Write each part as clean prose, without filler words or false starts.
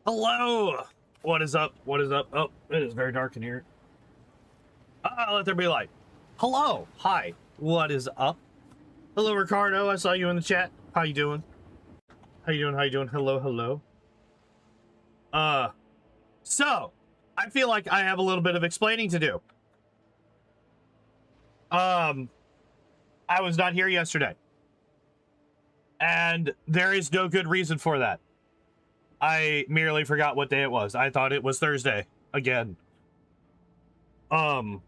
Hello! What is up? What is up? Oh, it is very dark in here. Let there be light. Hello! Hi. What is up? Hello, Ricardo. I saw you in the chat. How you doing? How you doing? How you doing? Hello, hello. So, I feel like I have a little bit of explaining to do. I was not here yesterday. And there is no good reason for that. I merely forgot what day it was. I thought it was Thursday again. I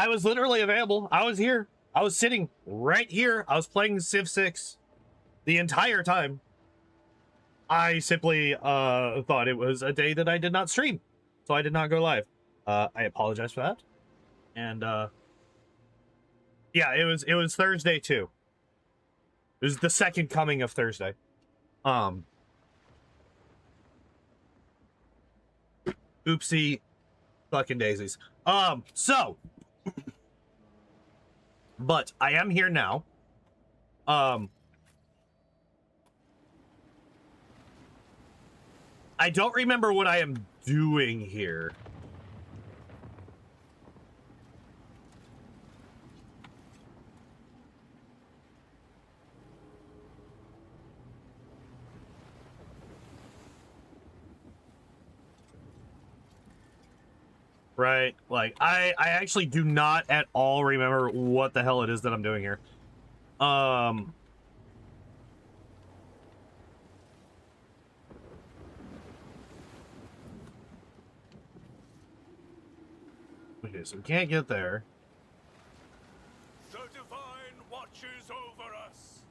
was literally available. I was here. I was sitting right here. I was playing Civ 6 the entire time. I simply thought it was a day that I did not stream, so I did not go live. I apologize for that. And yeah, it was Thursday too. It was the second coming of Thursday. Oopsie fucking daisies. So but I am here now. I don't remember what I am doing here. Right, like I actually do not at all remember what the hell it is that I'm doing here. Okay, so we can't get there. The divine watches over us.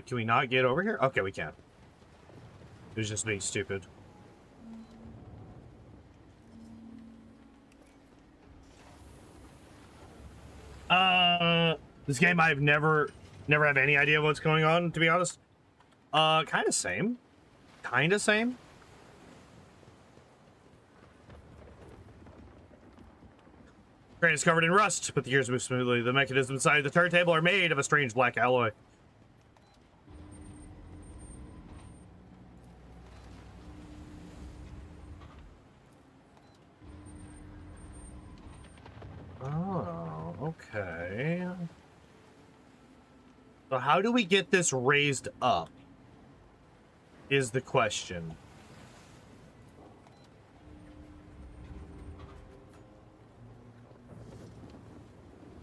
Can we not get over here? Okay, we can. It was just being stupid. This game I've never have any idea what's going on, to be honest. Kind of same. Kind of same. Train is covered in rust, but the gears move smoothly. The mechanisms inside the turntable are made of a strange black alloy. Oh, okay. So how do we get this raised up? Is the question.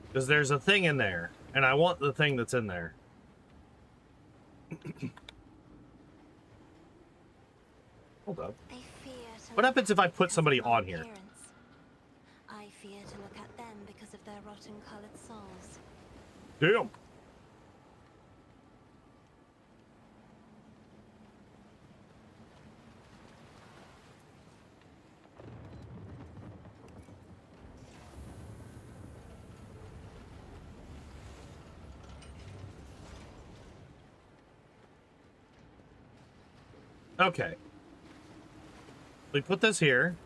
Because there's a thing in there, and I want the thing that's in there. Hold up. What happens if I put somebody on here? I fear to look at them because of their rotten colored souls. Damn. Okay. We put this here.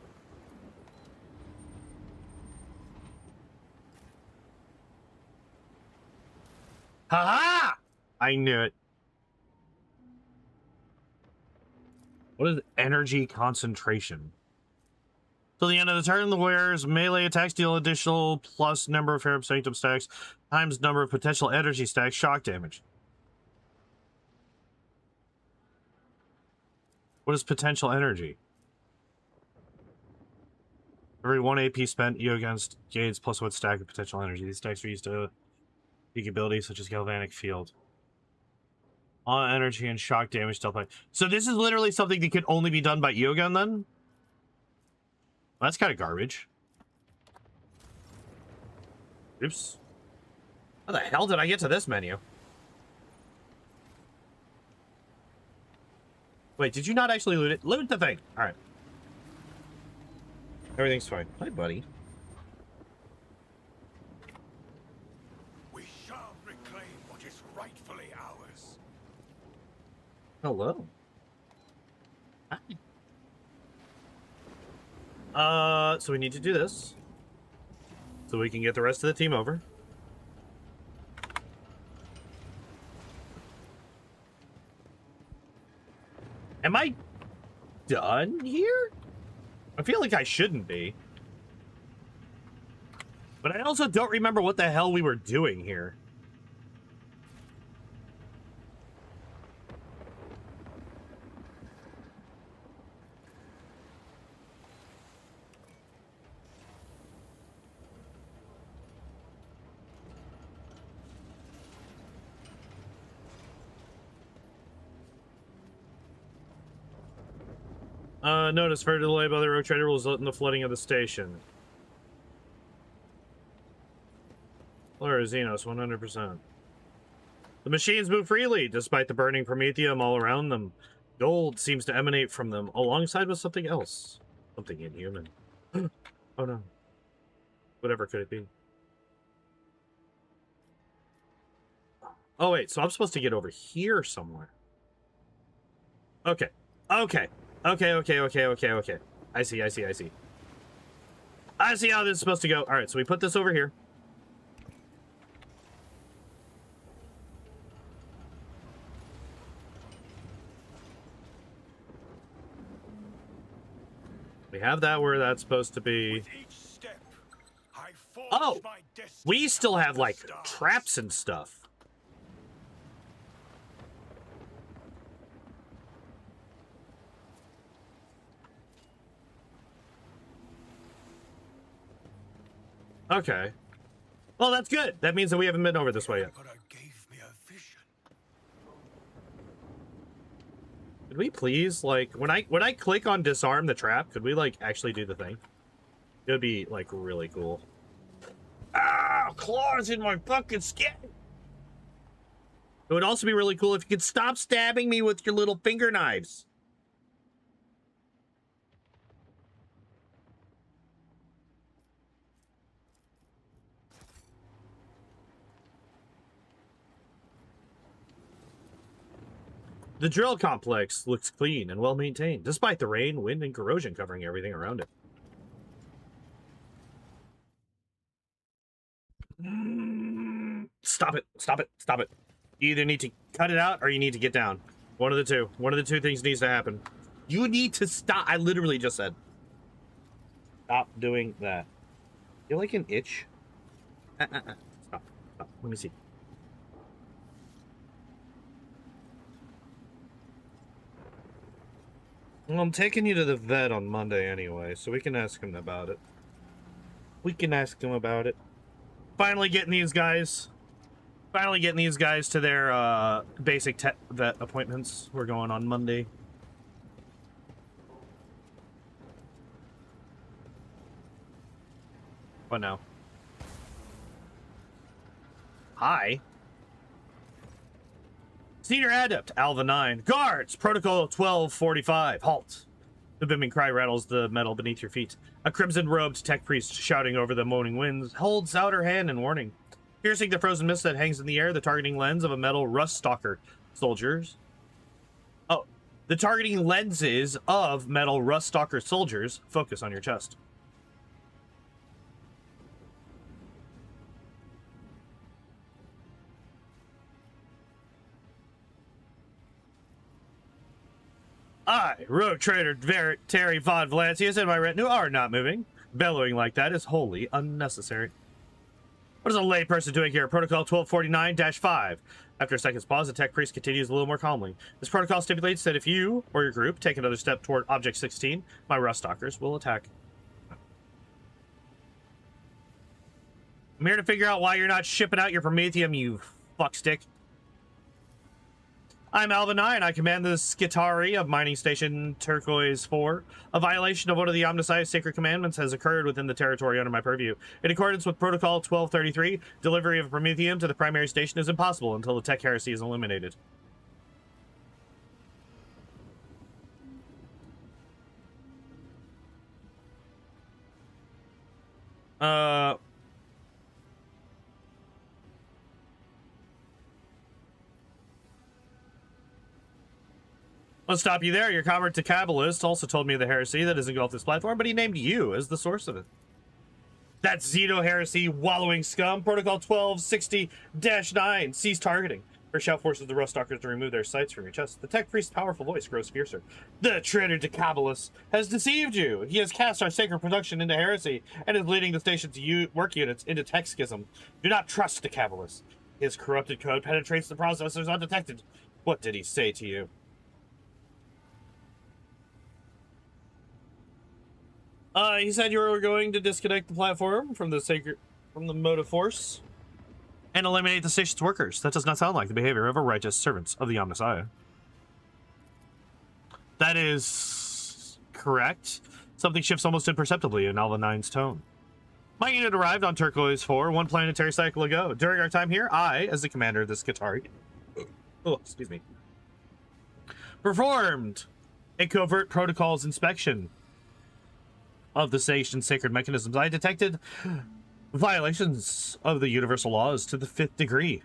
Ha-ha! I knew it. What is energy concentration? Till the end of the turn, the wearer's melee attacks deal additional plus number of Harem Sanctum stacks times number of potential energy stacks shock damage. What is potential energy? Every 1 AP spent, you against gains plus 1 stack of potential energy. These stacks are used to peak abilities such as Galvanic Field. On energy and shock damage stealth. So this is literally something that could only be done by Eogun then? Well, that's kind of garbage. Oops. How the hell did I get to this menu? Wait, did you not actually loot it? Loot the thing. All right. Everything's fine. Hi, buddy. We shall reclaim what is rightfully ours. Hello. Hi. So we need to do this so we can get the rest of the team over. Am I done here? I feel like I shouldn't be. But I also don't remember what the hell we were doing here. Notice further delay by the road trader will result in the flooding of the station. Flora Xenos, 100%. The machines move freely, despite the burning promethium all around them. Gold seems to emanate from them, alongside with something else. Something inhuman. Oh no. Whatever could it be? Oh wait, so I'm supposed to get over here somewhere. Okay. Okay. Okay. I see. I see how this is supposed to go. All right, so we put this over here. We have that where that's supposed to be. Oh, we still have like traps and stuff. Okay. Well, that's good. That means that we haven't been over this way yet. Could we please, like, when I click on disarm the trap, could we, like, actually do the thing? It would be, like, really cool. Ah, claws in my fucking skin! It would also be really cool if you could stop stabbing me with your little finger knives. The drill complex looks clean and well maintained, despite the rain, wind, and corrosion covering everything around it. Stop it. Stop it. Stop it. You either need to cut it out or you need to get down. One of the two. One of the two things needs to happen. You need to stop. I literally just said. Stop doing that. You're like an itch. Stop. Stop. Let me see. Well, I'm taking you to the vet on Monday anyway, so we can ask him about it. Finally getting these guys to their basic vet appointments. We're going on Monday. What now? Hi. Senior Adept, Alva 9. Guards, Protocol 1245. Halt. The booming cry rattles the metal beneath your feet. A crimson-robed tech priest shouting over the moaning winds holds out her hand in warning. Piercing the frozen mist that hangs in the air, the targeting lens of a metal rust stalker. Soldiers. Oh, the targeting lenses of metal rust stalker soldiers focus on your chest. I, rogue trader Terry Von Valancius, and my retinue are not moving. Bellowing like that is wholly unnecessary. What is a layperson doing here? Protocol 1249-5. After a second's pause, the tech priest continues a little more calmly. This protocol stipulates that if you or your group take another step toward Object 16, my rust stalkers will attack. I'm here to figure out why you're not shipping out your promethium, you fuckstick. I'm Alva 9. I command the Skitari of Mining Station Turquoise 4. A violation of one of the Omnisci's sacred commandments has occurred within the territory under my purview. In accordance with Protocol 1233, delivery of promethium to the primary station is impossible until the tech heresy is eliminated. Let's stop you there. Your comrade to Kabbalist also told me of the heresy that has engulfed this platform, but he named you as the source of it. That's Xeno heresy, wallowing scum. Protocol 1260-9. Cease targeting. Her shout forces the Rust Stalkers to remove their sights from your chest. The tech priest's powerful voice grows fiercer. The traitor Decabalus has deceived you. He has cast our sacred production into heresy and is leading the station's work units into tech schism. Do not trust Decabalus. His corrupted code penetrates the processors undetected. What did he say to you? He said you were going to disconnect the platform from the motive force and eliminate the station's workers. That does not sound like the behavior of a righteous servant of the Omnissiah. That is correct. Something shifts almost imperceptibly in Alva 9's tone. My unit arrived on Turquoise 4 one planetary cycle ago. During our time here, I, as the commander of this Qatari, performed a covert protocols inspection of the station's sacred mechanisms. I detected violations of the universal laws to the 5th degree.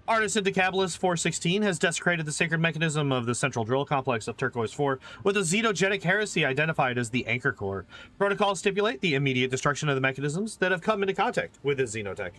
Artisan Decabalus 416 has desecrated the sacred mechanism of the central drill complex of Turquoise 4 with a xenogenic heresy identified as the Anchor Core. Protocols stipulate the immediate destruction of the mechanisms that have come into contact with the xenotech.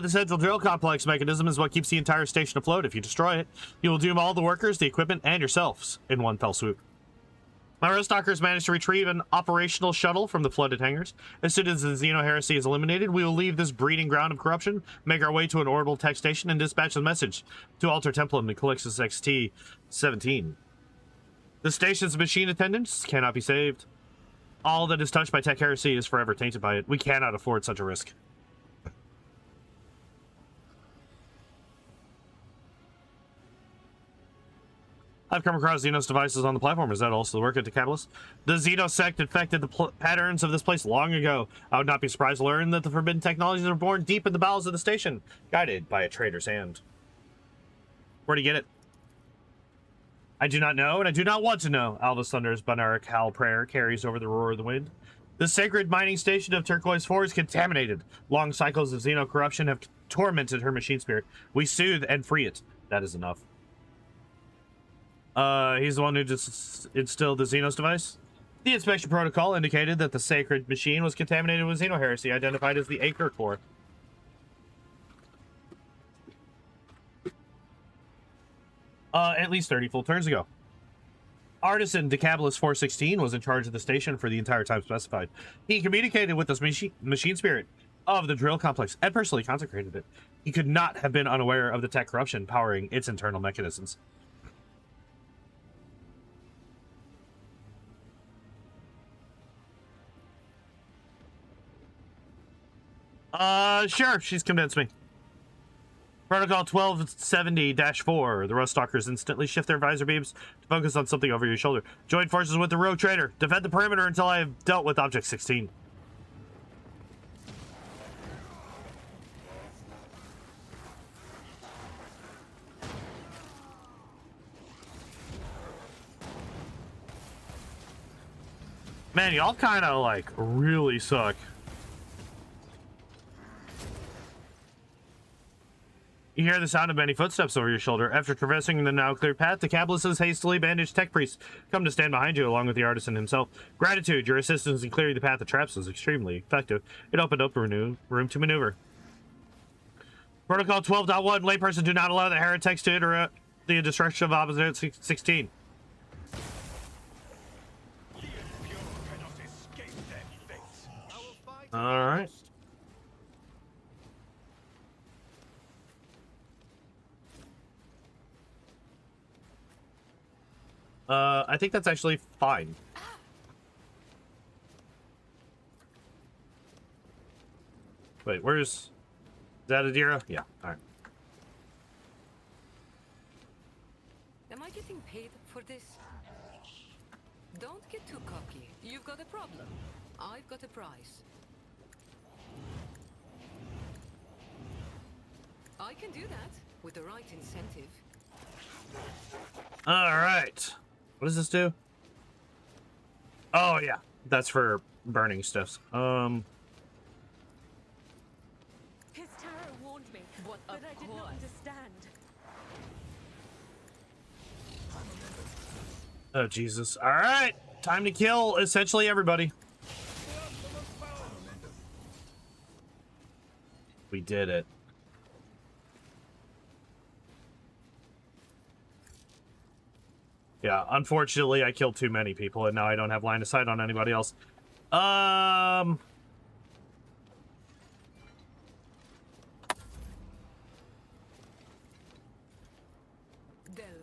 The central drill complex mechanism is what keeps the entire station afloat. If you destroy it, you will doom all the workers, the equipment, and yourselves in one fell swoop. My Rust Stalkers managed to retrieve an operational shuttle from the flooded hangars. As soon as the Xeno heresy is eliminated, we will leave this breeding ground of corruption, make our way to an orbital tech station, and dispatch the message to Alter Templum and Calixtus XT-17. The station's machine attendants cannot be saved. All that is touched by tech heresy is forever tainted by it. We cannot afford such a risk. I've come across Xenos devices on the platform. Is that also the work of Decabalus? The Xeno sect infected the patterns of this place long ago. I would not be surprised to learn that the forbidden technologies are born deep in the bowels of the station, guided by a traitor's hand. Where'd he get it? I do not know, and I do not want to know. Alva's Thunder's Banaric Howl prayer carries over the roar of the wind. The sacred mining station of Turquoise 4 is contaminated. Long cycles of Xeno corruption have tormented her machine spirit. We soothe and free it. That is enough. He's the one who just instilled the Xenos device. The inspection protocol indicated that the sacred machine was contaminated with Xeno heresy, identified as the Anchor Core. At least 30 full turns ago. Artisan Decabalus 416 was in charge of the station for the entire time specified. He communicated with the machine spirit of the drill complex and personally consecrated it. He could not have been unaware of the tech corruption powering its internal mechanisms. Sure, she's convinced me. Protocol 1270-4. The Rust Stalkers instantly shift their visor beams to focus on something over your shoulder. Join forces with the rogue trader. Defend the perimeter until I have dealt with Object 16. Man, y'all kind of, like, really suck. You hear the sound of many footsteps over your shoulder. After traversing the now clear path, the Decabalus' hastily bandaged tech priest come to stand behind you along with the artisan himself. Gratitude, your assistance in clearing the path of traps was extremely effective. It opened up room to maneuver. Protocol 12.1, layperson do not allow the heretics to interrupt the destruction of Opposite 16. All right. I think that's actually fine. Wait, where's... Is that Adira? Yeah, alright. Am I getting paid for this? Don't get too cocky. You've got a problem. I've got a prize. I can do that with the right incentive. Alright. What does this do? Oh, yeah. That's for burning stuffs. His terror warned me. What But I did not understand. Oh, Jesus. All right. Time to kill essentially everybody. We did it. Yeah, unfortunately, I killed too many people, and now I don't have line of sight on anybody else. They'll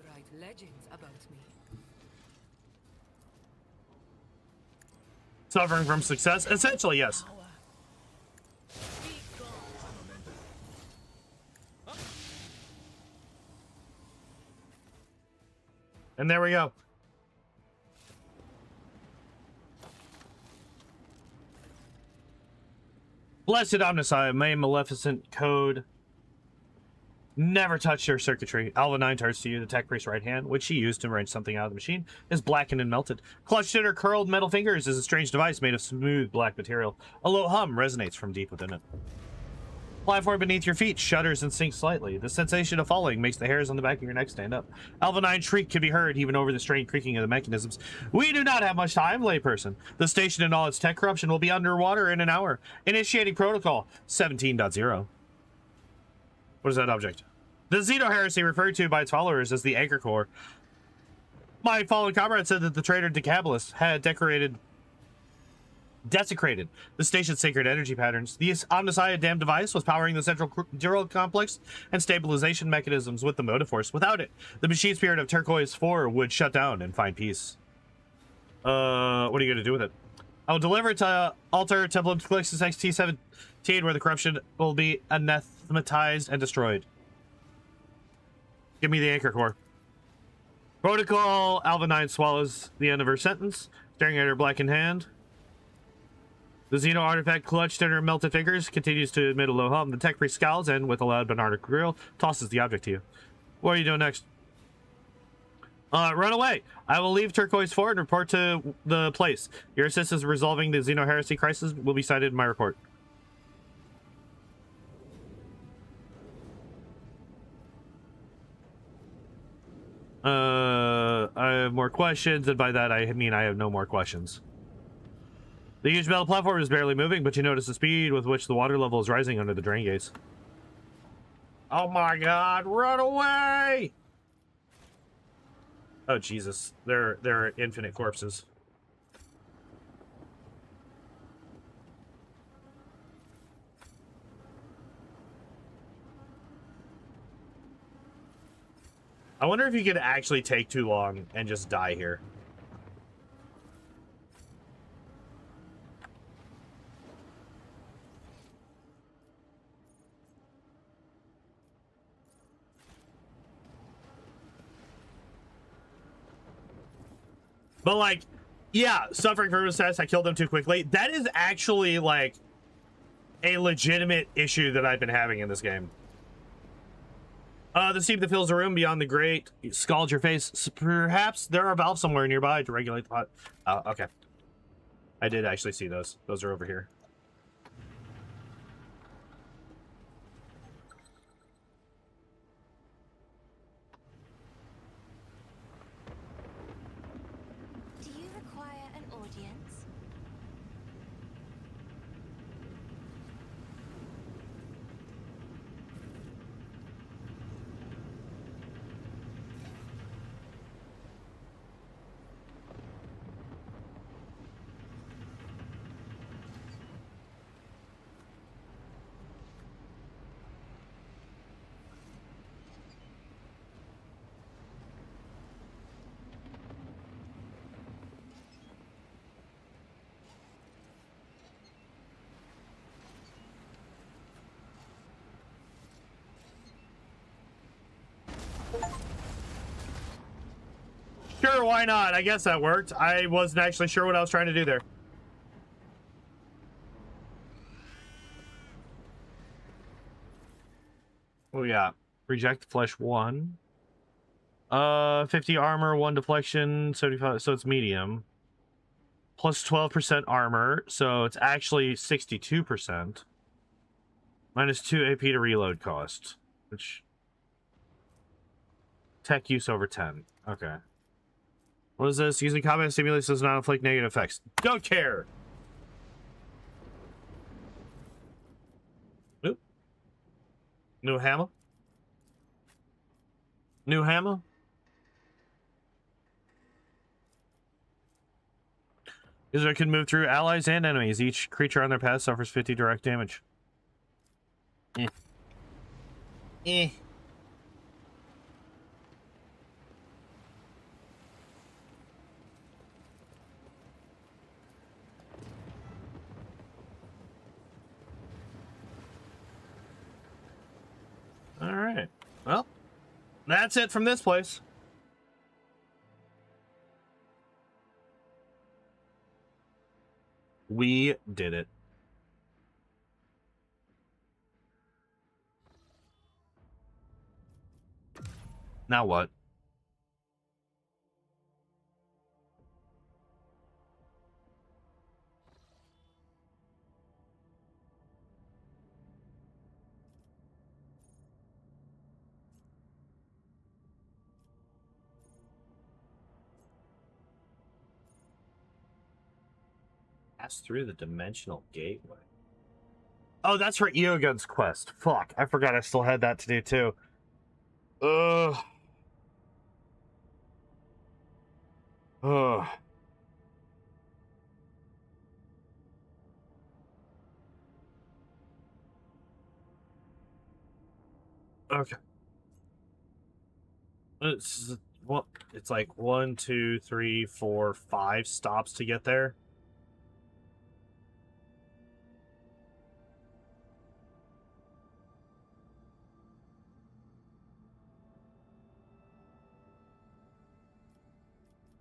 write legends about me. Suffering from success? Essentially, yes. And there we go. Blessed Omnicide, may Maleficent code. Never touch your circuitry. Alva 9 turns to you. The tech priest's right hand, which she used to wrench something out of the machine, is blackened and melted. Clutched in her curled metal fingers is a strange device made of smooth black material. A low hum resonates from deep within it. Platform beneath your feet shudders and sinks slightly. The sensation of falling makes the hairs on the back of your neck stand up. Alva 9's shriek can be heard even over the strained creaking of the mechanisms. We do not have much time, layperson. The station and all its tech corruption will be underwater in an hour. Initiating protocol 17.0. What is that object? The Xeno heresy, referred to by its followers as the Anchor Core. My fallen comrade said that the traitor Decabalus had desecrated the station's sacred energy patterns. The Omnicide damned device was powering the central neural complex and stabilization mechanisms with the motive force. Without it, the machine spirit of Turquoise 4 would shut down and find peace. What are you going to do with it? I will deliver it to Altar Templum Clixus XT17, where the corruption will be anathematized and destroyed. Give me the Anchor Core. Protocol. Alva 9 swallows the end of her sentence, staring at her blackened hand. The Xeno artifact clutched in her melted fingers continues to emit a low hum. The tech priest scowls and, with a loud Bernardic grill, tosses the object to you. What are you doing next? Run away. I will leave Turquoise 4 and report to the place. Your assistance in resolving the Xeno heresy crisis will be cited in my report. I have more questions, and by that I mean I have no more questions. The huge metal platform is barely moving, but you notice the speed with which the water level is rising under the drain gates. Oh my god, run away! Oh Jesus, they're infinite corpses. I wonder if you could actually take too long and just die here. But like, yeah, suffering from success, I killed them too quickly. That is actually like a legitimate issue that I've been having in this game. The steam that fills the room beyond the grate scalds your face. Perhaps there are valves somewhere nearby to regulate the hot. Okay. I did actually see those. Those are over here. Do you require an audience? Sure, why not? I guess that worked. I wasn't actually sure what I was trying to do there. Oh yeah. Reject flesh 1. 50 armor, 1 deflection, 75, so it's medium. Plus 12% armor, so it's actually 62%. -2 AP to reload cost. Which... Tech use over 10. Okay. What is this? Using combat stimulus does not inflict negative effects. Don't care! Nope. New hammer? New hammer? User can move through allies and enemies. Each creature on their path suffers 50 direct damage. Eh. Eh. All right. Well, that's it from this place. We did it. Now what? Pass through the dimensional gateway. Oh, that's for Eogun's quest. Fuck, I forgot I still had that to do too. Ugh. Ugh. Okay. It's what? It's like 1, 2, 3, 4, 5 stops to get there.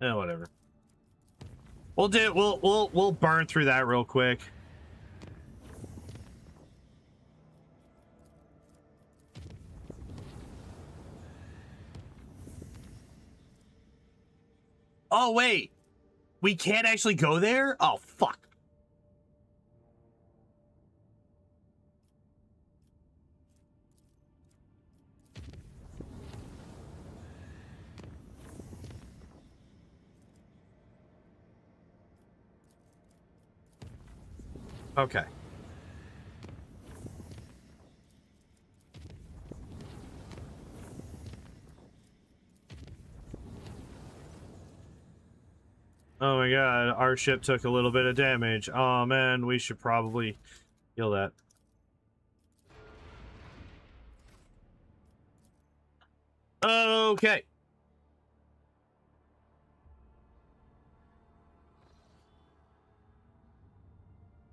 Yeah, whatever. We'll burn through that real quick. Oh wait, we can't actually go there? Oh fuck. Okay. Oh my god, our ship took a little bit of damage. Oh man, we should probably heal that. Okay.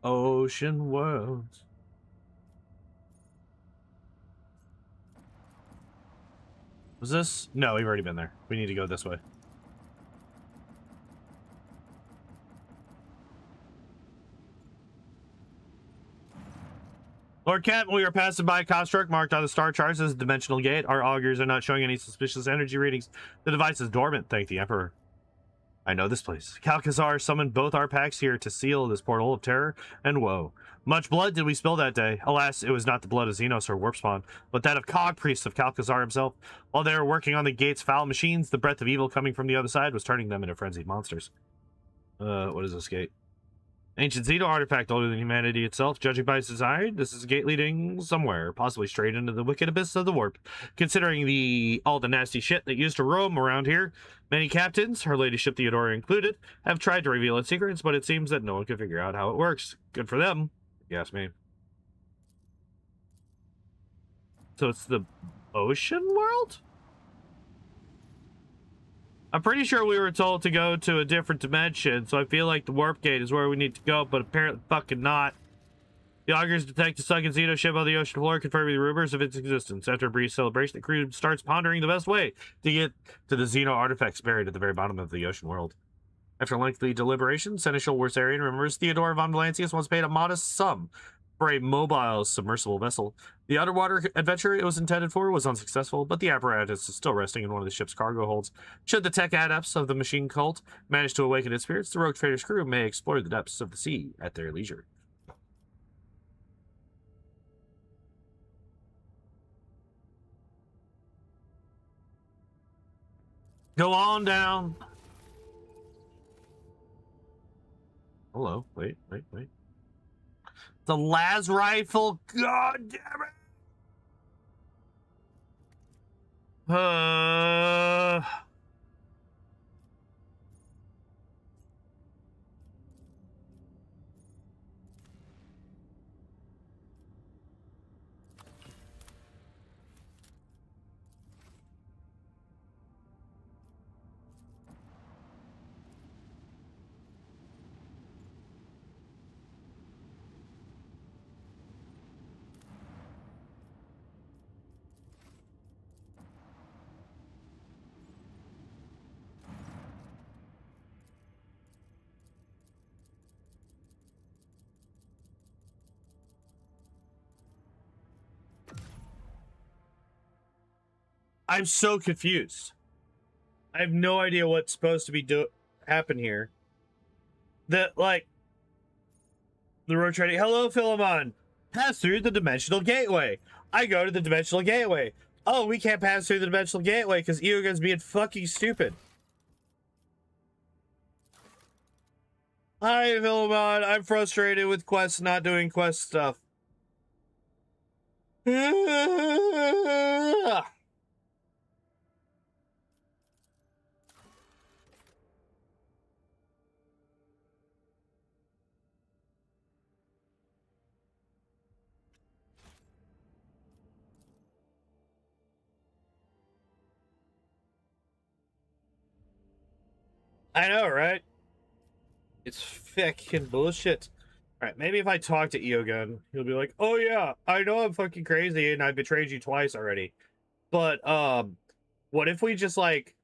Ocean worlds. Was this? No, we've already been there. We need to go this way. Lord Captain, we are passing by a construct marked on the star charts as a dimensional gate. Our augurs are not showing any suspicious energy readings. The device is dormant, thank the Emperor. I know this place. Calcazar summoned both our packs here to seal this portal of terror and woe. Much blood did we spill that day. Alas, it was not the blood of Xenos or Warpspawn, but that of Cog Priest of Calcazar himself. While they were working on the gate's foul machines, the breath of evil coming from the other side was turning them into frenzied monsters. What is this gate? Ancient Xeno artifact older than humanity itself. Judging by its design, this is a gate leading somewhere, possibly straight into the wicked abyss of the warp. Considering all the nasty shit that used to roam around here, many captains, Her Ladyship Theodora included, have tried to reveal its secrets, but it seems that no one can figure out how it works. Good for them, if you ask me. So it's the ocean world? I'm pretty sure we were told to go to a different dimension, so I feel like the warp gate is where we need to go, but apparently fucking not. The augurs detect a sunken Xeno ship on the ocean floor, confirming the rumors of its existence. After a brief celebration, the crew starts pondering the best way to get to the Xeno artifacts buried at the very bottom of the ocean world. After lengthy deliberation, Seneschal Worsarian remembers Theodora von Valancius once paid a modest sum for a mobile submersible vessel. The underwater adventure it was intended for was unsuccessful, but the apparatus is still resting in one of the ship's cargo holds. Should the tech adepts of the machine cult manage to awaken its spirits, the rogue trader's crew may explore the depths of the sea at their leisure. Go on down. Hello. Wait. The las rifle. God damn it. I'm so confused. I have no idea what's supposed to be happen here. The road trading. Hello, Philemon. Pass through the dimensional gateway. I go to the dimensional gateway. Oh, we can't pass through the dimensional gateway because Eogan's being fucking stupid. Hi, Philemon. I'm frustrated with quests not doing quest stuff. I know, right? It's fucking bullshit. Alright, maybe if I talk to Eogan, he'll be like, oh yeah, I know I'm fucking crazy and I betrayed you twice already. But, what if we just, like,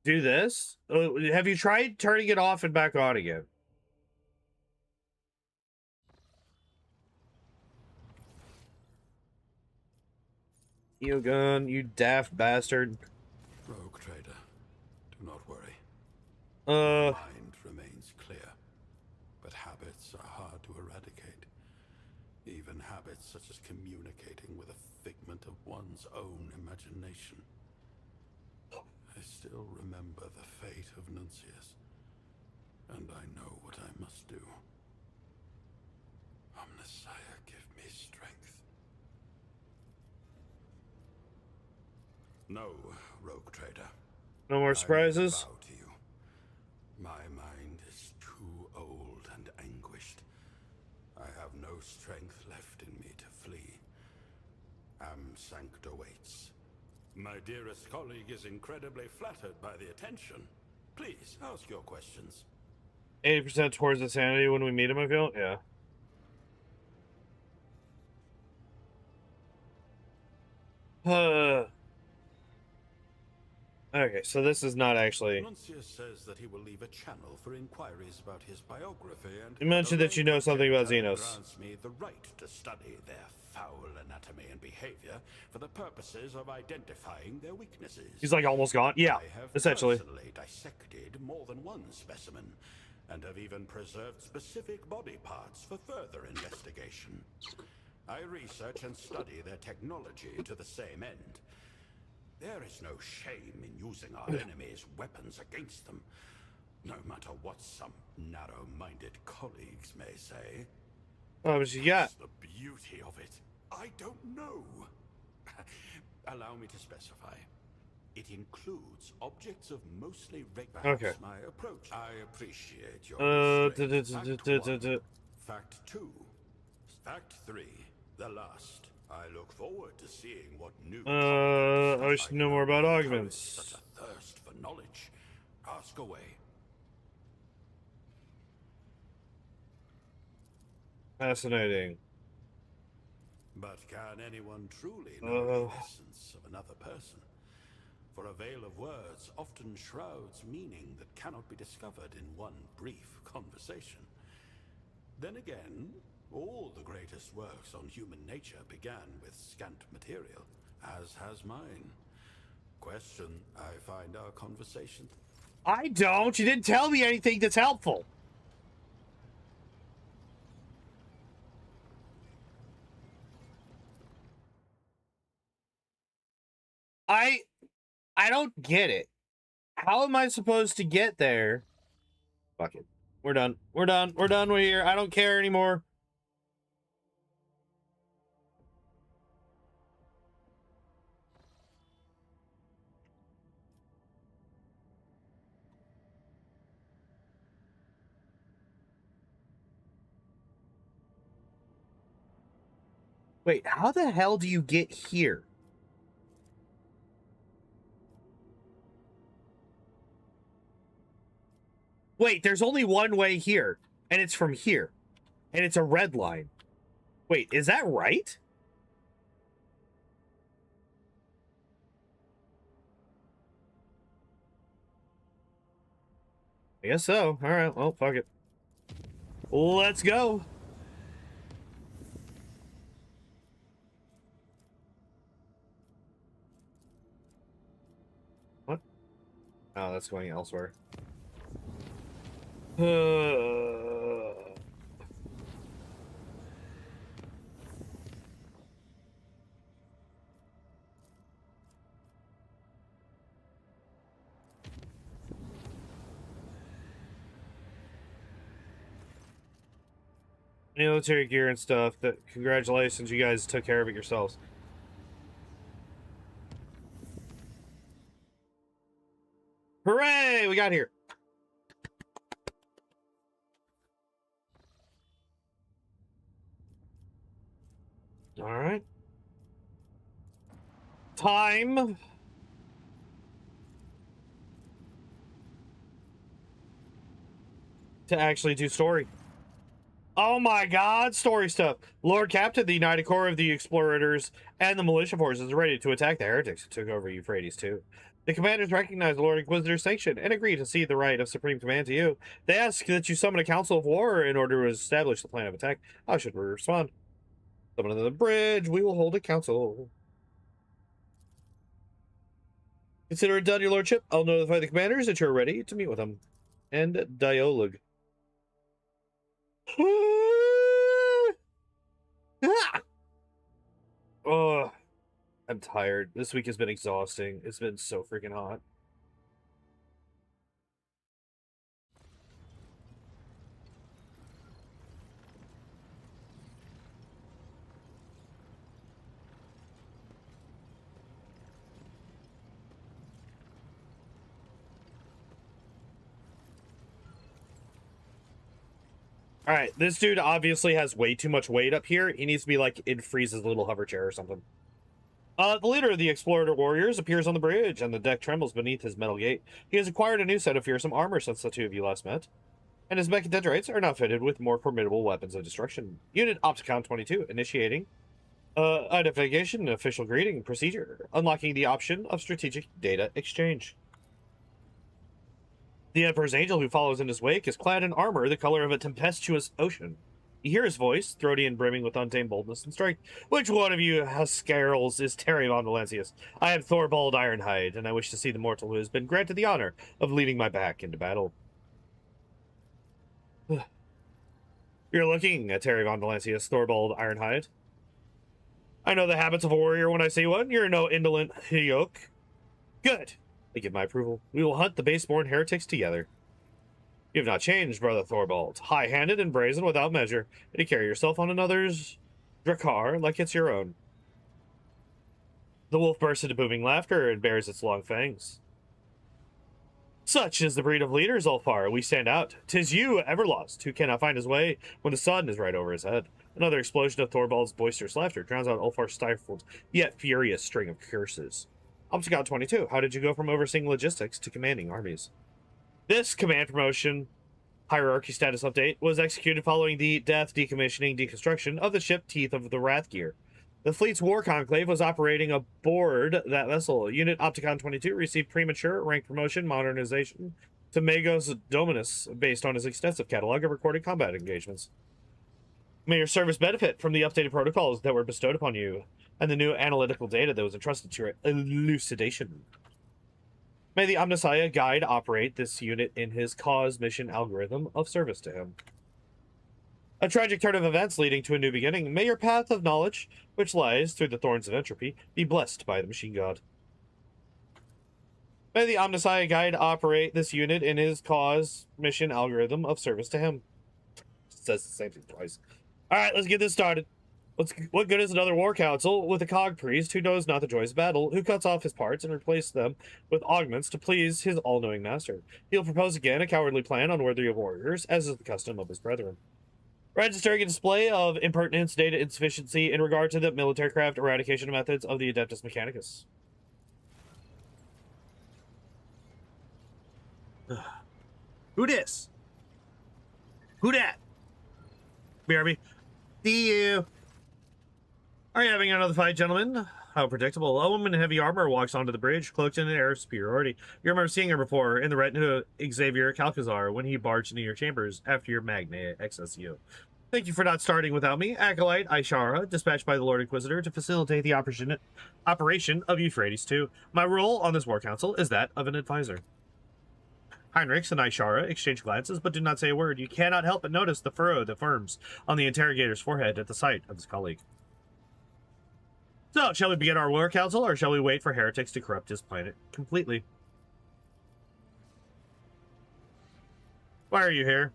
do this? Have you tried turning it off and back on again? Eogan, you daft bastard. Rogue trader, do not worry. Uh, Mind remains clear, but habits are hard to eradicate. Even habits such as communicating with a figment of one's own imagination. I still remember the fate of Nuncius, and I know what I must do. Omnissiah, give me strength. No, rogue trader. no more surprises? I vow to you. My mind is too old and anguished. I have no strength left in me to flee. Sancta waits. My dearest colleague is incredibly flattered by the attention. Please, ask your questions. 80% towards insanity when we meet him, I feel? Yeah. Okay, so this is not actually... Nuncius says that he will leave a channel for inquiries about his biography and... You mentioned that you know something about Xenos. ...grants me the right to study their foul anatomy and behavior for the purposes of identifying their weaknesses. He's like almost gone? Yeah, I have essentially. personally dissected more than one specimen, and have even preserved specific body parts for further investigation. I research and study their technology to the same end. There is no shame in using our enemies' weapons against them, no matter what some narrow-minded colleagues may say. Oh, but you got... What's the beauty of it? I don't know. Allow me to specify. It includes objects of mostly Okay. my approach. I appreciate your Fact 2. Fact 3. The last. I look forward to seeing what new... I should know more about augments. Such a thirst for knowledge. Ask away. Fascinating. But can anyone truly know the essence of another person? For a veil of words often shrouds meaning that cannot be discovered in one brief conversation. Then again, all the greatest works on human nature began with scant material, as has mine. Question, I find our conversation... I don't! You didn't tell me anything that's helpful! I don't get it. How am I supposed to get there? Fuck it. We're done. We're done. We're done. We're here. I don't care anymore. Wait, how the hell do you get here? Wait, there's only one way here, and it's from here. And it's a red line. Wait, is that right? I guess so. All right, well, fuck it. Let's go. What? Oh, that's going elsewhere. Military gear and stuff. That congratulations, you guys took care of it yourselves. Hooray! We got here. All right. Time. To actually do story. Oh my god, story stuff. Lord Captain, the United Corps of the Explorators and the militia forces are ready to attack the heretics who took over Euphrates too. The commanders recognize the Lord Inquisitor's sanction and agree to cede the right of supreme command to you. They ask that you summon a council of war in order to establish the plan of attack. How should we respond? Summon on the bridge, we will hold a council. Consider it done, your lordship. I'll notify the commanders that you're ready to meet with them. And dialogue. Oh, I'm tired. This week has been exhausting. It's been so freaking hot. All right, this dude obviously has way too much weight up here. He needs to be like in Freeze's little hover chair or something. The leader of the Explorer Warriors appears on the bridge, and the deck trembles beneath his metal gate. He has acquired a new set of fearsome armor since the two of you last met, and his mechadendrites are now fitted with more formidable weapons of destruction. Unit Opticon 22 initiating identification and official greeting procedure, unlocking the option of strategic data exchange. The Emperor's Angel who follows in his wake is clad in armor the color of a tempestuous ocean. You hear his voice, throaty and brimming with untamed boldness and strength. Which one of you Huscarls is Terry von Valencius? I am Thorvald Ironhide, and I wish to see the mortal who has been granted the honor of leading my back into battle. You're looking at Terry von Valencius, Thorvald Ironhide. I know the habits of a warrior when I see one. You're no indolent yoke. Good. I give my approval. We will hunt the baseborn heretics together. You have not changed, brother Thorvald. High-handed and brazen without measure, and you carry yourself on another's drakkar like it's your own. The wolf bursts into booming laughter and bares its long fangs. Such is the breed of leaders, Ulfar. We stand out. 'Tis you, Everlost, who cannot find his way when the sun is right over his head. Another explosion of Thorvald's boisterous laughter drowns out Ulfar's stifled, yet furious string of curses. Opticon 22, how did you go from overseeing logistics to commanding armies? This command promotion hierarchy status update was executed following the death, decommissioning, deconstruction of the ship Teeth of the Wrathgear. The fleet's war conclave was operating aboard that vessel. Unit Opticon 22 received premature rank promotion modernization to Magos Dominus based on his extensive catalog of recorded combat engagements. May your service benefit from the updated protocols that were bestowed upon you and the new analytical data that was entrusted to your elucidation. May the Omnissiah guide operate this unit in his cause mission algorithm of service to him. A tragic turn of events leading to a new beginning. May your path of knowledge, which lies through the thorns of entropy, be blessed by the machine god. May the Omnissiah Guide operate this unit in his cause mission algorithm of service to him. It says the same thing twice. Alright, let's get this started. What good is another war council with a cog priest who knows not the joys of battle, who cuts off his parts and replaces them with augments to please his all-knowing master? He'll propose again a cowardly plan unworthy of warriors, as is the custom of his brethren. Registering a display of impertinence, data insufficiency in regard to the military craft eradication methods of the Adeptus Mechanicus. Who this? Who that? BRB. You. Are you having another fight, gentlemen? How predictable. A woman in heavy armor walks onto the bridge, cloaked in an air of superiority. You remember seeing her before in the retinue of Xavier Calcazar when he barged into your chambers after your Magna XSU. Thank you for not starting without me. Acolyte Ishara, dispatched by the Lord Inquisitor to facilitate the operation of Euphrates II. My role on this war council is that of an advisor. Heinrichs and Ishara exchange glances, but do not say a word. You cannot help but notice the furrow that forms on the interrogator's forehead at the sight of his colleague. So, shall we begin our war council, or shall we wait for heretics to corrupt his planet completely? Why are you here?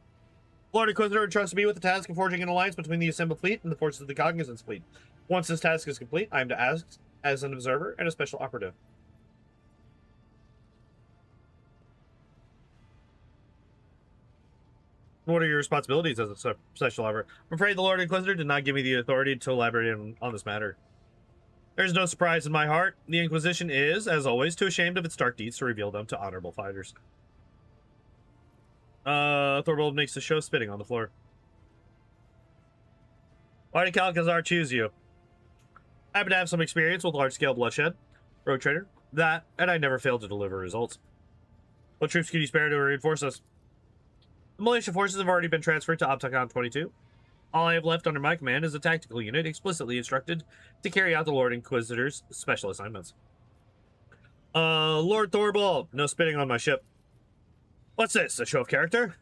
Lord Inquisitor entrusted me with the task of forging an alliance between the assembled fleet and the forces of the Cognizance fleet. Once this task is complete, I am to act as an observer and a special operative. What are your responsibilities as a special operative? I'm afraid the Lord Inquisitor did not give me the authority to elaborate on this matter. There's no surprise in my heart. The Inquisition is, as always, too ashamed of its dark deeds to reveal them to honorable fighters. Thorvald makes the show spitting on the floor. Why did Calcazar choose you? I happen to have some experience with large-scale bloodshed. Rogue trader. That, and I never failed to deliver results. What troops can you spare to reinforce us? The militia forces have already been transferred to Opticon 22. All I have left under my command is a tactical unit explicitly instructed to carry out the Lord Inquisitor's special assignments. Lord Thorvald, no spitting on my ship. What's this, a show of character?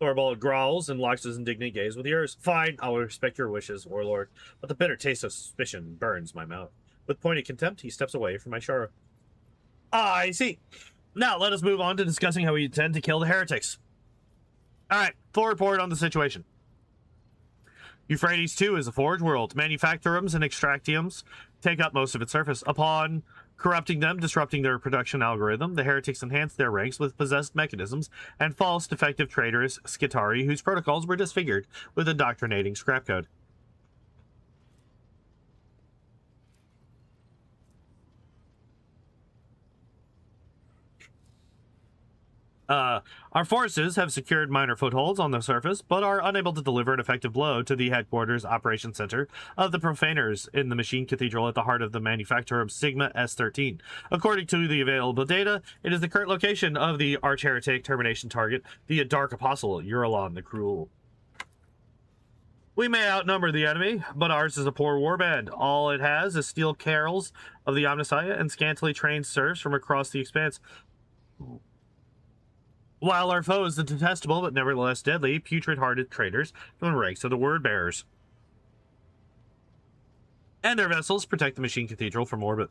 Thorvald growls and locks his indignant gaze with yours. Fine, I will respect your wishes, warlord, but the bitter taste of suspicion burns my mouth. With pointed contempt, he steps away from Ishara. Ah, I see. Now, let us move on to discussing how we intend to kill the heretics. Alright, full report on the situation. Euphrates II is a forge world. Manufactorums and extractiums take up most of its surface. Upon corrupting them, disrupting their production algorithm, the heretics enhance their ranks with possessed mechanisms and false defective traders, Skitari, whose protocols were disfigured with indoctrinating scrap code. Our forces have secured minor footholds on the surface, but are unable to deliver an effective blow to the headquarters operation center of the profaners in the Machine Cathedral at the heart of the manufacture of Sigma S13. According to the available data, it is the current location of the arch-heretic termination target, the Dark Apostle, Eurolon the Cruel. We may outnumber the enemy, but ours is a poor warband. All it has is steel carrels of the Omnissiah and scantily trained serfs from across the expanse. While our foes, the detestable but nevertheless deadly, putrid-hearted traitors from the ranks of the word-bearers. And their vessels protect the Machine Cathedral from orbit.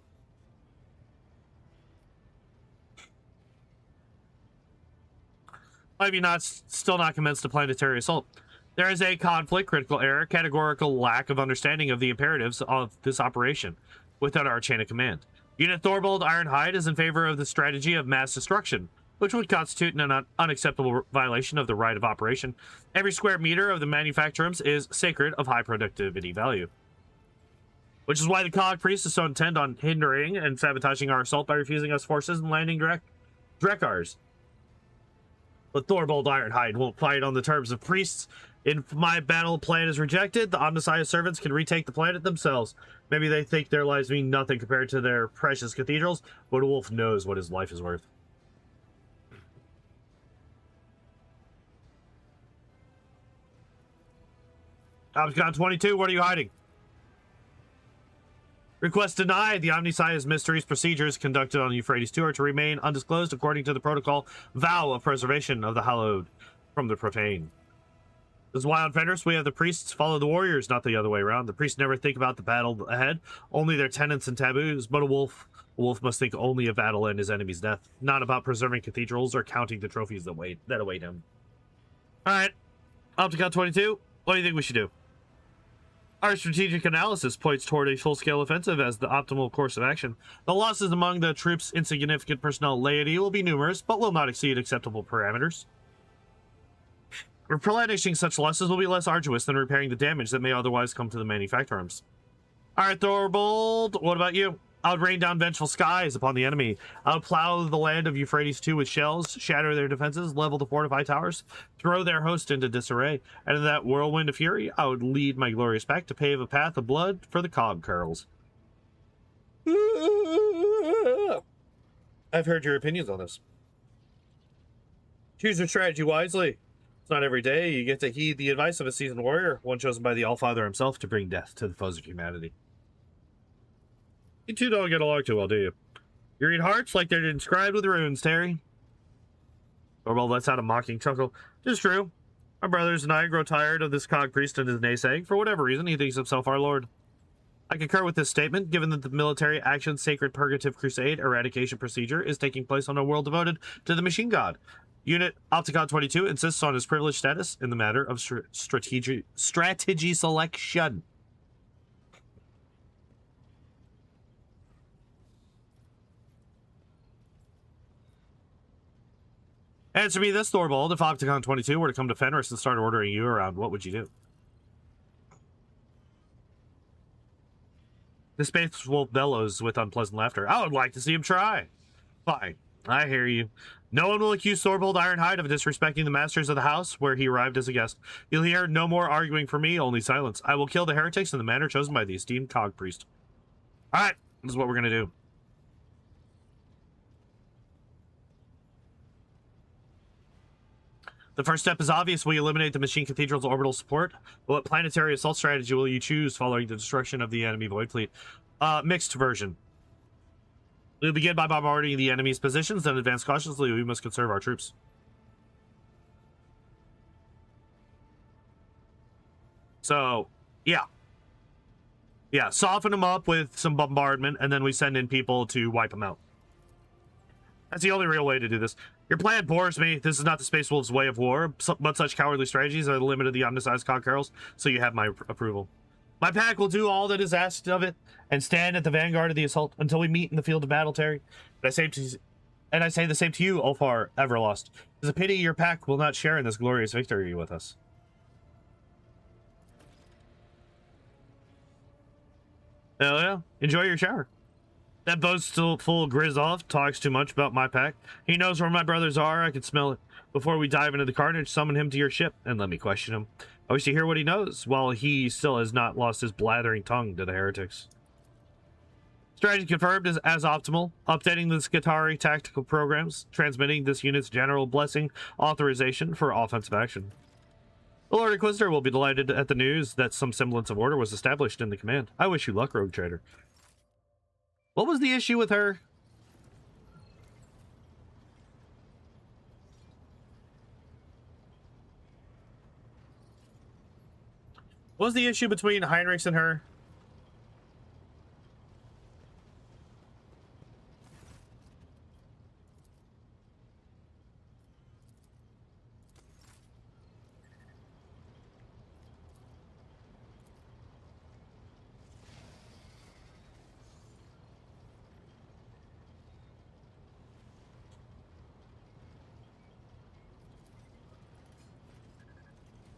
Why have you still not commenced a planetary assault? There is a conflict, critical error, categorical lack of understanding of the imperatives of this operation within our chain of command. Unit Thorvald Ironhide is in favor of the strategy of mass destruction, which would constitute an unacceptable violation of the right of operation. Every square meter of the manufacturums is sacred of high productivity value. Which is why the Cog Priest is so intent on hindering and sabotaging our assault by refusing us forces and landing Drekars. But Thorvald Ironhide won't fight on the terms of priests. If my battle plan is rejected, the Omnissiah servants can retake the planet themselves. Maybe they think their lives mean nothing compared to their precious cathedrals, but a wolf knows what his life is worth. Opticon 22, what are you hiding? Request denied. The Omnissiah's mysteries procedures conducted on Euphrates II are to remain undisclosed according to the protocol vow of preservation of the hallowed from the profane. This is why on Fenris we have the priests follow the warriors, not the other way around. The priests never think about the battle ahead, only their tenets and taboos, but a wolf A wolf must think only of battle and his enemy's death, not about preserving cathedrals or counting the trophies that await him. Alright, Opticon 22, what do you think we should do? Our strategic analysis points toward a full-scale offensive as the optimal course of action. The losses among the troops' insignificant personnel laity will be numerous, but will not exceed acceptable parameters. Replenishing such losses will be less arduous than repairing the damage that may otherwise come to the manufacturers. Alright, Thorbold, what about you? I would rain down vengeful skies upon the enemy. I would plow the land of Euphrates too with shells, shatter their defenses, level the fortified towers, throw their host into disarray, and in that whirlwind of fury, I would lead my glorious pack to pave a path of blood for the cog curls. I've heard your opinions on this. Choose your strategy wisely. It's not every day you get to heed the advice of a seasoned warrior, one chosen by the Allfather himself to bring death to the foes of humanity. You two don't get along too well, do you? You read hearts like they're inscribed with runes, Terry. Thorvald lets out a mocking chuckle. It's true. My brothers and I grow tired of this cog priest and his naysaying. For whatever reason, he thinks himself our lord. I concur with this statement, given that the military action Sacred Purgative Crusade eradication procedure is taking place on a world devoted to the machine god. Unit Opticon 22 insists on his privileged status in the matter of strategy selection. Answer me this, Thorvald. If Opticon 22 were to come to Fenris and start ordering you around, what would you do? The space wolf bellows with unpleasant laughter. I would like to see him try. Fine. I hear you. No one will accuse Thorvald Ironhide of disrespecting the masters of the house where he arrived as a guest. You'll hear no more arguing from me, only silence. I will kill the heretics in the manner chosen by the esteemed cog priest. Alright, this is what we're going to do. The first step is obvious. We eliminate the Machine Cathedral's orbital support. What planetary assault strategy will you choose following the destruction of the enemy void fleet? Mixed version. We'll begin by bombarding the enemy's positions, then advance cautiously. We must conserve our troops. So, yeah. Yeah, soften them up with some bombardment, and then we send in people to wipe them out. That's the only real way to do this. Your plan bores me. This is not the Space Wolves' way of war, but such cowardly strategies are the limit of the omnisized conquerors, so you have my approval. My pack will do all that is asked of it, and stand at the vanguard of the assault until we meet in the field of battle, Terry. I say the same to you, Ulfar Everlost. It's a pity your pack will not share in this glorious victory with us. Hell yeah. Enjoy your shower. That boastful Grizoff talks too much about my pack. He knows where my brothers are. I can smell it. Before we dive into the carnage, summon him to your ship and let me question him. I wish to hear what he knows, while he still has not lost his blathering tongue to the heretics. Strategy confirmed is as optimal. Updating the Skitarii tactical programs, transmitting this unit's general blessing authorization for offensive action. The Lord Inquisitor will be delighted at the news that some semblance of order was established in the command. I wish you luck, Rogue Trader. What was the issue with her? What was the issue between Heinrichs and her?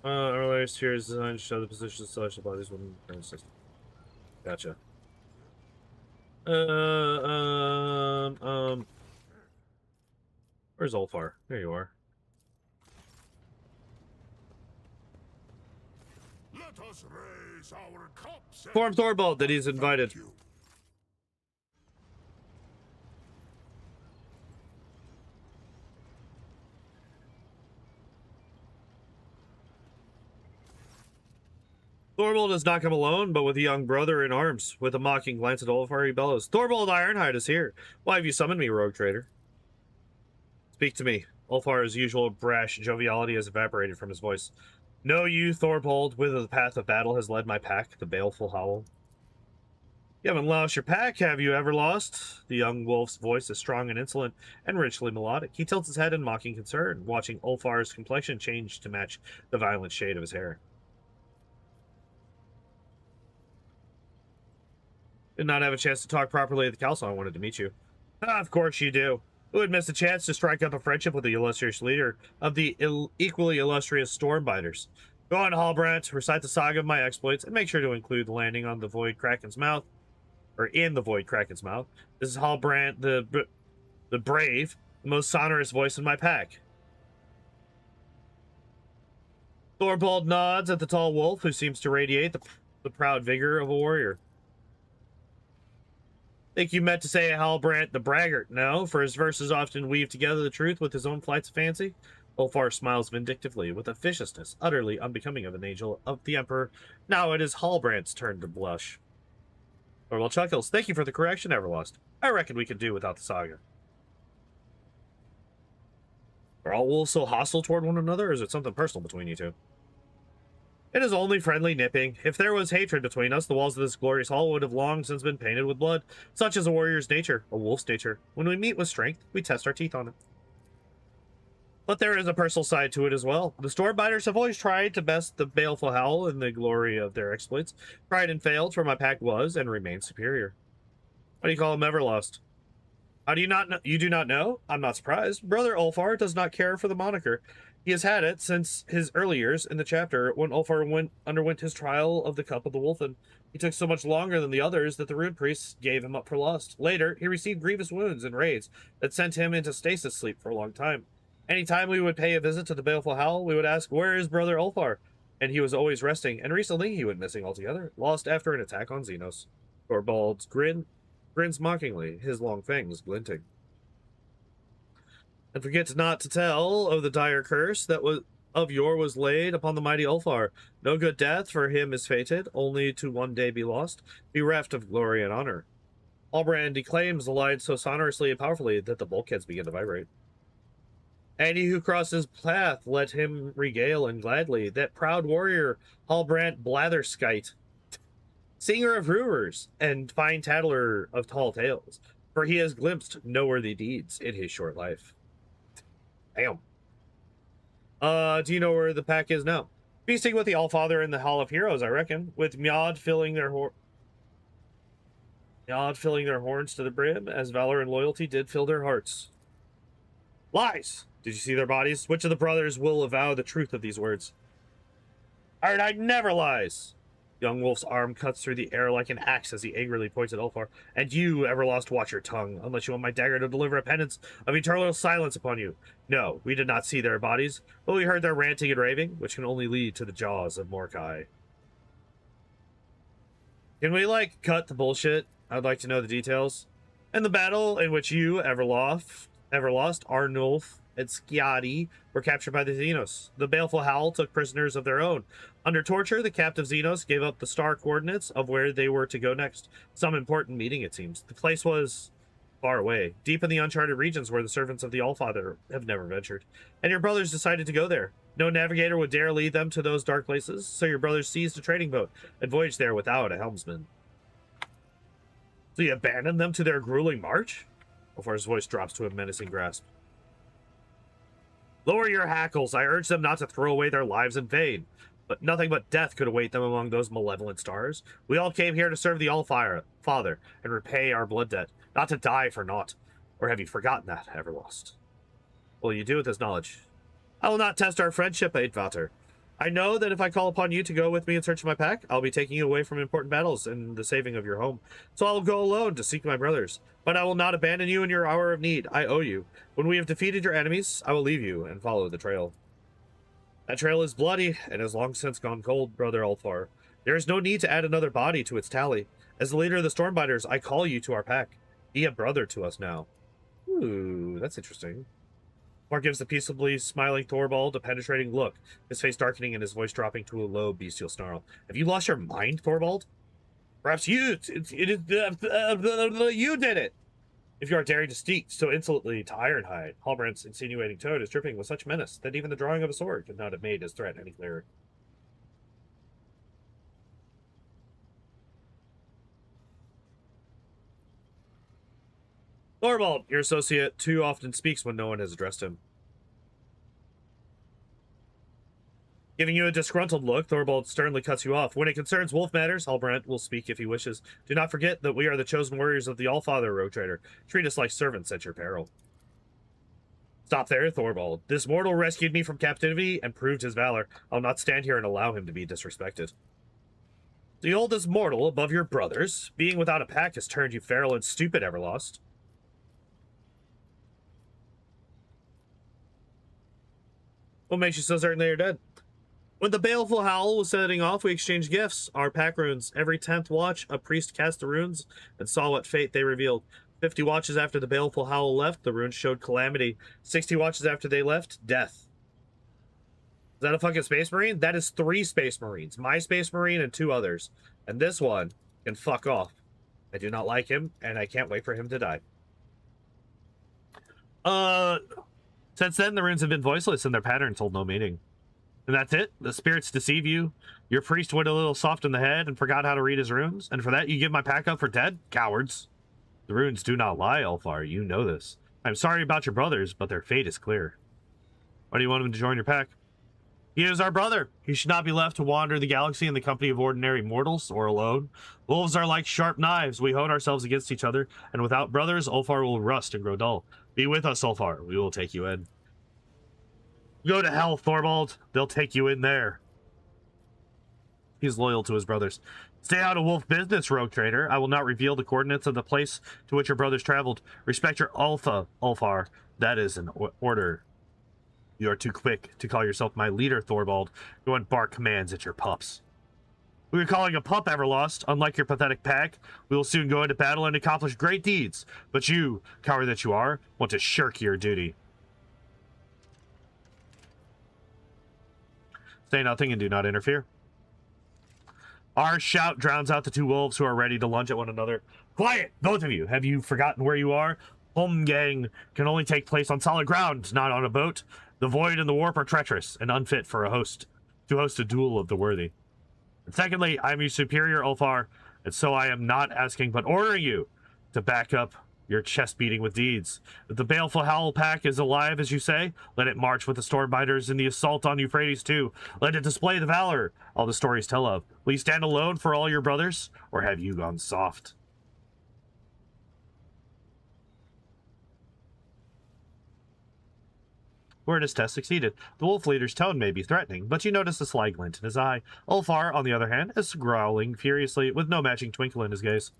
Earlier here is designed to show the position of celestial bodies within the current system. Gotcha. Where's Ulfar? There you are. Let us raise our cups. Inform Thorvald that he's invited. Thorvald has not come alone, but with a young brother in arms. With a mocking glance at Ulfar, he bellows, Thorvald Ironhide is here. Why have you summoned me, rogue trader? Speak to me. Ulfar's usual brash joviality has evaporated from his voice. Know you, Thorvald, whither the path of battle has led my pack, the baleful howl? You haven't lost your pack, have you ever lost? The young wolf's voice is strong and insolent and richly melodic. He tilts his head in mocking concern, watching Ulfar's complexion change to match the violent shade of his hair. Did not have a chance to talk properly at the council. I wanted to meet you. Ah, of course you do. Who would miss a chance to strike up a friendship with the illustrious leader of the equally illustrious Stormbiters? Go on, Hallbrant, recite the saga of my exploits, and make sure to include the landing on the Void Kraken's mouth, or in the Void Kraken's mouth. This is Hallbrant, the brave, the most sonorous voice in my pack. Thorvald nods at the tall wolf, who seems to radiate the proud vigor of a warrior. Think you meant to say Hallbrant the braggart, no, for his verses often weave together the truth with his own flights of fancy. Ulfar smiles vindictively with a viciousness utterly unbecoming of an angel of the Emperor. Now it is Hallbrandt's turn to blush. Thorvald chuckles. Thank you for the correction, Everlost. I reckon we could do without the saga. Are all wolves so hostile toward one another, or is it something personal between you two? It is only friendly nipping. If there was hatred between us, the walls of this glorious hall would have long since been painted with blood. Such is a warrior's nature, a wolf's nature. When we meet with strength, we test our teeth on it. But there is a personal side to it as well. The Stormbiters have always tried to best the baleful howl in the glory of their exploits. Tried and failed, for my pack was and remains superior. Why do you call him Everlost? How do you not know? You do not know? I'm not surprised. Brother Ulfar does not care for the moniker. He has had it since his early years in the chapter when Ulfar underwent his trial of the Cup of the Wolfen. He took so much longer than the others that the rune priests gave him up for lost. Later, he received grievous wounds and raids that sent him into stasis sleep for a long time. Anytime we would pay a visit to the Baleful Howl, we would ask, where is Brother Ulfar? And he was always resting, and recently he went missing altogether, lost after an attack on Xenos. Thorvald's grins mockingly, his long fangs glinting. And forget not to tell of the dire curse that was of yore was laid upon the mighty Ulfar. No good death for him is fated, only to one day be lost, bereft of glory and honor. Hallbrand declaims the line so sonorously and powerfully that the bulkheads begin to vibrate. Any who cross his path, let him regale and gladly that proud warrior, Hallbrand Blatherskite, singer of rumors and fine tattler of tall tales, for he has glimpsed noteworthy deeds in his short life. Damn. Do you know where the pack is now? Feasting with the Allfather in the Hall of Heroes, I reckon, with Mjod filling their horns to the brim, as valor and loyalty did fill their hearts. Lies! Did you see their bodies? Which of the brothers will avow the truth of these words? Iron Knight never lies! Young Wolf's arm cuts through the air like an axe as he angrily points at Ulfar. And you, Everlost, watch your tongue, unless you want my dagger to deliver a penance of eternal silence upon you. No, we did not see their bodies, but we heard their ranting and raving, which can only lead to the jaws of Mordecai. Can we, cut the bullshit? I'd like to know the details. In the battle in which you, Everlost, Arnulf, and Skadi were captured by the Xenos. The Baleful Howl took prisoners of their own. Under torture, the captive Xenos gave up the star coordinates of where they were to go next. Some important meeting, it seems. The place was far away, deep in the uncharted regions where the servants of the Allfather have never ventured. And your brothers decided to go there. No navigator would dare lead them to those dark places, so your brothers seized a trading boat and voyaged there without a helmsman. So you abandoned them to their grueling march? Before his voice drops to a menacing grasp. Lower your hackles. I urge them not to throw away their lives in vain. But nothing but death could await them among those malevolent stars. We all came here to serve the Allfather and repay our blood debt, not to die for naught. Or have you forgotten that, Everlost? What will you do with this knowledge? I will not test our friendship, Eidvater. I know that if I call upon you to go with me in search of my pack, I'll be taking you away from important battles and the saving of your home. So I will go alone to seek my brothers. But I will not abandon you in your hour of need. I owe you. When we have defeated your enemies, I will leave you and follow the trail. That trail is bloody and has long since gone cold, Brother Ulfar. There is no need to add another body to its tally. As the leader of the Stormbiters, I call you to our pack. Be a brother to us now. Ooh, that's interesting. Mark gives the peaceably smiling Thorvald a penetrating look, his face darkening and his voice dropping to a low, bestial snarl. Have you lost your mind, Thorvald? Perhaps you did it! If you are daring to speak so insolently to Ironhide, Hallbrandt's insinuating tone is dripping with such menace that even the drawing of a sword could not have made his threat any clearer. Thorvald, your associate, too often speaks when no one has addressed him. Giving you a disgruntled look, Thorvald sternly cuts you off. When it concerns wolf matters, Halbrand will speak if he wishes. Do not forget that we are the chosen warriors of the Allfather, Rogue Trader. Treat us like servants at your peril. Stop there, Thorvald. This mortal rescued me from captivity and proved his valor. I'll not stand here and allow him to be disrespected. Do you hold this mortal above your brothers? Being without a pack has turned you feral and stupid, Everlost. What makes you so certain they are dead? When the baleful howl was setting off, we exchanged gifts. Our pack runes. Every 10th watch, a priest cast the runes and saw what fate they revealed. 50 watches after the baleful howl left, the runes showed calamity. 60 watches after they left, death. Is that a fucking Space Marine? That is 3 Space Marines. My Space Marine and 2 others. And this one can fuck off. I do not like him, and I can't wait for him to die. Since then, the runes have been voiceless and their patterns hold no meaning. And that's it. The spirits deceive you. Your priest went a little soft in the head and forgot how to read his runes. And for that, you give my pack up for dead? Cowards. The runes do not lie, Ulfar. You know this. I'm sorry about your brothers, but their fate is clear. Why do you want him to join your pack? He is our brother. He should not be left to wander the galaxy in the company of ordinary mortals or alone. Wolves are like sharp knives. We hone ourselves against each other. And without brothers, Ulfar will rust and grow dull. Be with us, Ulfar. We will take you in. Go to hell, Thorvald. They'll take you in there. He's loyal to his brothers. Stay out of wolf business, Rogue Trader. I will not reveal the coordinates of the place to which your brothers traveled. Respect your Alpha, Ulfar. That is an order. You are too quick to call yourself my leader, Thorvald. Go and bark commands at your pups. We are calling a pup Everlost. Unlike your pathetic pack, we will soon go into battle and accomplish great deeds. But you, coward that you are, want to shirk your duty. Say nothing and do not interfere. Our shout drowns out the 2 wolves who are ready to lunge at one another. Quiet, both of you. Have you forgotten where you are? Holmgang can only take place on solid ground, not on a boat. The void and the warp are treacherous and unfit for a host to host a duel of the worthy. And secondly, I am your superior, Ulfar, and so I am not asking but ordering you to back up your chest beating with deeds. If the baleful howl pack is alive, as you say, let it march with the Stormbiters in the assault on Euphrates too. Let it display the valor all the stories tell of. Will you stand alone for all your brothers, or have you gone soft? Word's test succeeded. The wolf leader's tone may be threatening, but you notice a sly glint in his eye. Ulfar, on the other hand, is growling furiously with no matching twinkle in his gaze.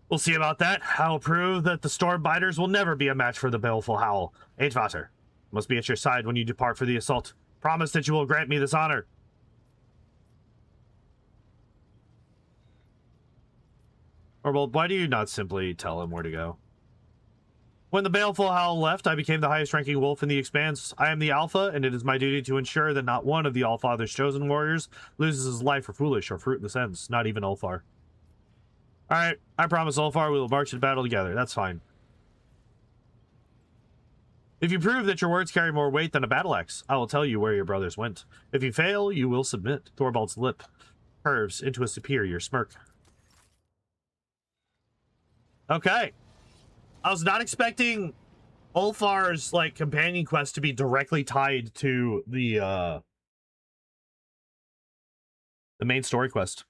We'll see about that. I'll prove that the Stormbiters will never be a match for the baleful howl. Eichvater must be at your side when you depart for the assault. Promise that you will grant me this honor. Or, well, why do you not simply tell him where to go? When the baleful howl left, I became the highest-ranking wolf in the Expanse. I am the Alpha, and it is my duty to ensure that not one of the Allfather's chosen warriors loses his life for foolish or fruitless ends, not even Ulfar. Alright, I promise, Ulfar, we will march into battle together. That's fine. If you prove that your words carry more weight than a battle axe, I will tell you where your brothers went. If you fail, you will submit. Thorvald's lip curves into a superior smirk. Okay. I was not expecting Ulfar's, like, companion quest to be directly tied to the main story quest.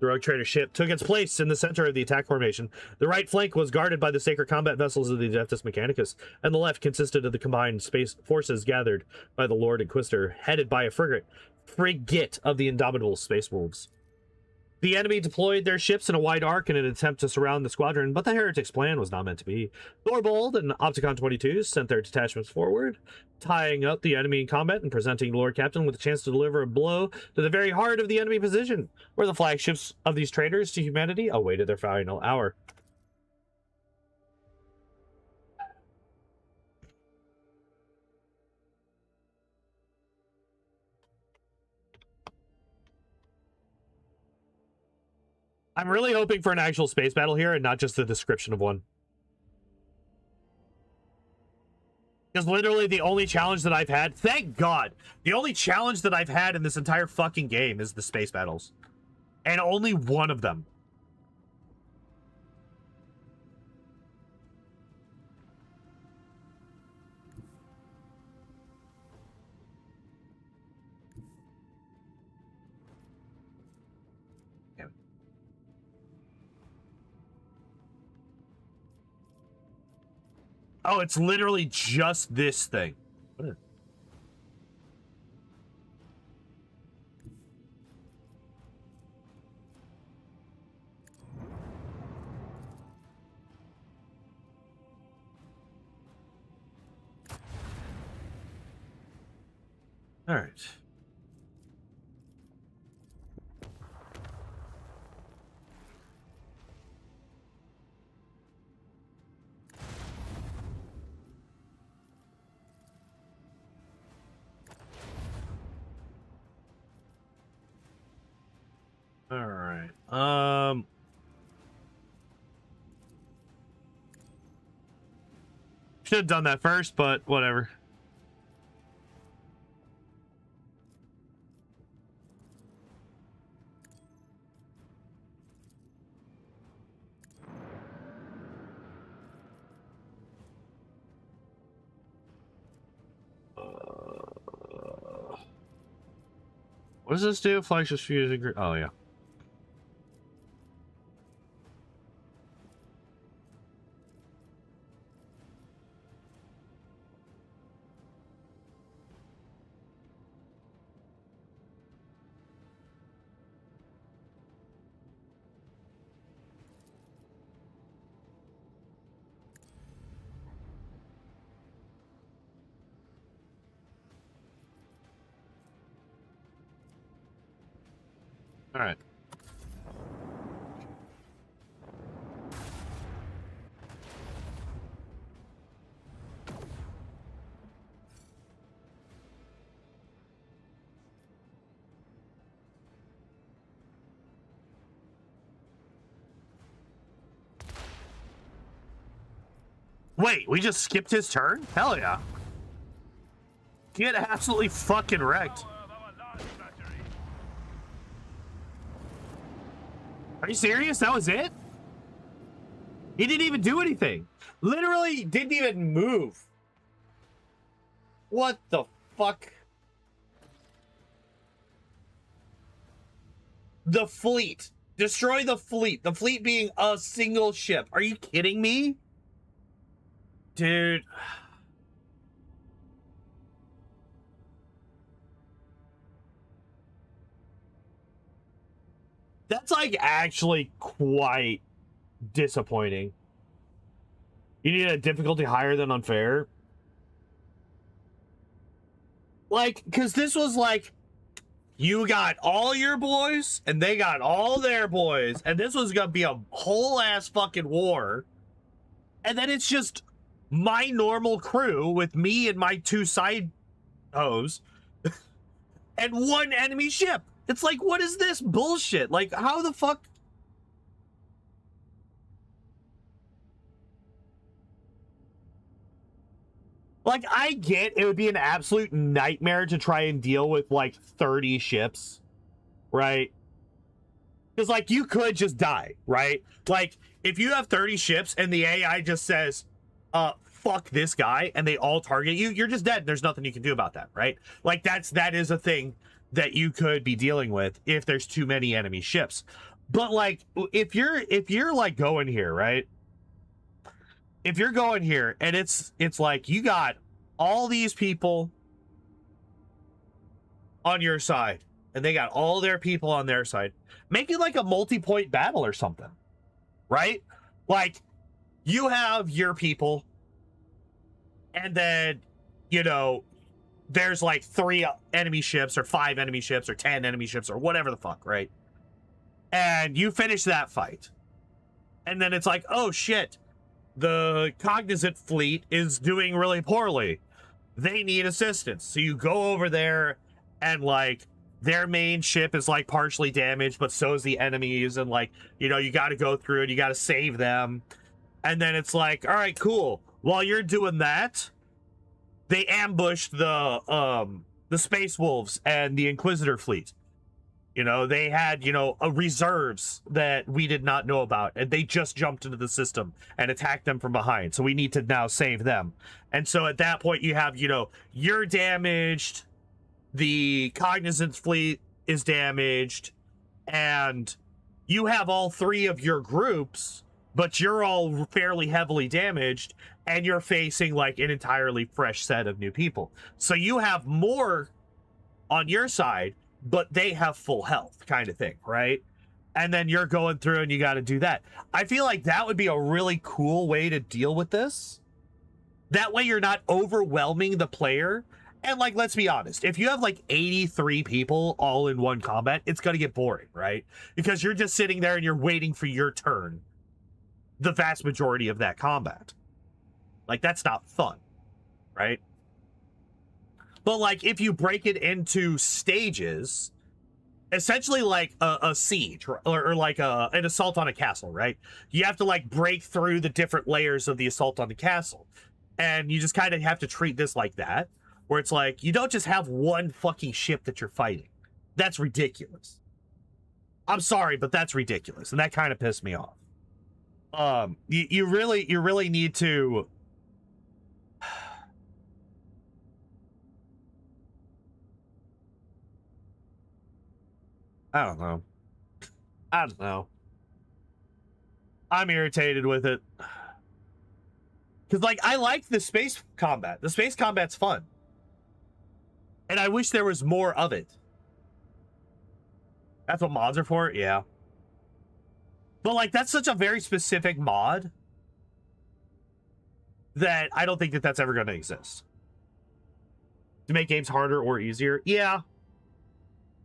The Rogue Trader ship took its place in the center of the attack formation. The right flank was guarded by the sacred combat vessels of the Adeptus Mechanicus, and the left consisted of the combined space forces gathered by the Lord Inquisitor, headed by a frigate of the indomitable Space Wolves. The enemy deployed their ships in a wide arc in an attempt to surround the squadron, but the Heretic's plan was not meant to be. Thorvald and Opticon 22 sent their detachments forward, tying up the enemy in combat and presenting the Lord Captain with a chance to deliver a blow to the very heart of the enemy position, where the flagships of these traitors to humanity awaited their final hour. I'm really hoping for an actual space battle here and not just the description of one. Because literally the only challenge that I've had, thank God, the only challenge that I've had in this entire fucking game is the space battles. And only one of them. Oh, it's literally just this thing. What is... All right. All right. Should have done that first, but whatever. What does this do? Flagship fusing. Oh yeah. All right. Wait, we just skipped his turn? Hell yeah. Get absolutely fucking wrecked. Are you serious? That was it? He didn't even do anything. Literally didn't even move. What the fuck? The fleet. Destroy the fleet. The fleet being a single ship. Are you kidding me? Dude. That's like actually quite disappointing. You need a difficulty higher than unfair. Like, because this was like, you got all your boys and they got all their boys, and this was gonna be a whole ass fucking war. And then it's just my normal crew with me and my two side hoes and one enemy ship. It's like, what is this bullshit? Like, how the fuck? Like, I get it would be an absolute nightmare to try and deal with, like, 30 ships, right? Because, like, you could just die, right? Like, if you have 30 ships and the AI just says, fuck this guy, and they all target you, you're just dead. There's nothing you can do about that, right? Like, that is a thing that you could be dealing with if there's too many enemy ships. But, like, if you're like going here, right? If you're going here and it's like you got all these people on your side and they got all their people on their side, make it like a multi-point battle or something, right? Like, you have your people and then, you know, there's like 3 enemy ships or 5 enemy ships or 10 enemy ships or whatever the fuck, right? And you finish that fight. And then it's like, oh shit, the cognizant fleet is doing really poorly. They need assistance. So you go over there and like their main ship is like partially damaged, but so is the enemies, and like, you know, you got to go through and you got to save them. And then it's like, all right, cool. While you're doing that, they ambushed the Space Wolves and the Inquisitor fleet. You know, they had, you know, reserves that we did not know about, and they just jumped into the system and attacked them from behind. So we need to now save them. And so at that point, you have, you know, you're damaged, the Cognizance fleet is damaged, and you have all three of your groups, but you're all fairly heavily damaged, and you're facing like an entirely fresh set of new people. So you have more on your side, but they have full health, kind of thing, right? And then you're going through and you got to do that. I feel like that would be a really cool way to deal with this. That way you're not overwhelming the player. And like, let's be honest, if you have like 83 people all in one combat, it's going to get boring, right? Because you're just sitting there and you're waiting for your turn the vast majority of that combat. Like, that's not fun, right? But like, if you break it into stages, essentially like a siege or like an assault on a castle, right? You have to like break through the different layers of the assault on the castle. And you just kind of have to treat this like that, where it's like, you don't just have one fucking ship that you're fighting. That's ridiculous. I'm sorry, but that's ridiculous. And that kind of pissed me off. You really need to... I don't know. I'm irritated with it. Because, like, I like the space combat. The space combat's fun. And I wish there was more of it. That's what mods are for? Yeah. But, like, that's such a very specific mod that I don't think that that's ever going to exist. To make games harder or easier? Yeah.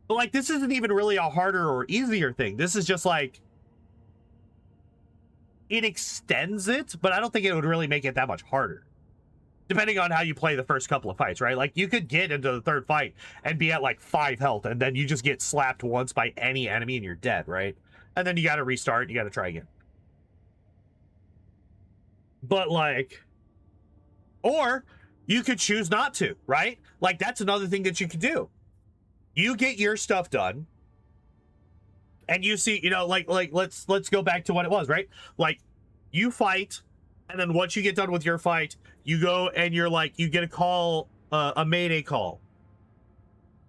But, like, this isn't even really a harder or easier thing. This is just, like, it extends it, but I don't think it would really make it that much harder. Depending on how you play the first couple of fights, right? Like, you could get into the third fight and be at, like, 5 health, and then you just get slapped once by any enemy and you're dead, right? And then you gotta restart, and you gotta try again. But, like... Or, you could choose not to, right? Like, that's another thing that you could do. You get your stuff done, and you see, you know, like let's go back to what it was, right? Like, you fight, and then once you get done with your fight, you go and you're like, you get a call, a mayday call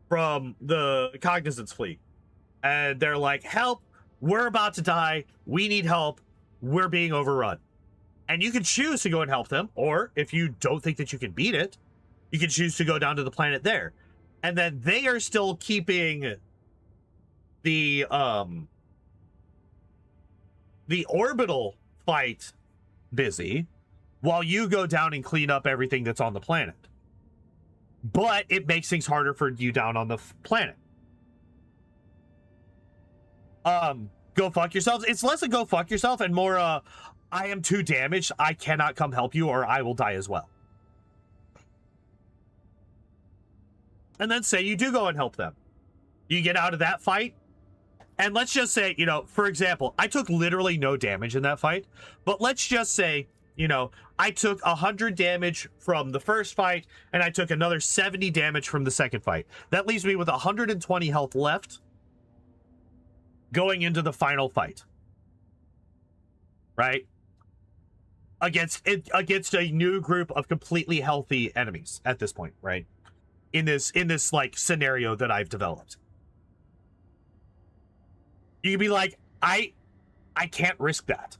from the Cognizance fleet, and they're like, help, we're about to die, we need help, we're being overrun. And you can choose to go and help them, or if you don't think that you can beat it, you can choose to go down to the planet there. And then they are still keeping the orbital fight busy while you go down and clean up everything that's on the planet. But it makes things harder for you down on the planet. Go fuck yourselves. It's less a go fuck yourself and more I am too damaged, I cannot come help you, or I will die as well. And then say you do go and help them. You get out of that fight, and let's just say, you know, for example, I took literally no damage in that fight, but let's just say, you know, I took 100 damage from the first fight, and I took another 70 damage from the second fight. That leaves me with 120 health left going into the final fight. Right? Against a new group of completely healthy enemies at this point, right? In this like scenario that I've developed. You can be like, I can't risk that.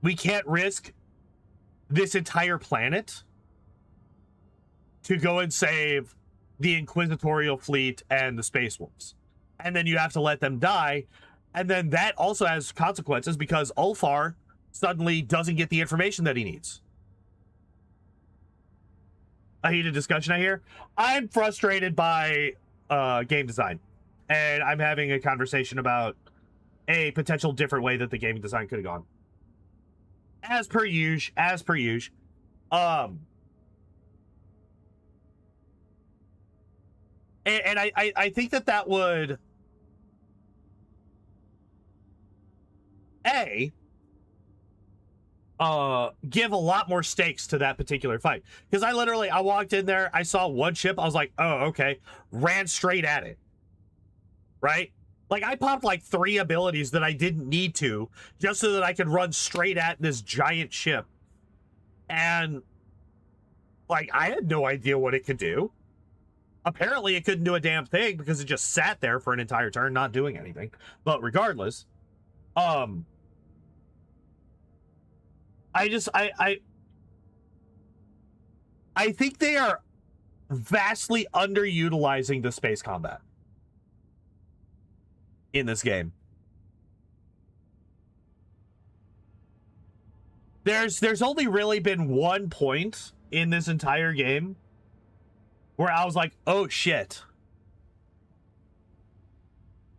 We can't risk this entire planet to go and save the Inquisitorial fleet and the Space Wolves. And then you have to let them die. And then that also has consequences because Ulfar suddenly doesn't get the information that he needs. A heated discussion I hear. I'm frustrated by game design, and I'm having a conversation about a potential different way that the game design could have gone. As per usual. And And I think that would give a lot more stakes to that particular fight. Because I walked in there, I saw one ship, I was like, oh, okay, ran straight at it. Right? Like, I popped like 3 abilities that I didn't need to, just so that I could run straight at this giant ship. And, like, I had no idea what it could do. Apparently, it couldn't do a damn thing because it just sat there for an entire turn, not doing anything. But regardless, I think they are vastly underutilizing the space combat in this game. There's only really been one point in this entire game where I was like, oh shit,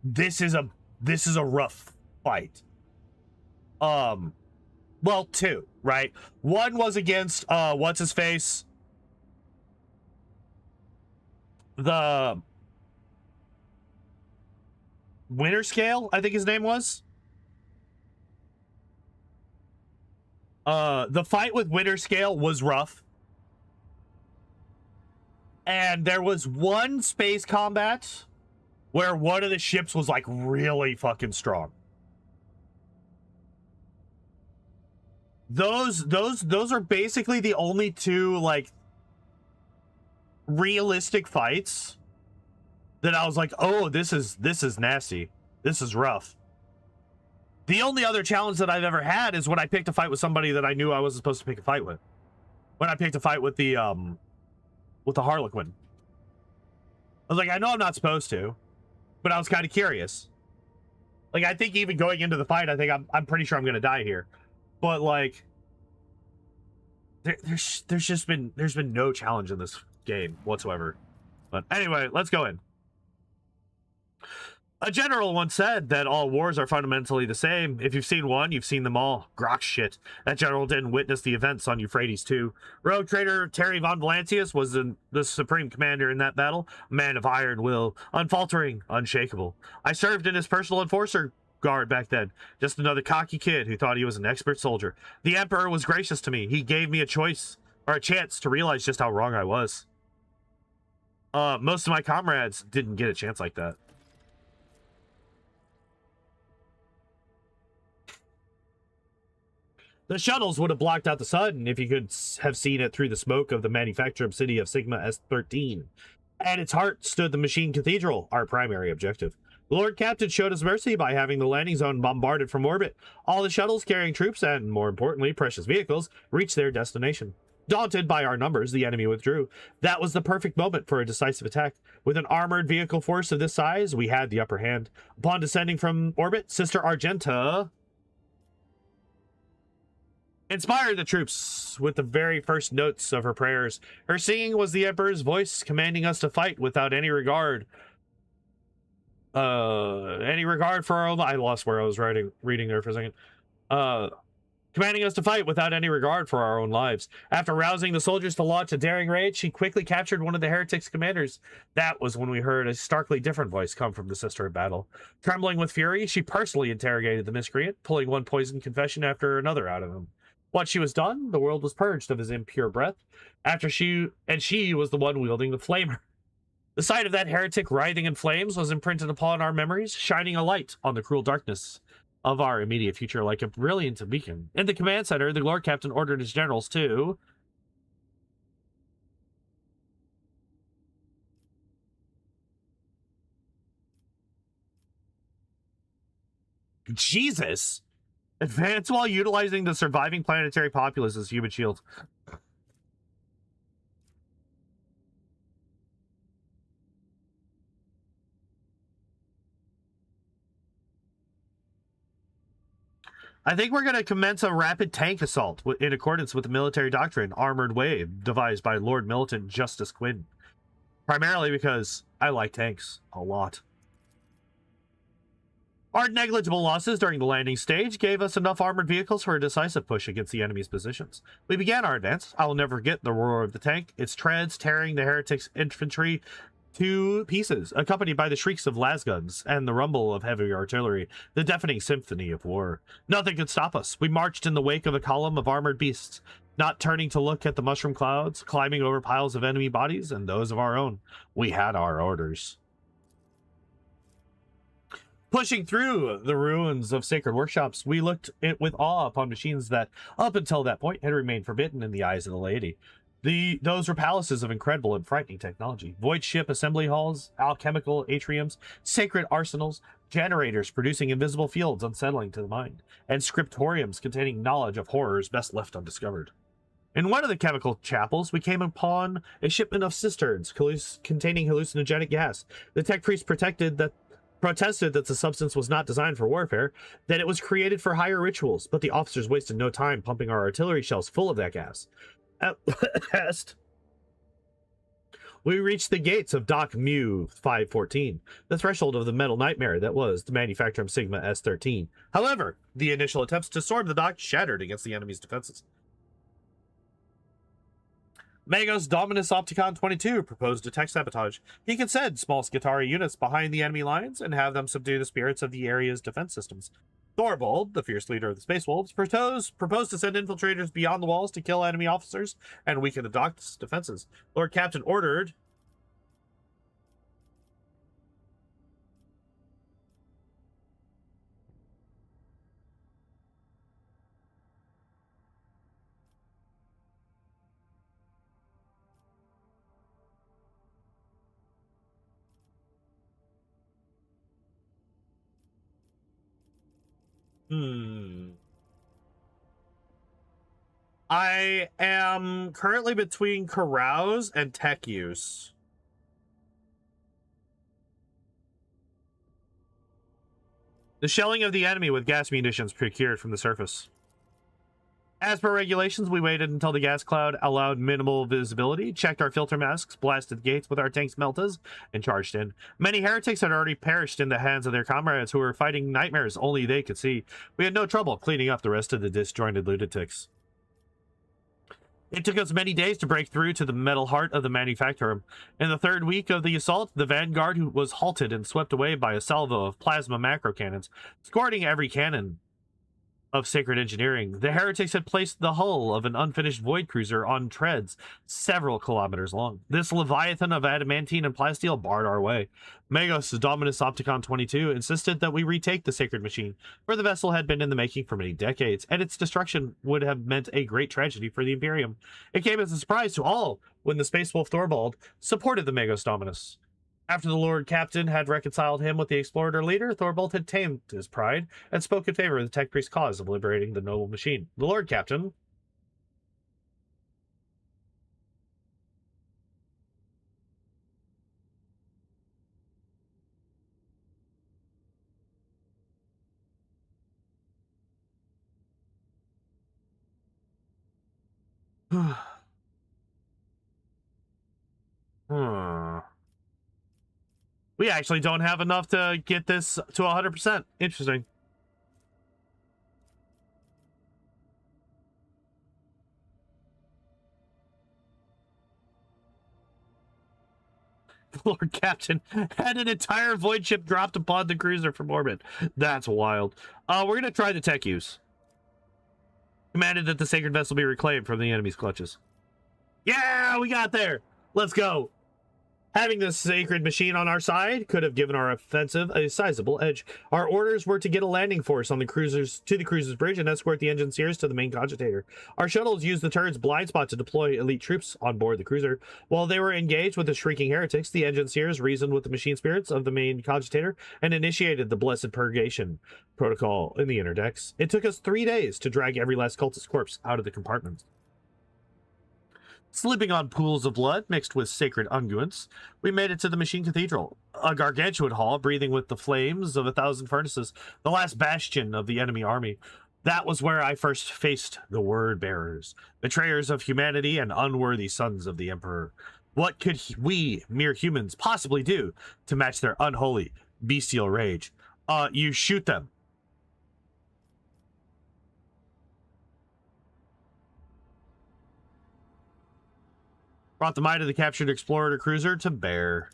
this is a rough fight. Well, 2, right? One was against what's his face, the Winter Scale, I think his name was. The fight with Winter Scale was rough. And there was one space combat where one of the ships was like really fucking strong. Those are basically the only 2 like realistic fights that I was like, oh, this is nasty. This is rough. The only other challenge that I've ever had is when I picked a fight with somebody that I knew I wasn't supposed to pick a fight with. When I picked a fight with the Harlequin. I was like, I know I'm not supposed to, but I was kind of curious. Like, I think even going into the fight, I think I'm pretty sure I'm gonna die here. But like, there's been no challenge in this game whatsoever. But anyway, let's go in. A general once said that all wars are fundamentally the same. If you've seen one, you've seen them all. Grok shit. That general didn't witness the events on Euphrates too. Rogue trader Terry von Valancius was the supreme commander in that battle. A man of iron will, unfaltering, unshakable. I served in his personal enforcer guard back then. Just another cocky kid who thought he was an expert soldier. The Emperor was gracious to me. He gave me a choice, or a chance to realize just how wrong I was. Most of my comrades didn't get a chance like that. The shuttles would have blocked out the sun if you could have seen it through the smoke of the manufactured city of Sigma S13. At its heart stood the Machine Cathedral, our primary objective. The Lord Captain showed us mercy by having the landing zone bombarded from orbit. All the shuttles carrying troops and, more importantly, precious vehicles reached their destination. Daunted by our numbers, the enemy withdrew. That was the perfect moment for a decisive attack. With an armored vehicle force of this size, we had the upper hand. Upon descending from orbit, Sister Argenta inspired the troops with the very first notes of her prayers. Her singing was the Emperor's voice, commanding us to fight without any regard for our own. I lost where I was reading there for a second. Commanding us to fight without any regard for our own lives. After rousing the soldiers to launch a daring raid, she quickly captured one of the heretics' commanders. That was when we heard a starkly different voice come from the sister of battle. Trembling with fury, she personally interrogated the miscreant, pulling one poisoned confession after another out of him. Once she was done, the world was purged of his impure breath. She was the one wielding the flamer. The sight of that heretic writhing in flames was imprinted upon our memories, shining a light on the cruel darkness of our immediate future like a brilliant beacon. In the command center, the Lord Captain ordered his generals to Jesus! Advance while utilizing the surviving planetary populace as human shield. I think we're going to commence a rapid tank assault in accordance with the military doctrine, Armored Wave, devised by Lord Militant Justice Quinn. Primarily because I like tanks a lot. Our negligible losses during the landing stage gave us enough armored vehicles for a decisive push against the enemy's positions. We began our advance. I will never forget the roar of the tank, its treads tearing the heretics' infantry to pieces, accompanied by the shrieks of lasguns and the rumble of heavy artillery, the deafening symphony of war. Nothing could stop us. We marched in the wake of a column of armored beasts, not turning to look at the mushroom clouds, climbing over piles of enemy bodies and those of our own. We had our orders. Pushing through the ruins of sacred workshops, we looked with awe upon machines that, up until that point, had remained forbidden in the eyes of the laity. Those were palaces of incredible and frightening technology. Void ship assembly halls, alchemical atriums, sacred arsenals, generators producing invisible fields unsettling to the mind, and scriptoriums containing knowledge of horrors best left undiscovered. In one of the chemical chapels, we came upon a shipment of cisterns containing hallucinogenic gas. The tech priest protested that the substance was not designed for warfare, that it was created for higher rituals, but the officers wasted no time pumping our artillery shells full of that gas. At last, we reached the gates of Dock Mu 514, the threshold of the metal nightmare that was the manufacturer of Sigma S13. However, the initial attempts to storm the dock shattered against the enemy's defenses. Magos Dominus Opticon 22 proposed to tech sabotage. He could send small Skitarii units behind the enemy lines and have them subdue the spirits of the area's defense systems. Thorbold, the fierce leader of the Space Wolves, proposed to send infiltrators beyond the walls to kill enemy officers and weaken the dock's defenses. Lord Captain ordered I am currently between carouse and tech use. The shelling of the enemy with gas munitions procured from the surface. As per regulations, we waited until the gas cloud allowed minimal visibility, checked our filter masks, blasted the gates with our tanks meltas, and charged in. Many heretics had already perished in the hands of their comrades who were fighting nightmares only they could see. We had no trouble cleaning up the rest of the disjointed lunatics. It took us many days to break through to the metal heart of the manufactorum. In the third week of the assault, the vanguard was halted and swept away by a salvo of plasma macro cannons, squirting every cannon of sacred engineering. The heretics had placed the hull of an unfinished void cruiser on treads several kilometers long. This leviathan of adamantine and plasteel barred our way. Magos Dominus Opticon 22 insisted that we retake the sacred machine, for the vessel had been in the making for many decades, and its destruction would have meant a great tragedy for the Imperium. It came as a surprise to all when the Space Wolf Thorbold supported the Magos Dominus. After the Lord Captain had reconciled him with the explorer leader, Thorbold had tamed his pride and spoke in favor of the tech priest's cause of liberating the noble machine. The Lord Captain We actually don't have enough to get this to 100%. Interesting. The Lord Captain had an entire void ship dropped upon the cruiser from orbit. That's wild. We're going to try the tech use. Commanded that the sacred vessel be reclaimed from the enemy's clutches. Yeah, we got there. Let's go. Having this sacred machine on our side could have given our offensive a sizable edge. Our orders were to get a landing force on the cruiser's bridge and escort the engineers to the main cogitator. Our shuttles used the turret's blind spot to deploy elite troops on board the cruiser. While they were engaged with the shrieking heretics, the engineers reasoned with the machine spirits of the main cogitator and initiated the blessed purgation protocol in the inner decks. It took us 3 days to drag every last cultist corpse out of the compartments. Slipping on pools of blood mixed with sacred unguents, we made it to the Machine Cathedral, a gargantuan hall breathing with the flames of 1,000 furnaces, the last bastion of the enemy army. That was where I first faced the word bearers, betrayers of humanity and unworthy sons of the Emperor. What could we, mere humans, possibly do to match their unholy, bestial rage? You shoot them. Brought the might of the captured explorer cruiser to bear.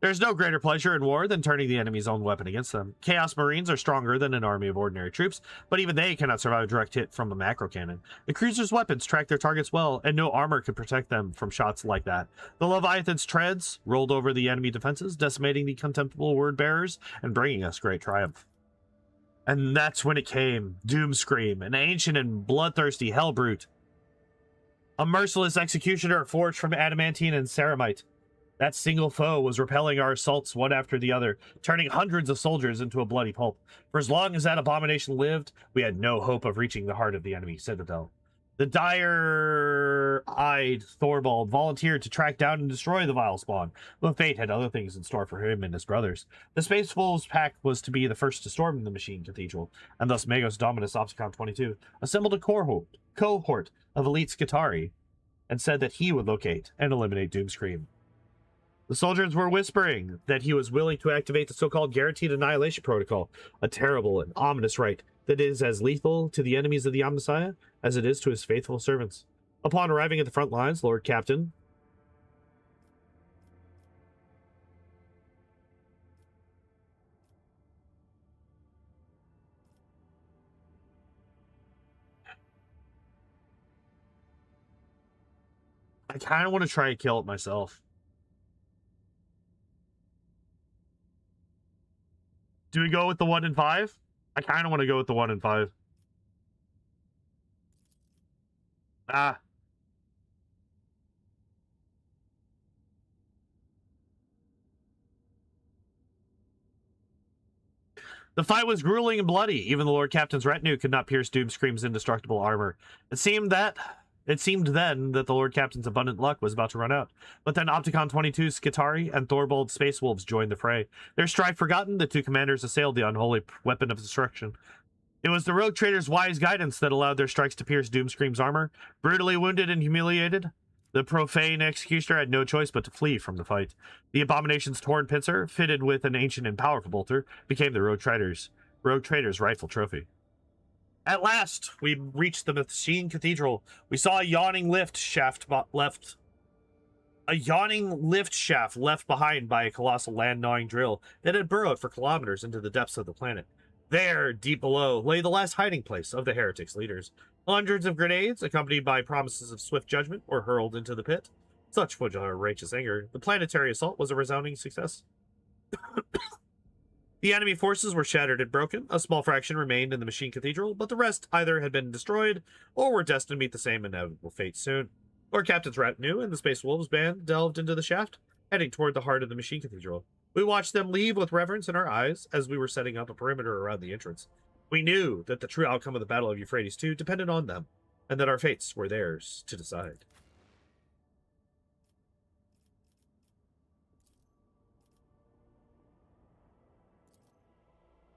There's no greater pleasure in war than turning the enemy's own weapon against them. Chaos Marines are stronger than an army of ordinary troops, but even they cannot survive a direct hit from a macro cannon. The cruiser's weapons track their targets well, and no armor could protect them from shots like that. The Leviathan's treads rolled over the enemy defenses, decimating the contemptible word bearers and bringing us great triumph. And that's when it came. Doomscream, an ancient and bloodthirsty hellbrute. A merciless executioner forged from adamantine and ceramite. That single foe was repelling our assaults one after the other, turning hundreds of soldiers into a bloody pulp. For as long as that abomination lived, we had no hope of reaching the heart of the enemy citadel. The dire-eyed Thorvald volunteered to track down and destroy the vile spawn, but fate had other things in store for him and his brothers. The Space Wolves pack was to be the first to storm the Machine Cathedral, and thus Magos Dominus Opticon 22 assembled a cohort of elite Skitarii and said that he would locate and eliminate Doomscream. The soldiers were whispering that he was willing to activate the so-called Guaranteed Annihilation Protocol, a terrible and ominous rite that is as lethal to the enemies of the Omnissiah as it is to his faithful servants. Upon arriving at the front lines, Lord Captain I kind of want to try and kill it myself. Do we go with the 1 in 5? I kind of want to go with the 1 in 5. Ah. The fight was grueling and bloody. Even the Lord Captain's retinue could not pierce Doomscream's indestructible armor. It seemed then that the Lord Captain's abundant luck was about to run out. But then Opticon 22's Skitarii and Thorvald's Space Wolves joined the fray. Their strife forgotten, the two commanders assailed the unholy weapon of destruction. It was the rogue trader's wise guidance that allowed their strikes to pierce Doomscream's armor. Brutally wounded and humiliated, the profane executioner had no choice but to flee from the fight. The abomination's torn pincer, fitted with an ancient and powerful bolter, became the rogue trader's rightful trophy. At last, we reached the Machine Cathedral. We saw a yawning lift shaft left behind by a colossal land-gnawing drill that had burrowed for kilometers into the depths of the planet. There, deep below, lay the last hiding place of the heretics' leaders. Hundreds of grenades, accompanied by promises of swift judgment, were hurled into the pit. Such was our righteous anger. The planetary assault was a resounding success. The enemy forces were shattered and broken. A small fraction remained in the Machine Cathedral, but the rest either had been destroyed or were destined to meet the same inevitable fate soon. Lord Captain's retinue and the Space Wolves band delved into the shaft, heading toward the heart of the Machine Cathedral. We watched them leave with reverence in our eyes as we were setting up a perimeter around the entrance. We knew that the true outcome of the Battle of Euphrates 2 depended on them, and that our fates were theirs to decide.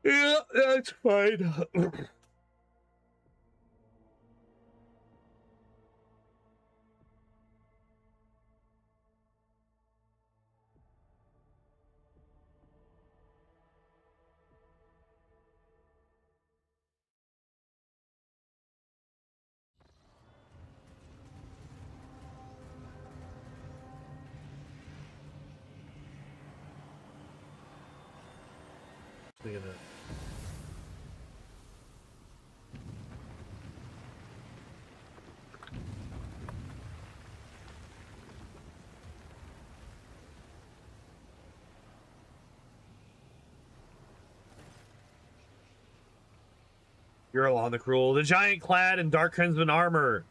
Yeah, that's fine. Look at that. You're on the cruel. The giant clad in dark crimson armor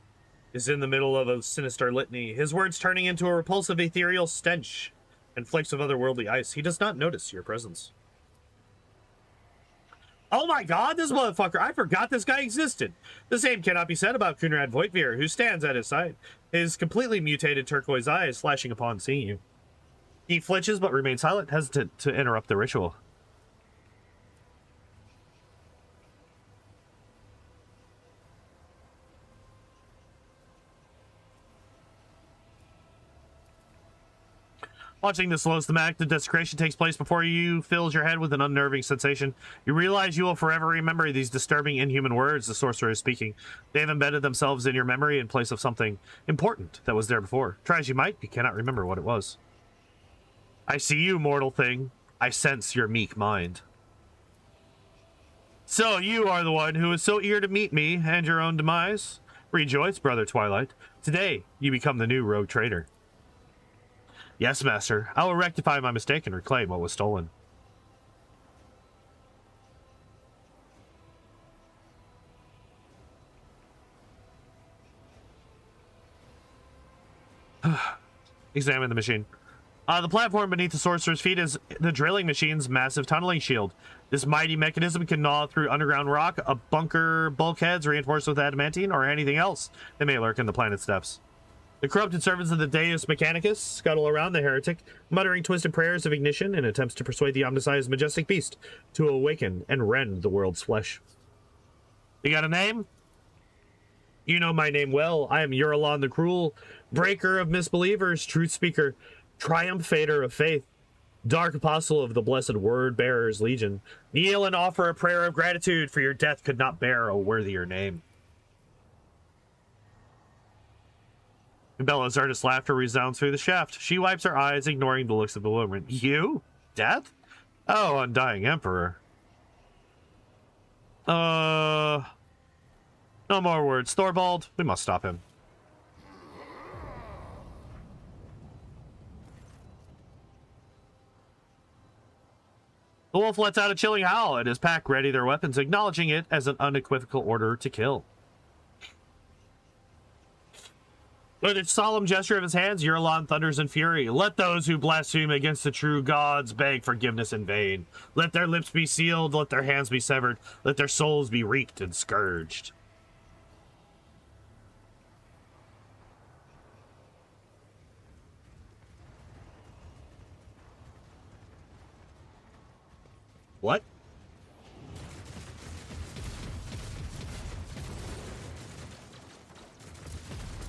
is in the middle of a sinister litany, his words turning into a repulsive ethereal stench and flakes of otherworldly ice. He does not notice your presence. Oh my god, this motherfucker! I forgot this guy existed! The same cannot be said about Kunrad Voitvir, who stands at his side, his completely mutated turquoise eyes flashing upon seeing you. He flinches but remains silent, hesitant to interrupt the ritual. Watching the slow act of desecration takes place before you fills your head with an unnerving sensation. You realize you will forever remember these disturbing, inhuman words the sorcerer is speaking. They have embedded themselves in your memory in place of something important that was there before. Try as you might, you cannot remember what it was. I see you, mortal thing. I sense your meek mind. So you are the one who is so eager to meet me and your own demise? Rejoice, brother Twilight. Today, you become the new rogue trader. Yes, master. I will rectify my mistake and reclaim what was stolen. Examine the machine. The platform beneath the sorcerer's feet is the drilling machine's massive tunneling shield. This mighty mechanism can gnaw through underground rock, a bunker bulkheads reinforced with adamantine, or anything else that may lurk in the planet's depths. The corrupted servants of the Deus Mechanicus scuttle around the heretic, muttering twisted prayers of ignition in attempts to persuade the omnisized majestic beast to awaken and rend the world's flesh. You got a name? You know my name well. I am Eurolon the Cruel, breaker of misbelievers, truth speaker, triumphator of faith, dark apostle of the blessed word bearers legion. Kneel and offer a prayer of gratitude, for your death could not bear a worthier name. Bella's earnest laughter resounds through the shaft. She wipes her eyes, ignoring the looks of bewilderment. You? Death? Oh, undying emperor. No more words. Thorvald, we must stop him. The wolf lets out a chilling howl, and his pack ready their weapons, acknowledging it as an unequivocal order to kill. With a solemn gesture of his hands, Eurolon thunders in fury. Let those who blaspheme against the true gods beg forgiveness in vain. Let their lips be sealed, let their hands be severed, let their souls be reaped and scourged. What?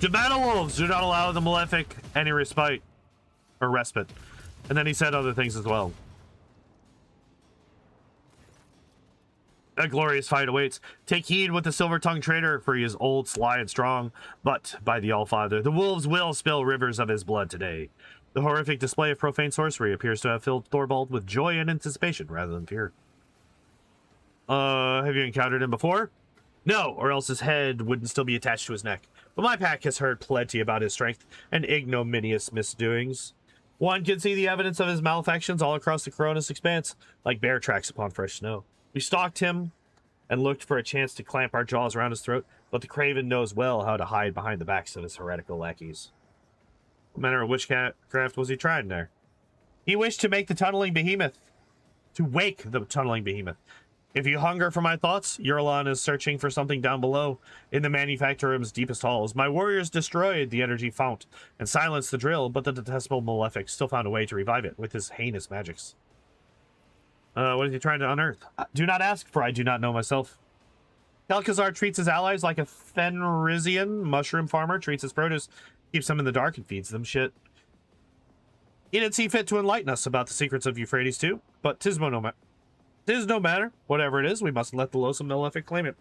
To battle wolves, do not allow the malefic any respite or respite. And then he said other things as well. A glorious fight awaits. Take heed with the silver-tongued traitor, for he is old, sly, and strong. But, by the Allfather, the wolves will spill rivers of his blood today. The horrific display of profane sorcery appears to have filled Thorvald with joy and anticipation rather than fear. Have you encountered him before? No, or else his head wouldn't still be attached to his neck. But my pack has heard plenty about his strength and ignominious misdoings. One can see the evidence of his malefactions all across the Coronis expanse, like bear tracks upon fresh snow. We stalked him and looked for a chance to clamp our jaws around his throat, but the craven knows well how to hide behind the backs of his heretical lackeys. What manner of witchcraft was he trying there? He wished to make the tunneling behemoth. To wake the tunneling behemoth. If you hunger for my thoughts, Eurolon is searching for something down below, in the manufacture room's deepest halls. My warriors destroyed the energy fount and silenced the drill, but the detestable malefic still found a way to revive it with his heinous magics. What is he trying to unearth? Do not ask, for I do not know myself. Kel'Thuzar treats his allies like a Fenrisian mushroom farmer treats his produce, keeps them in the dark and feeds them shit. He didn't see fit to enlighten us about the secrets of Euphrates too, but 'tis no matter. Whatever it is, we must let the loathsome malefic claim it.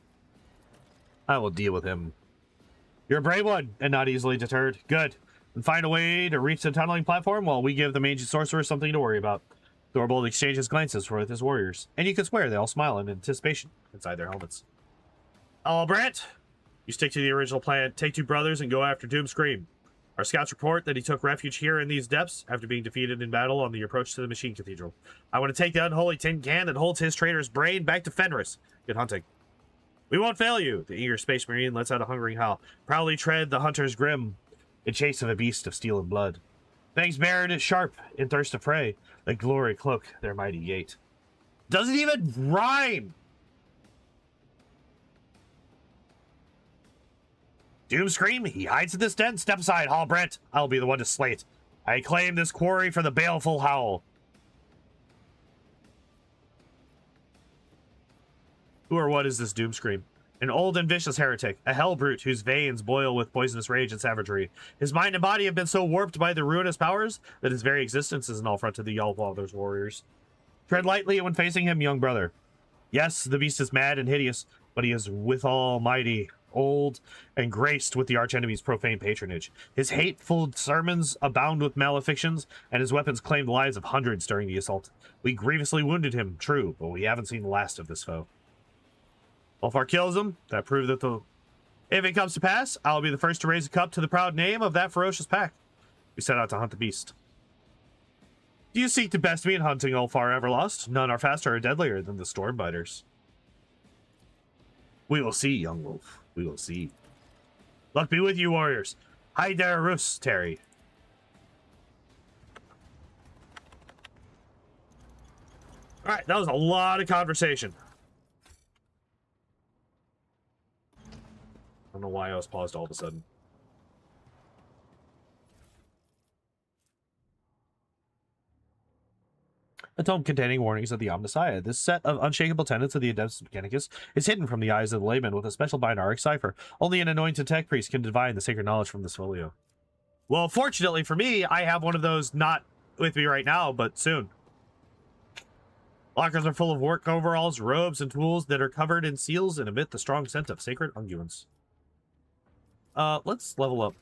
I will deal with him. You're a brave one, and not easily deterred. Good. And find a way to reach the tunneling platform while we give the mangy sorcerer something to worry about. Thorvald exchanges glances with his warriors, and you can swear they all smile in anticipation inside their helmets. Brant, you stick to the original plan. Take two brothers and go after Doomscream. Our scouts report that he took refuge here in these depths after being defeated in battle on the approach to the Machine Cathedral. I want to take the unholy tin can that holds his traitor's brain back to Fenris. Good hunting. We won't fail you. The eager space marine lets out a hungering howl. Proudly tread the hunter's grim in chase of a beast of steel and blood. Fangs bared and sharp in thirst of prey. Let glory cloak their mighty gait. Doesn't even rhyme! Doomscream, he hides in this den. Step aside, Hallbrant. I'll be the one to slay it. I claim this quarry for the baleful howl. Who or what is this Doomscream? An old and vicious heretic, a hell brute whose veins boil with poisonous rage and savagery. His mind and body have been so warped by the ruinous powers that his very existence is an affront to the Allfather's warriors. Tread lightly when facing him, young brother. Yes, the beast is mad and hideous, but he is withal mighty. old and graced with the archenemy's profane patronage. His hateful sermons abound with malefictions, and his weapons claimed the lives of hundreds during the assault. We grievously wounded him, true, but we haven't seen the last of this foe. Ulfar kills him. That proved that if it comes to pass, I'll be the first to raise a cup to the proud name of that ferocious pack. We set out to hunt the beast. Do you seek to best me in hunting, Ulfar Everlost? None are faster or deadlier than the Stormbiters. We will see, young wolf. We will see. Luck be with you, warriors. Hi there, Rus, Terry. All right, that was a lot of conversation. I don't know why I was paused all of a sudden. A tome containing warnings of the Omnissiah. This set of unshakable tenets of the Adeptus Mechanicus is hidden from the eyes of the layman with a special binaric cipher. Only an anointed tech priest can divine the sacred knowledge from this folio. Well, fortunately for me, I have one of those not with me right now, but soon. Lockers are full of work overalls, robes, and tools that are covered in seals and emit the strong scent of sacred unguents. Let's level up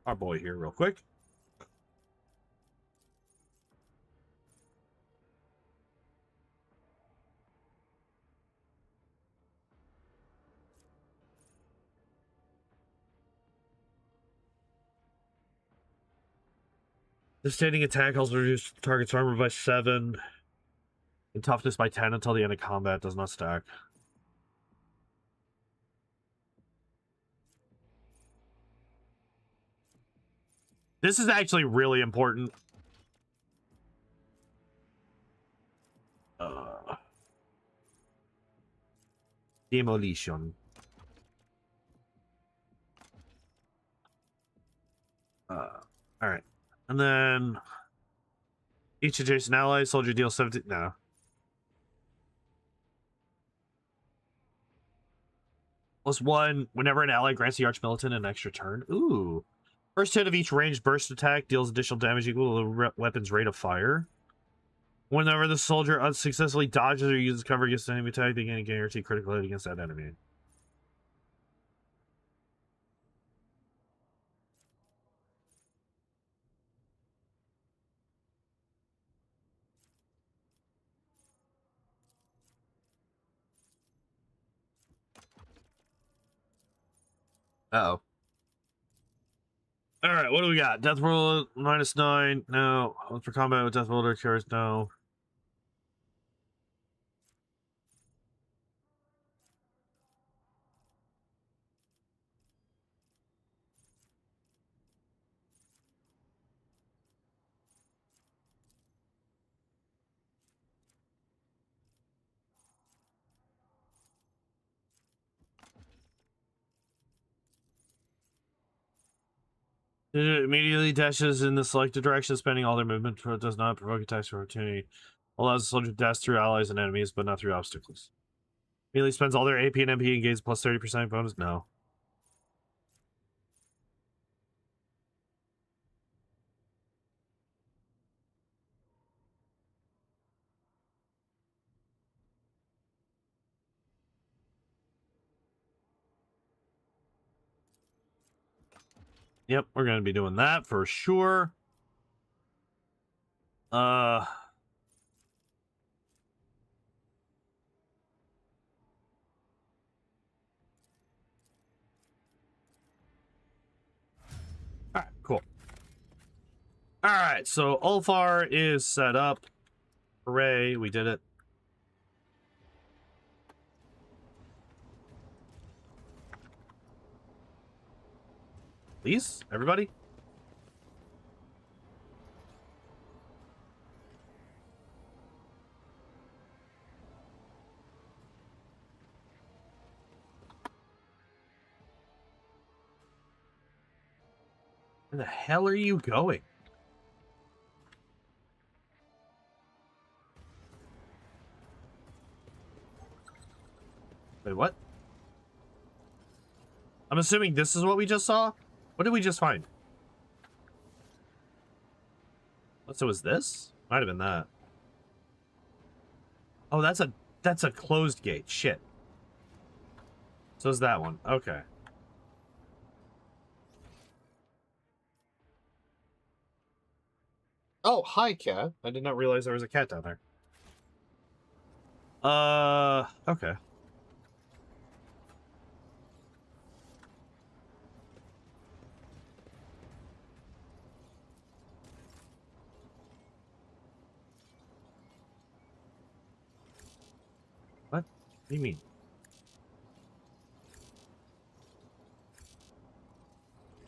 our boy here real quick. The standing attack also reduces target's armor by 7 and toughness by 10 until the end of combat. Does not stack. This is actually really important. Demolition. All right. And then each adjacent ally soldier deals 17. No. +1 whenever an ally grants the Archmilitant an extra turn. Ooh. First hit of each ranged burst attack deals additional damage equal to the weapon's rate of fire. Whenever the soldier unsuccessfully dodges or uses cover against an enemy attack, they gain a guaranteed critical hit against that enemy. Uh-oh. Alright, what do we got? Death roll -9. No. For combat with death roll or cures, no. It immediately dashes in the selected direction, spending all their movement. It does not provoke attacks of opportunity. Allows the soldier to dash through allies and enemies, but not through obstacles. Immediately spends all their AP and MP and gains plus 30% bonus. No. Yep, we're going to be doing that for sure. All right, cool. All right, so Ulfar is set up. Hooray, we did it. Please, everybody. Where the hell are you going? Wait, what? I'm assuming this is what we just saw? What did we just find? What, so is this? Might have been that. Oh, that's a closed gate. Shit. So is that one. Okay. Oh, hi, cat. I did not realize there was a cat down there. Okay. What? What do you mean?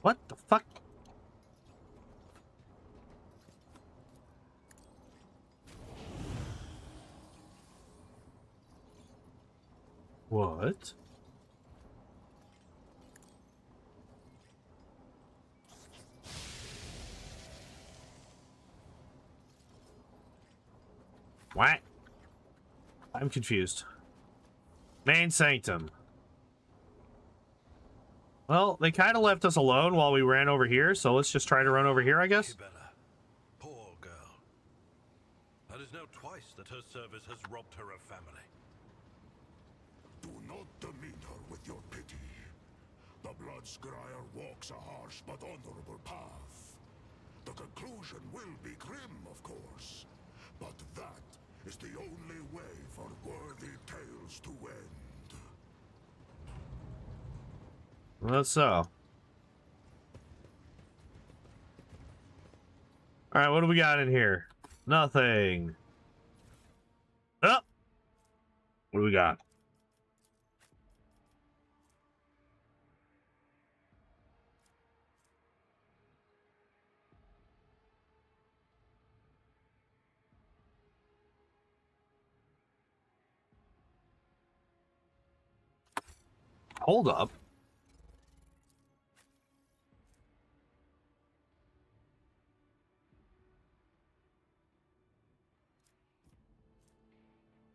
What the fuck? What? What? I'm confused. Main sanctum. Well, they kind of left us alone while we ran over here, so let's just try to run over here, I guess. Isabella, poor girl. That is now twice that her service has robbed her of family. Do not demean her with your pity. The Blood Scryer walks a harsh but honorable path. The conclusion will be grim, of course, but that is the only way for worthy tales to end. That's so. Alright, what do we got in here? Nothing. Oh! What do we got? Hold up.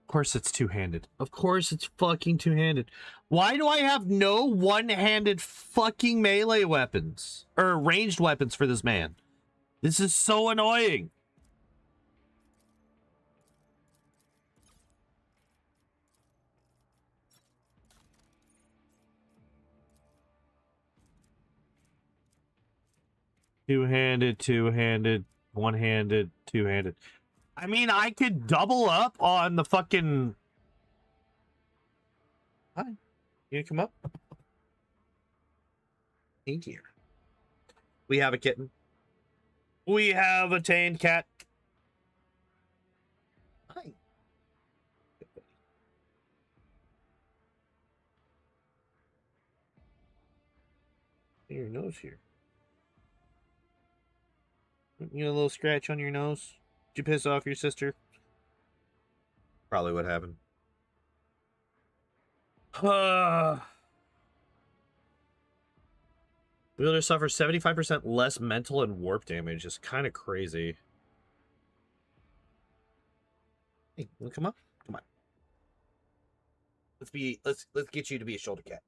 Of course it's two-handed. Of course it's fucking two-handed. Why do I have no one-handed fucking melee weapons? Or ranged weapons for this man? This is so annoying. Two-handed, two-handed, one-handed, two-handed. I mean, I could double up on the fucking... Hi. You gonna come up? Thank you. We have a kitten. We have a tamed cat. Hi. Your nose here. You got a little scratch on your nose? Did you piss off your sister? Probably what happened. Wielder suffers 75% less mental and warp damage. Is kind of crazy. Hey, wanna come up? Come on. Let's get you to be a shoulder cat.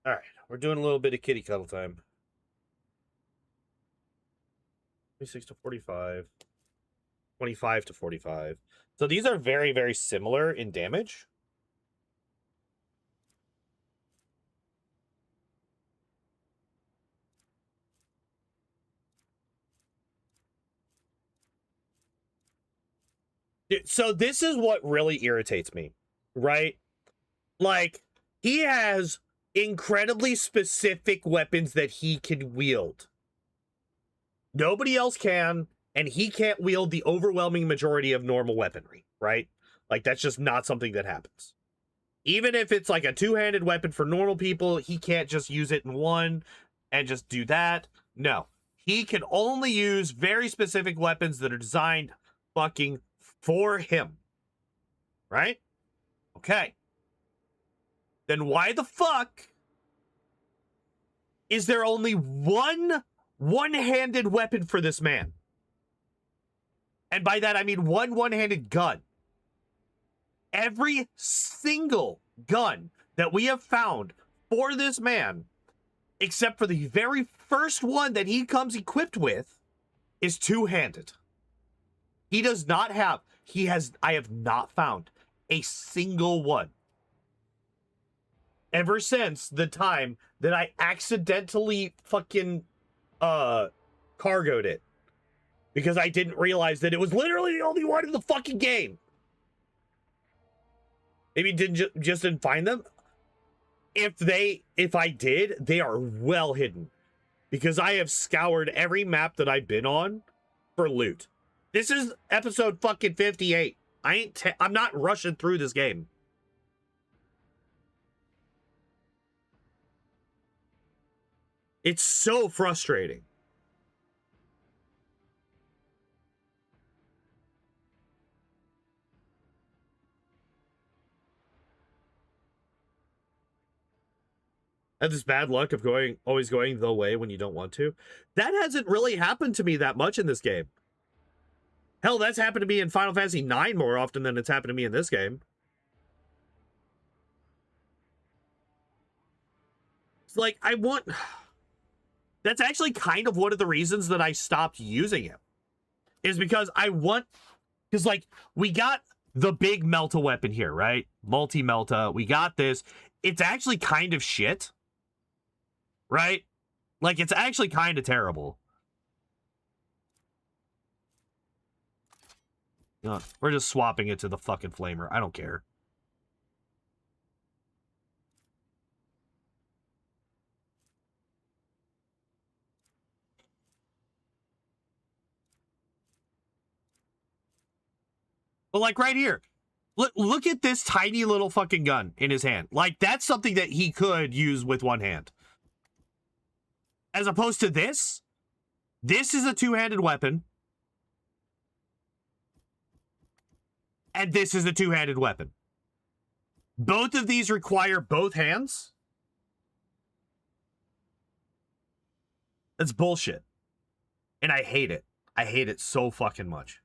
All right, we're doing a little bit of kitty cuddle time. 26 to 45. 25 to 45. So these are very, very similar in damage. So this is what really irritates me, right? Like, he has incredibly specific weapons that he can wield. Nobody else can, and he can't wield the overwhelming majority of normal weaponry, right? Like, that's just not something that happens. Even if it's like a two-handed weapon for normal people, he can't just use it in one and just do that. No. He can only use very specific weapons that are designed fucking for him. Right? Okay. Then why the fuck is there only one-handed weapon for this man? And by that, I mean one-handed gun. Every single gun that we have found for this man except for the very first one that he comes equipped with is two-handed. He does not have, I have not found a single one ever since the time that I accidentally fucking cargoed it because I didn't realize that it was literally the only one in the fucking game. Maybe just didn't find them. If I did, they are well hidden because I have scoured every map that I've been on for loot. This is episode fucking 58. I'm not rushing through this game. It's so frustrating. I have this bad luck of always going the way when you don't want to. That hasn't really happened to me that much in this game. Hell, that's happened to me in Final Fantasy IX more often than it's happened to me in this game. It's like, that's actually kind of one of the reasons that I stopped using it. Is because because like, we got the big Melta weapon here, right? Multi-Melta, we got this. It's actually kind of shit. Right? Like, it's actually kind of terrible. We're just swapping it to the fucking flamer. I don't care. But like right here, look at this tiny little fucking gun in his hand. Like, that's something that he could use with one hand. As opposed to this is a two-handed weapon. And this is a two-handed weapon. Both of these require both hands. That's bullshit. And I hate it. I hate it so fucking much.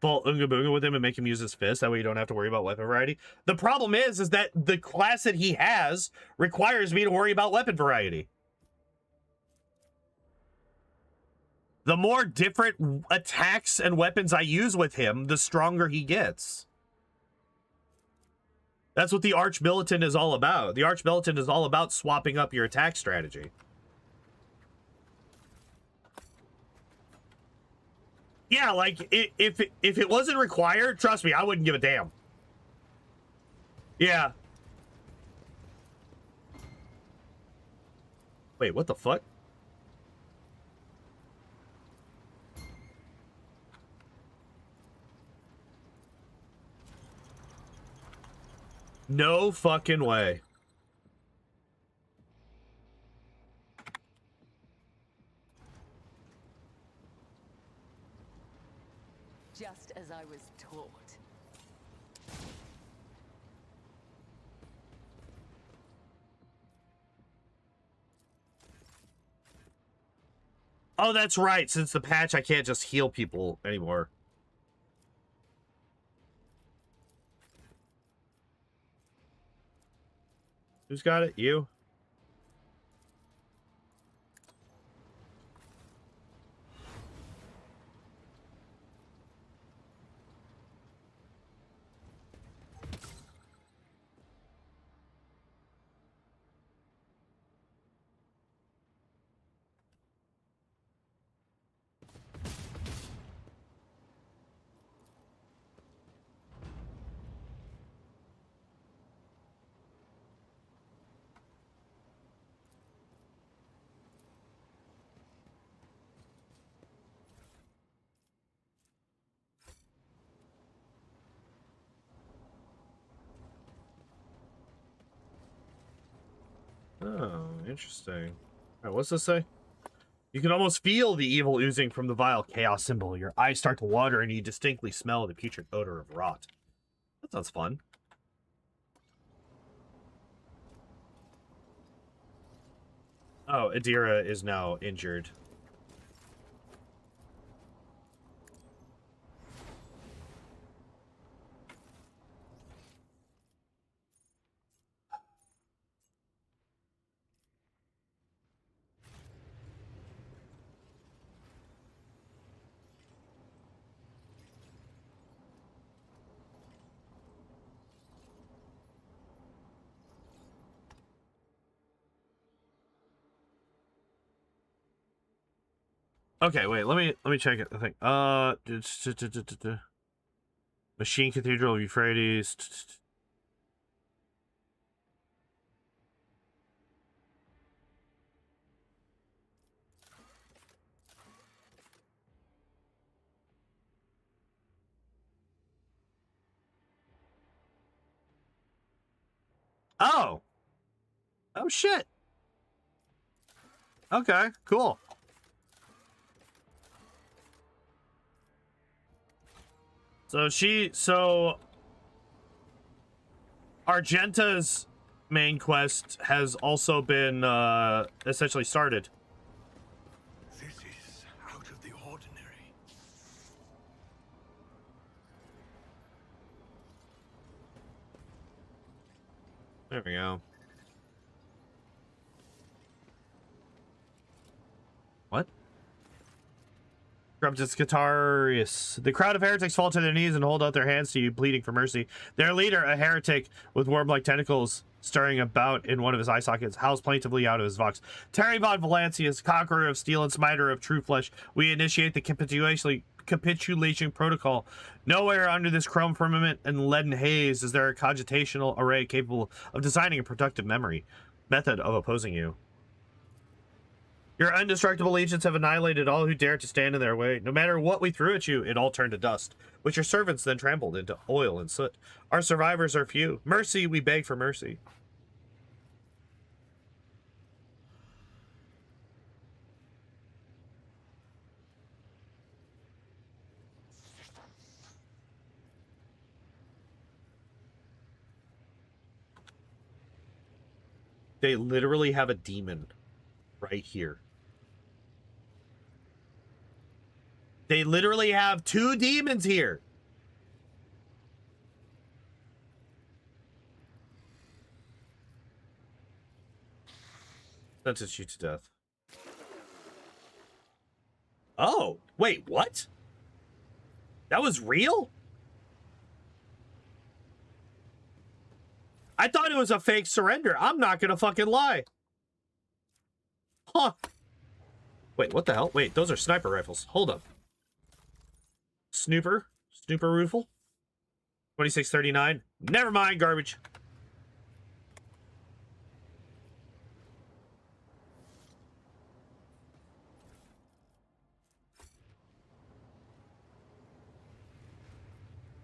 Fall Unga Boonga with him and make him use his fist. That way you don't have to worry about weapon variety. The problem is that the class that he has requires me to worry about weapon variety. The more different attacks and weapons I use with him, the stronger he gets. That's what the Arch Militant is all about. The Arch Militant is all about swapping up your attack strategy. Yeah, like, if it wasn't required, trust me, I wouldn't give a damn. Yeah. Wait, what the fuck? No fucking way. Just as I was taught. Oh, that's right. Since the patch, I can't just heal people anymore. Who's got it? You? Oh, interesting. All right, what's this say? You can almost feel the evil oozing from the vile chaos symbol. Your eyes start to water and you distinctly smell the putrid odor of rot. That sounds fun. Oh, Adira is now injured. Okay, wait, let me check it. I think Machine Cathedral of Euphrates. Oh. Oh shit. Okay, cool. So Argenta's main quest has also been essentially started. This is out of the ordinary. There we go. What? Corruptus Catarius. The crowd of heretics fall to their knees and hold out their hands to you, pleading for mercy. Their leader, a heretic with worm-like tentacles stirring about in one of his eye sockets, howls plaintively out of his vox. Terry von Valancius, conqueror of steel and smiter of true flesh, we initiate the capitulation protocol. Nowhere under this chrome firmament and leaden haze is there a cogitational array capable of designing a productive method of opposing you. Your indestructible legions have annihilated all who dare to stand in their way. No matter what we threw at you, it all turned to dust, which your servants then trampled into oil and soot. Our survivors are few. Mercy, we beg for mercy. They literally have a demon right here. They literally have 2 demons here. Sentence you to death. Oh, wait, what? That was real? I thought it was a fake surrender. I'm not gonna fucking lie. Huh. Wait, what the hell? Wait, those are sniper rifles. Hold up. Snooper rifle. 2639. Never mind, garbage.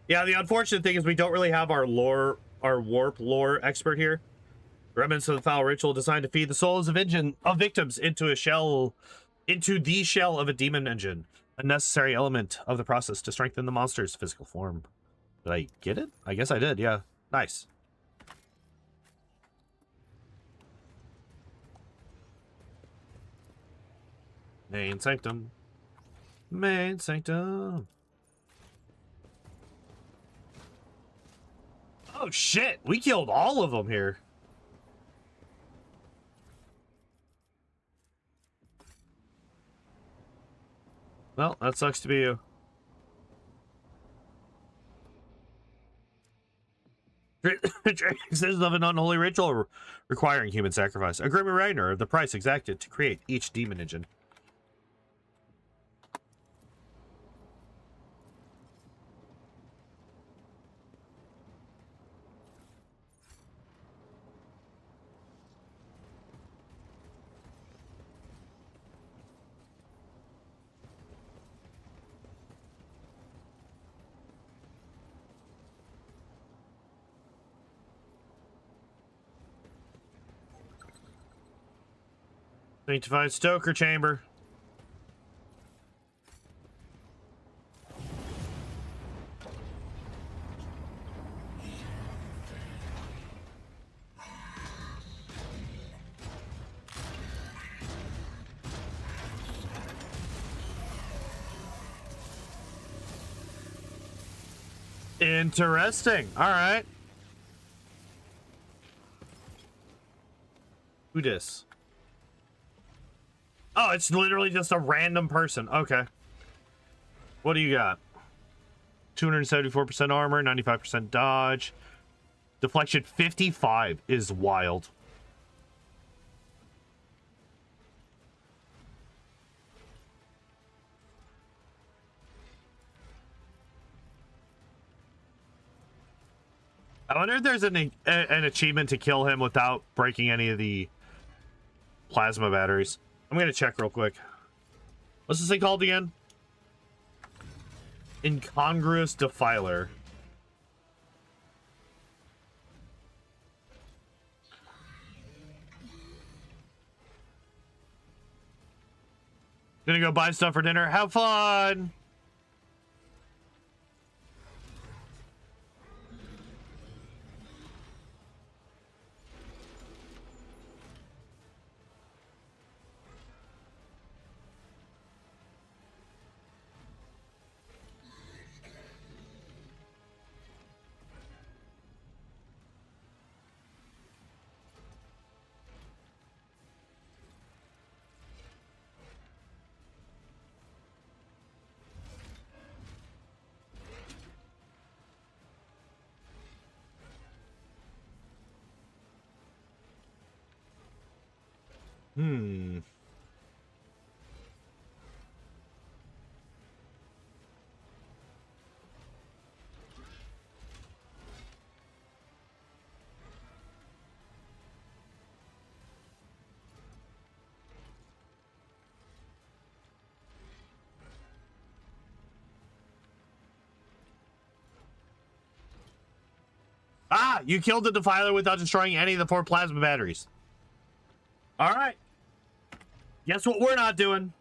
Yeah, the unfortunate thing is we don't really have our warp lore expert here. Remnants of the foul ritual designed to feed the souls of victims into the shell of a demon engine, a necessary element of the process to strengthen the monster's physical form. Did I get it? I guess I did, yeah. Nice. Main sanctum. Main sanctum. Oh shit, we killed all of them here. Well, that sucks to be you. Traces of an unholy ritual requiring human sacrifice. A grim reminder of the price exacted to create each demon engine. Sanctified Stoker Chamber. Interesting. All right. Who dis? Oh, it's literally just a random person. Okay. What do you got? 274% armor, 95% dodge. Deflection 55 is wild. I wonder if there's an achievement to kill him without breaking any of the plasma batteries. I'm gonna check real quick. What's this thing called again? Incongruous Defiler. Gonna go buy stuff for dinner. Have fun! Hmm. Ah, you killed the Defiler without destroying any of the 4 plasma batteries. All right. Guess what we're not doing?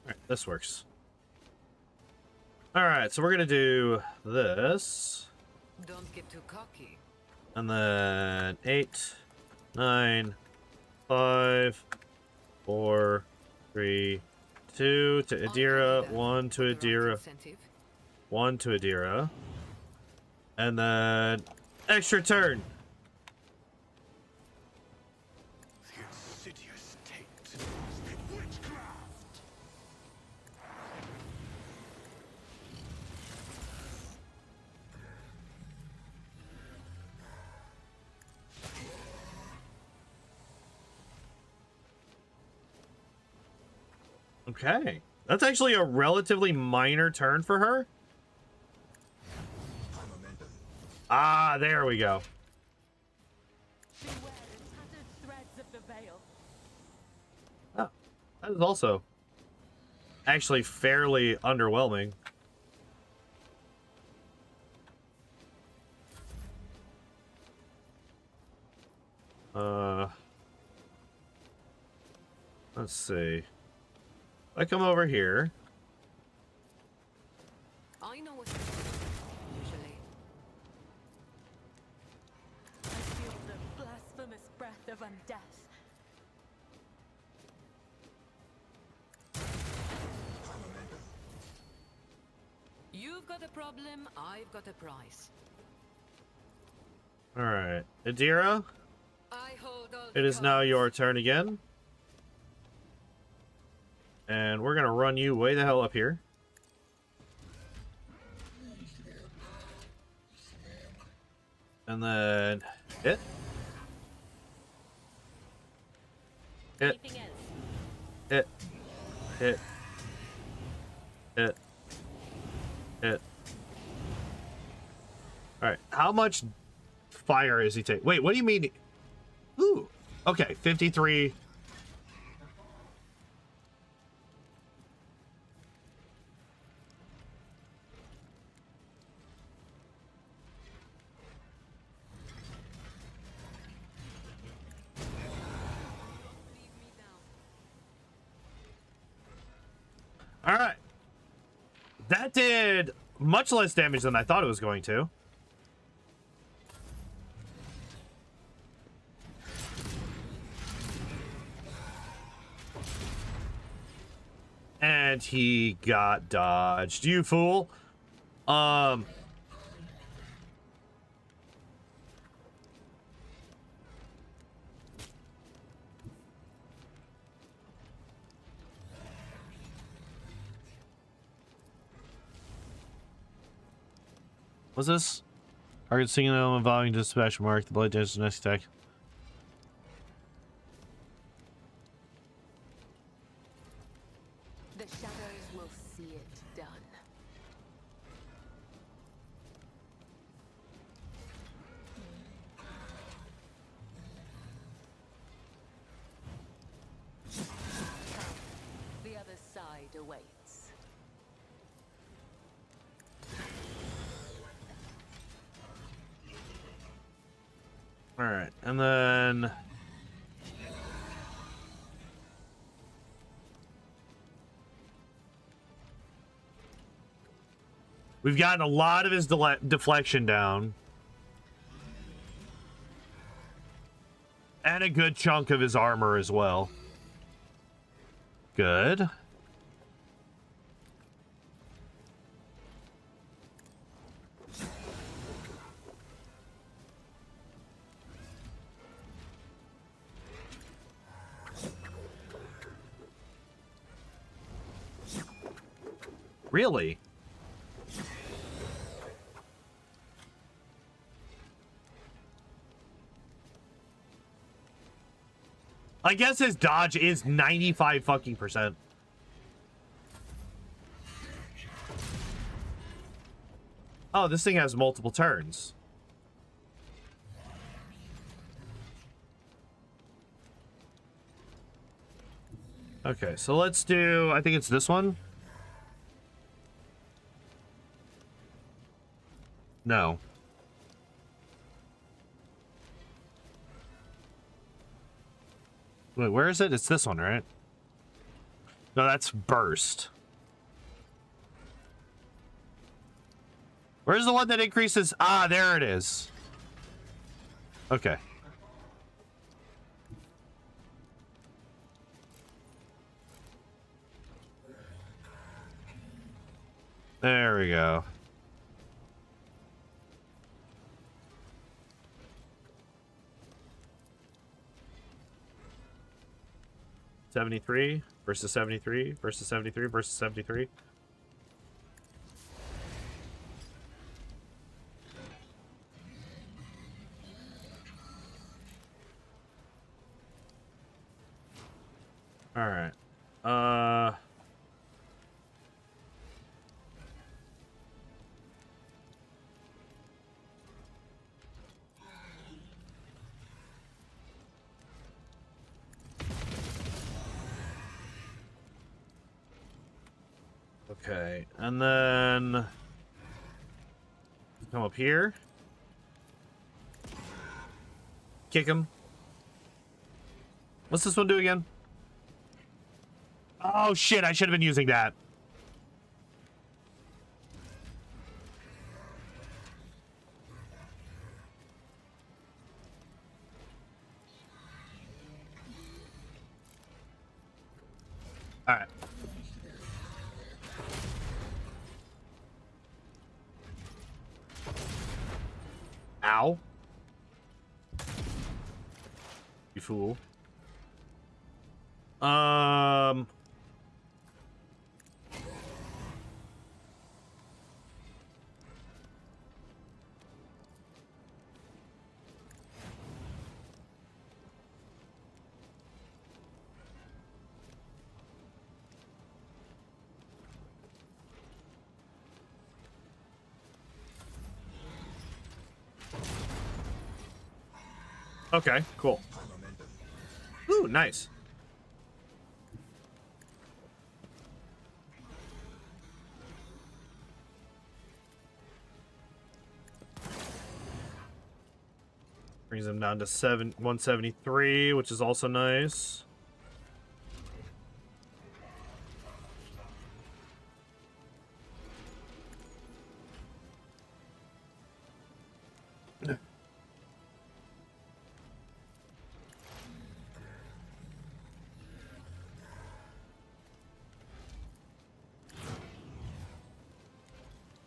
All right, this works. All right, so we're gonna do this, Don't get too cocky. and then 8, 9, 5, 4, 3, 2 to Adira, 1 to Adira, 1 to Adira, and then extra turn. The insidious taint. Witchcraft. Okay, that's actually a relatively minor turn for her. Ah, there we go. Beware the tattered threads of the veil. Oh, that is also actually fairly underwhelming. Let's see. I come over here. I know what usually. I feel the blasphemous breath of undeath. You've got a problem, I've got a price. All right, Adira, I hold all it the is now cards. your turn again. And we're gonna run you way the hell up here. And then hit. Hit. Anything else? Hit. Hit. Hit. Hit. Alright, how much fire is he taking? Wait, what do you mean? Ooh. Okay, 53. Leave me down. All right. That did much less damage than I thought it was going to. And he got dodged. You fool. What's this? Target single element involving dispatch mark. The blade damages the next attack. The shadows will see it done. The other side awaits. All right, and then we've gotten a lot of his deflection down, and a good chunk of his armor as well. Good. Really? I guess his dodge is 95 fucking %. Oh, this thing has multiple turns. Okay, so let's do, I think it's this one. No. Wait, where is it? It's this one, right? No, that's burst. Where's the one that increases? Ah, there it is. Okay. There we go. $73 versus $73 versus $73 versus $73. All right. Okay, and then come up here. Kick him. What's this one do again? Oh shit, I should have been using that. All right. Ow. You fool. Okay, cool. Ooh, nice. Brings him down to 173, which is also nice.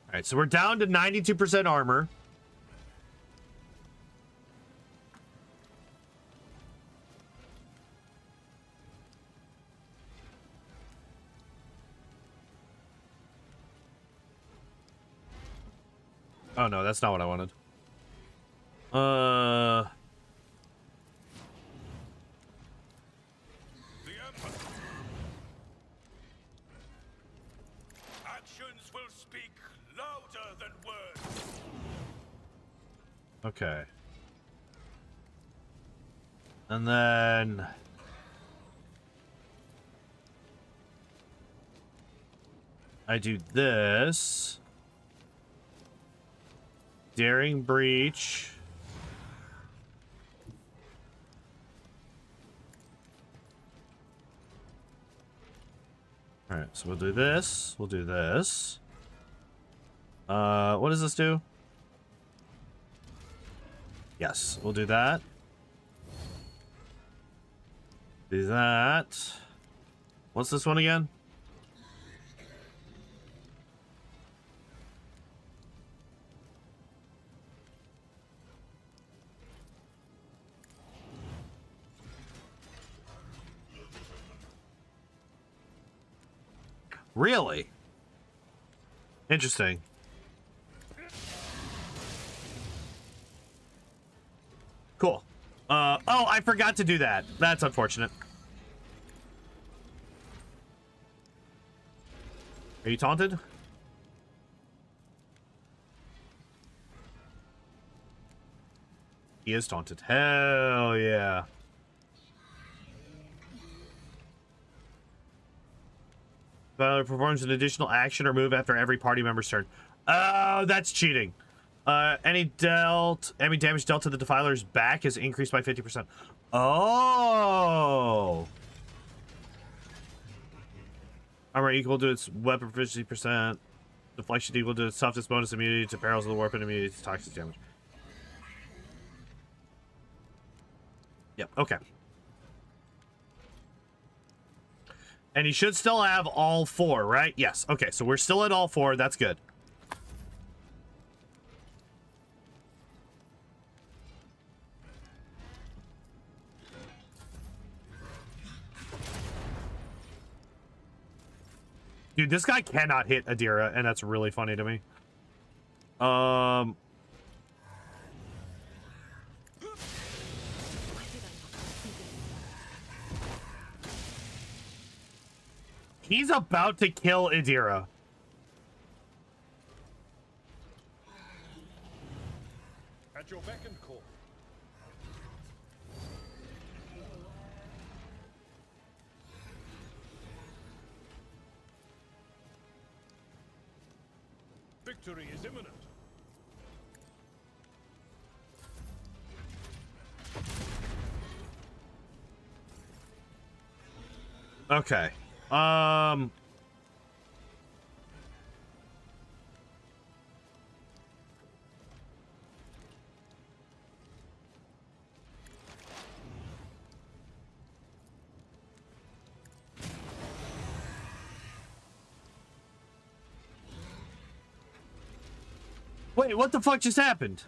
All right, so we're down to 92% armor. Oh no, that's not what I wanted. The Emperor. Actions will speak louder than words. Okay. And then I do this. Daring breach. All right, so we'll do this. We'll do this. What does this do? Yes, we'll do that. Do that. What's this one again? Really? Interesting. Cool. Oh, I forgot to do that. That's unfortunate. Are you taunted? He is taunted. Hell yeah. Performs an additional action or move after every party member's turn. Oh, that's cheating. Any damage dealt to the Defiler's back is increased by 50%. Oh. Armor equal to its weapon proficiency percent. Deflection equal to its toughest bonus immunity to perils of the warp and immunity to toxic damage. Yep, okay. And he should still have all 4, right? Yes. Okay, so we're still at all 4. That's good. Dude, this guy cannot hit Adira, and that's really funny to me. He's about to kill Adira. At your beck and call. Victory is imminent. Okay. Wait, what the fuck just happened?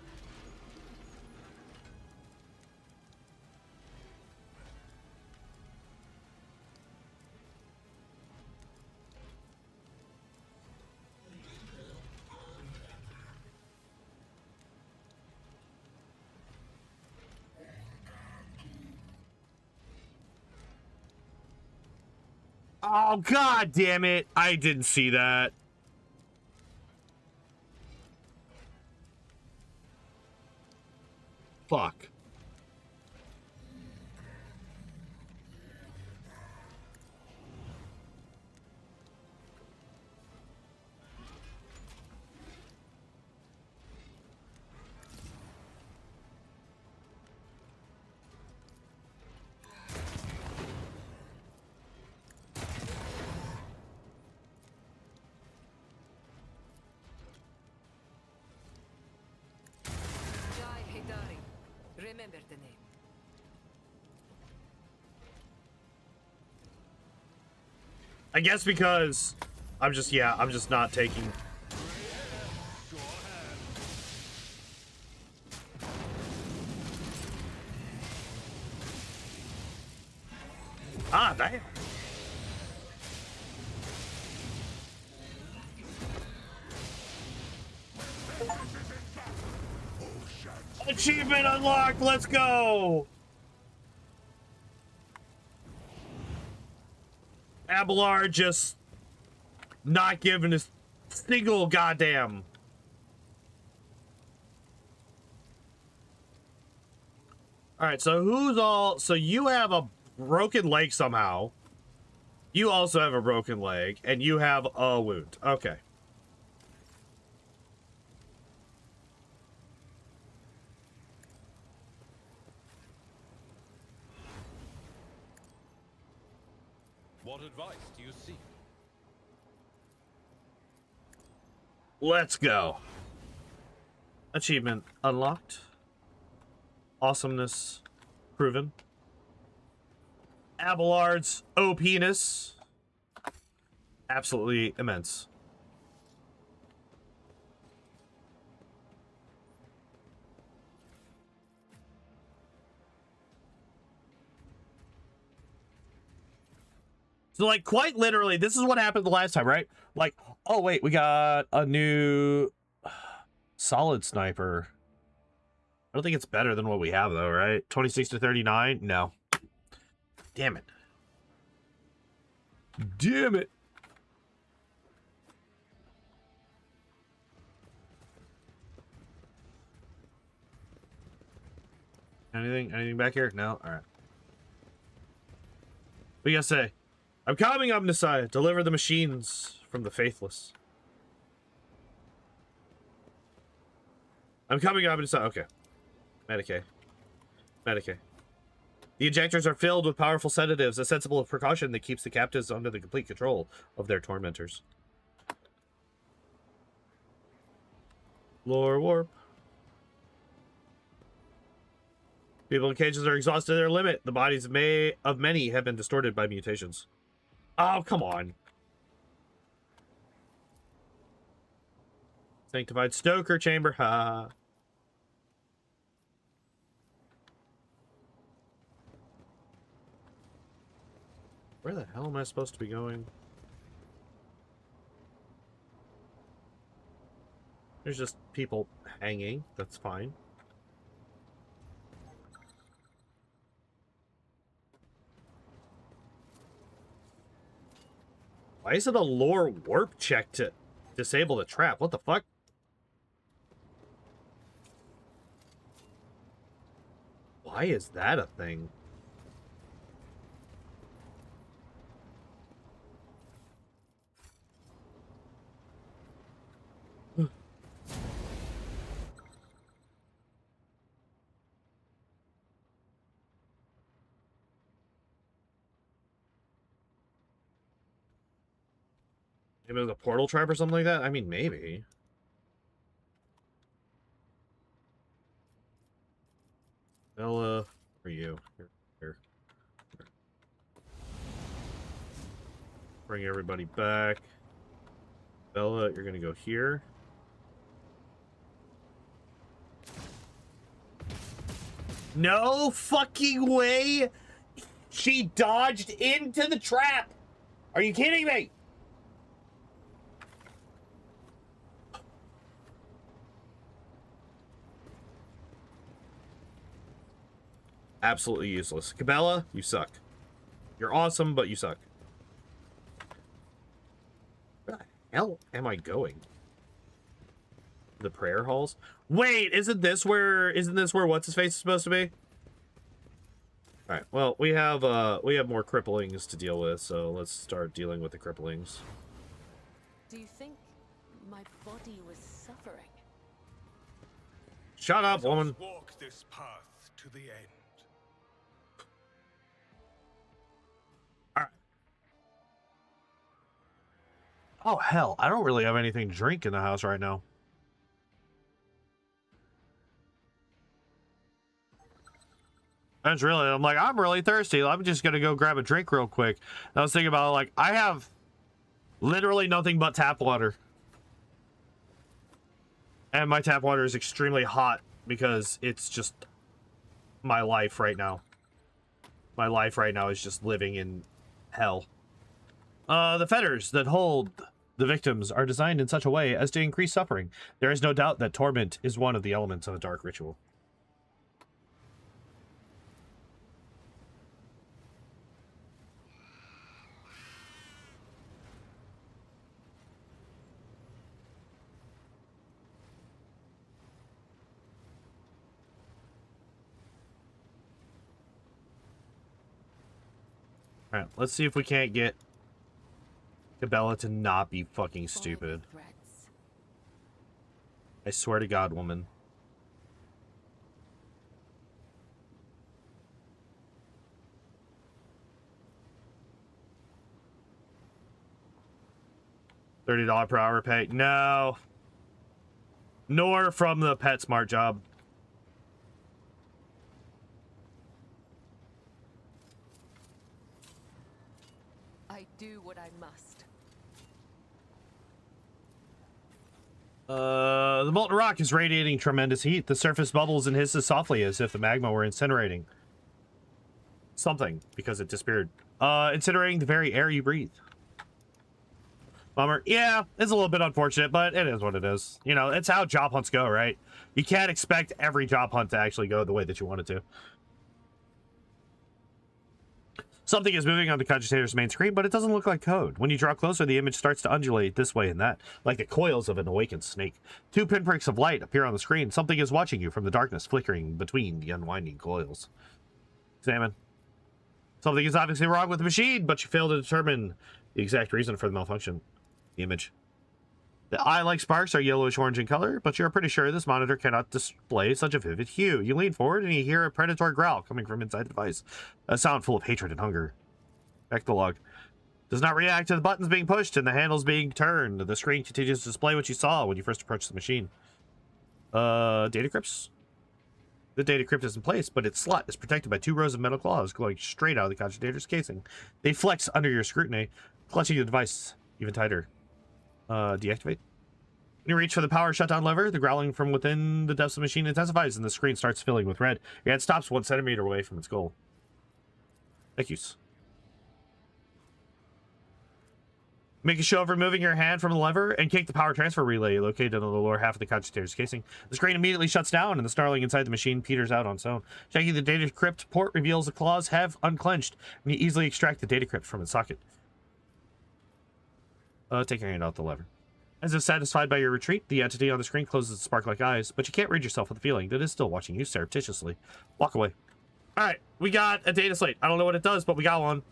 Oh, god damn it. I didn't see that. Fuck. Remember the name. I guess because I'm just not taking. God damn. Achievement unlocked. Let's go. Abelard just not giving a single goddamn. All right, so who's all? So you have a broken leg somehow. You also have a broken leg, and you have a wound. Okay. What advice do you seek? Let's go. Achievement unlocked. Awesomeness proven. Abelard's OP-ness. Absolutely immense. So, like, quite literally, this is what happened the last time, right? Like, oh, wait, we got a new solid sniper. I don't think it's better than what we have, though, right? 26 to 39? No. Damn it. Damn it. Anything back here? No? All right. What do you guys say? I'm coming, Omnissiah. Deliver the machines from the faithless. I'm coming, Omnissiah. Okay. Medicaid. Medicaid. The injectors are filled with powerful sedatives, a sensible precaution that keeps the captives under the complete control of their tormentors. Lore warp. People in cages are exhausted to their limit. The bodies of many have been distorted by mutations. Oh, come on. Sanctified Stoker Chamber. Ha. Where the hell am I supposed to be going? There's just people hanging. That's fine. Why is it a lore warp check to disable the trap? What the fuck? Why is that a thing? Maybe it was a portal trap or something like that? I mean, maybe. Bella, for you. Here. Bring everybody back. Bella, you're gonna go here. No fucking way! She dodged into the trap! Are you kidding me? Absolutely useless. Cabela, you suck. You're awesome, but you suck. Where the hell am I going? The prayer halls? Wait, isn't this where what's his face is supposed to be? Alright, well, we have more cripplings to deal with, so let's start dealing with the cripplings. Do you think my body was suffering? Shut up, woman. Walk this path to the end. Oh, hell. I don't really have anything to drink in the house right now. That's really, I'm like, I'm really thirsty. I'm just going to go grab a drink real quick. And I was thinking about, like, I have literally nothing but tap water. And my tap water is extremely hot because it's just my life right now. My life right now is just living in hell. The fetters that hold the victims are designed in such a way as to increase suffering. There is no doubt that torment is one of the elements of a dark ritual. Alright, let's see if we can't get Cabela to not be fucking stupid. I swear to God, woman. $30 per hour pay. No. Nor from the PetSmart job. I do what I must. The molten rock is radiating tremendous heat. The surface bubbles and hisses softly as if the magma were incinerating something because it disappeared. Incinerating the very air you breathe. Bummer. Yeah, it's a little bit unfortunate, but it is what it is. You know, it's how job hunts go, right? You can't expect every job hunt to actually go the way that you want it to. Something is moving on the cogitator's main screen, but it doesn't look like code. When you draw closer, the image starts to undulate this way and that, like the coils of an awakened snake. 2 pinpricks of light appear on the screen. Something is watching you from the darkness, flickering between the unwinding coils. Examine. Something is obviously wrong with the machine, but you fail to determine the exact reason for the malfunction. The image. The eye-like sparks are yellowish-orange in color, but you're pretty sure this monitor cannot display such a vivid hue. You lean forward and you hear a predatory growl coming from inside the device. A sound full of hatred and hunger. Back to the log. Does not react to the buttons being pushed and the handles being turned. The screen continues to display what you saw when you first approached the machine. Data crypts? The data crypt is in place, but its slot is protected by 2 rows of metal claws glowing straight out of the cogitator's casing. They flex under your scrutiny, clutching the device even tighter. Deactivate. When you reach for the power shutdown lever, the growling from within the depths of the machine intensifies and the screen starts filling with red. Your head stops 1 centimeter away from its goal. Thank yous. Make a show of removing your hand from the lever and kick the power transfer relay located on the lower half of the cogitator's casing. The screen immediately shuts down and the snarling inside the machine peters out on its own. Checking the data crypt port reveals the claws have unclenched and you easily extract the data crypt from its socket. Take your hand out the lever. As if satisfied by your retreat, the entity on the screen closes its spark-like eyes, but you can't rid yourself of the feeling that it's still watching you surreptitiously. Walk away. Alright, we got a data slate. I don't know what it does, but we got one.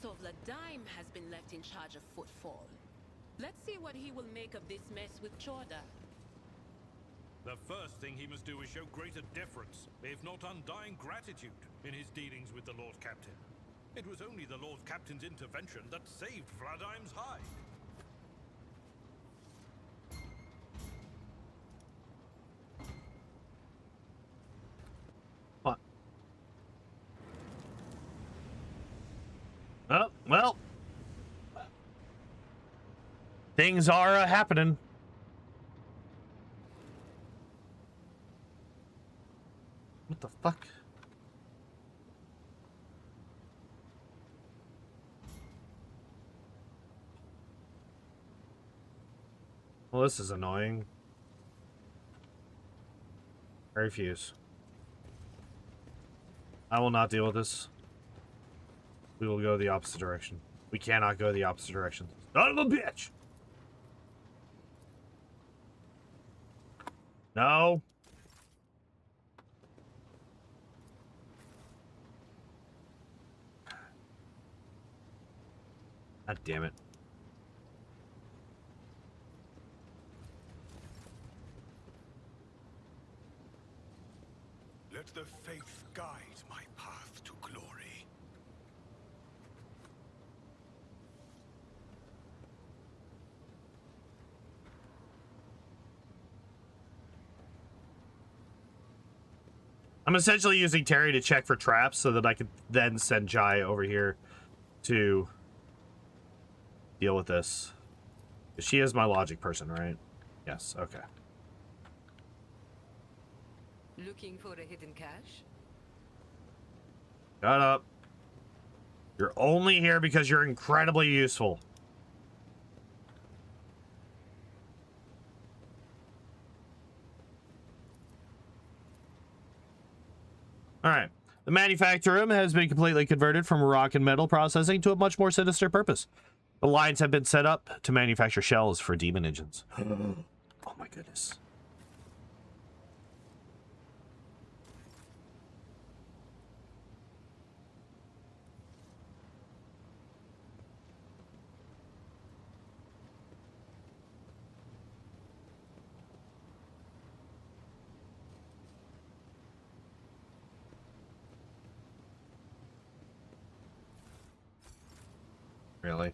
So Vladime has been left in charge of Footfall. Let's see what he will make of this mess with Chorda. The first thing he must do is show greater deference, if not undying gratitude, in his dealings with the Lord Captain. It was only the Lord Captain's intervention that saved Vladime's hide. What? Oh, well. Things are happening. What the fuck? Well, this is annoying. I refuse. I will not deal with this. We will go the opposite direction. We cannot go the opposite direction. Son of a bitch! No. God damn it. Let the faith guide my path to glory. I'm essentially using Terry to check for traps so that I could then send Jai over here to deal with this. She is my logic person, right? Yes, okay. Looking for a hidden cache? Shut up. You're only here because you're incredibly useful. All right. The manufacturing room has been completely converted from rock and metal processing to a much more sinister purpose. The lines have been set up to manufacture shells for demon engines. Oh my goodness. Really?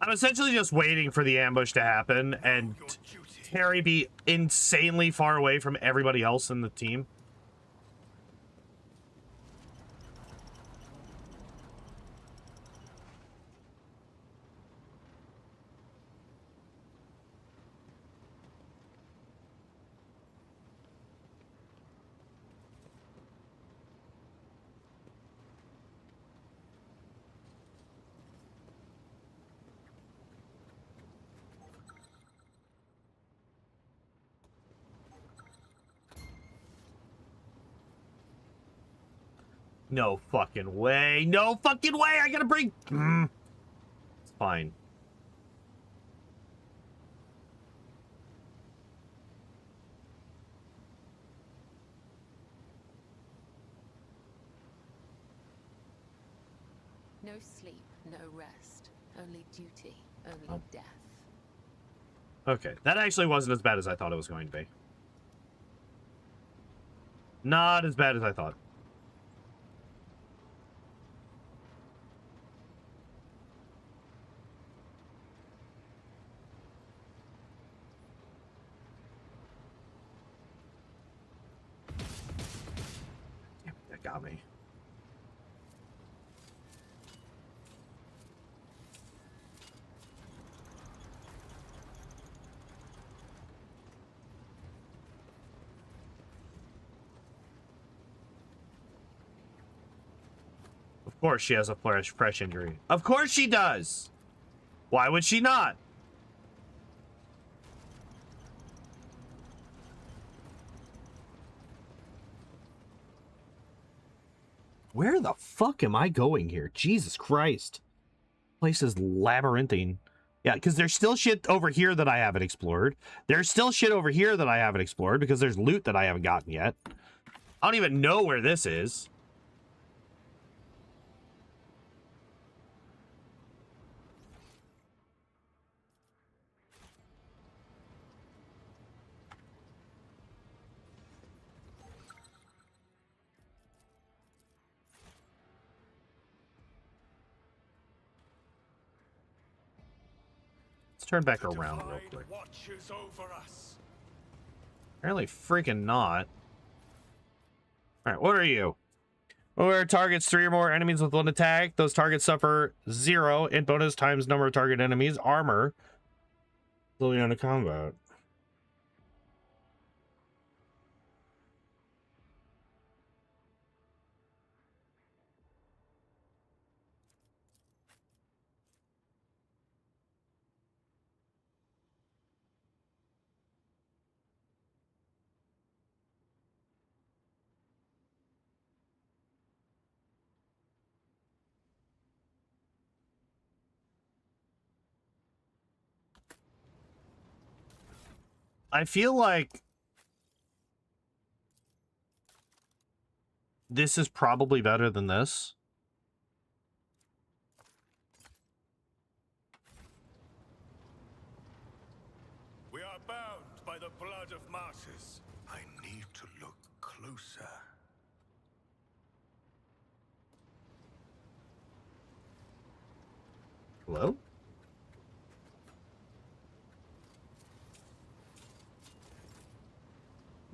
I'm essentially just waiting for the ambush to happen and Terry be insanely far away from everybody else in the team. No fucking way. No fucking way. I gotta bring... It's fine. No sleep, no rest. Only duty, only death. Okay. That actually wasn't as bad as I thought it was going to be. Not as bad as I thought. Damn, that got me. Of course she has a fresh injury. Of course she does. Why would she not? Where the fuck am I going here? Jesus Christ. Place is labyrinthine. Yeah, because there's still shit over here that I haven't explored. There's still shit over here that I haven't explored because there's loot that I haven't gotten yet. I don't even know where this is. Let's turn back around real quick. Watches over us. Apparently freaking not. Alright, what are you? Where targets 3 or more enemies with 1 attack, those targets suffer 0 in bonus times number of target enemies, armor. Slowly under combat. I feel like this is probably better than this. We are bound by the blood of martyrs. I need to look closer. Hello?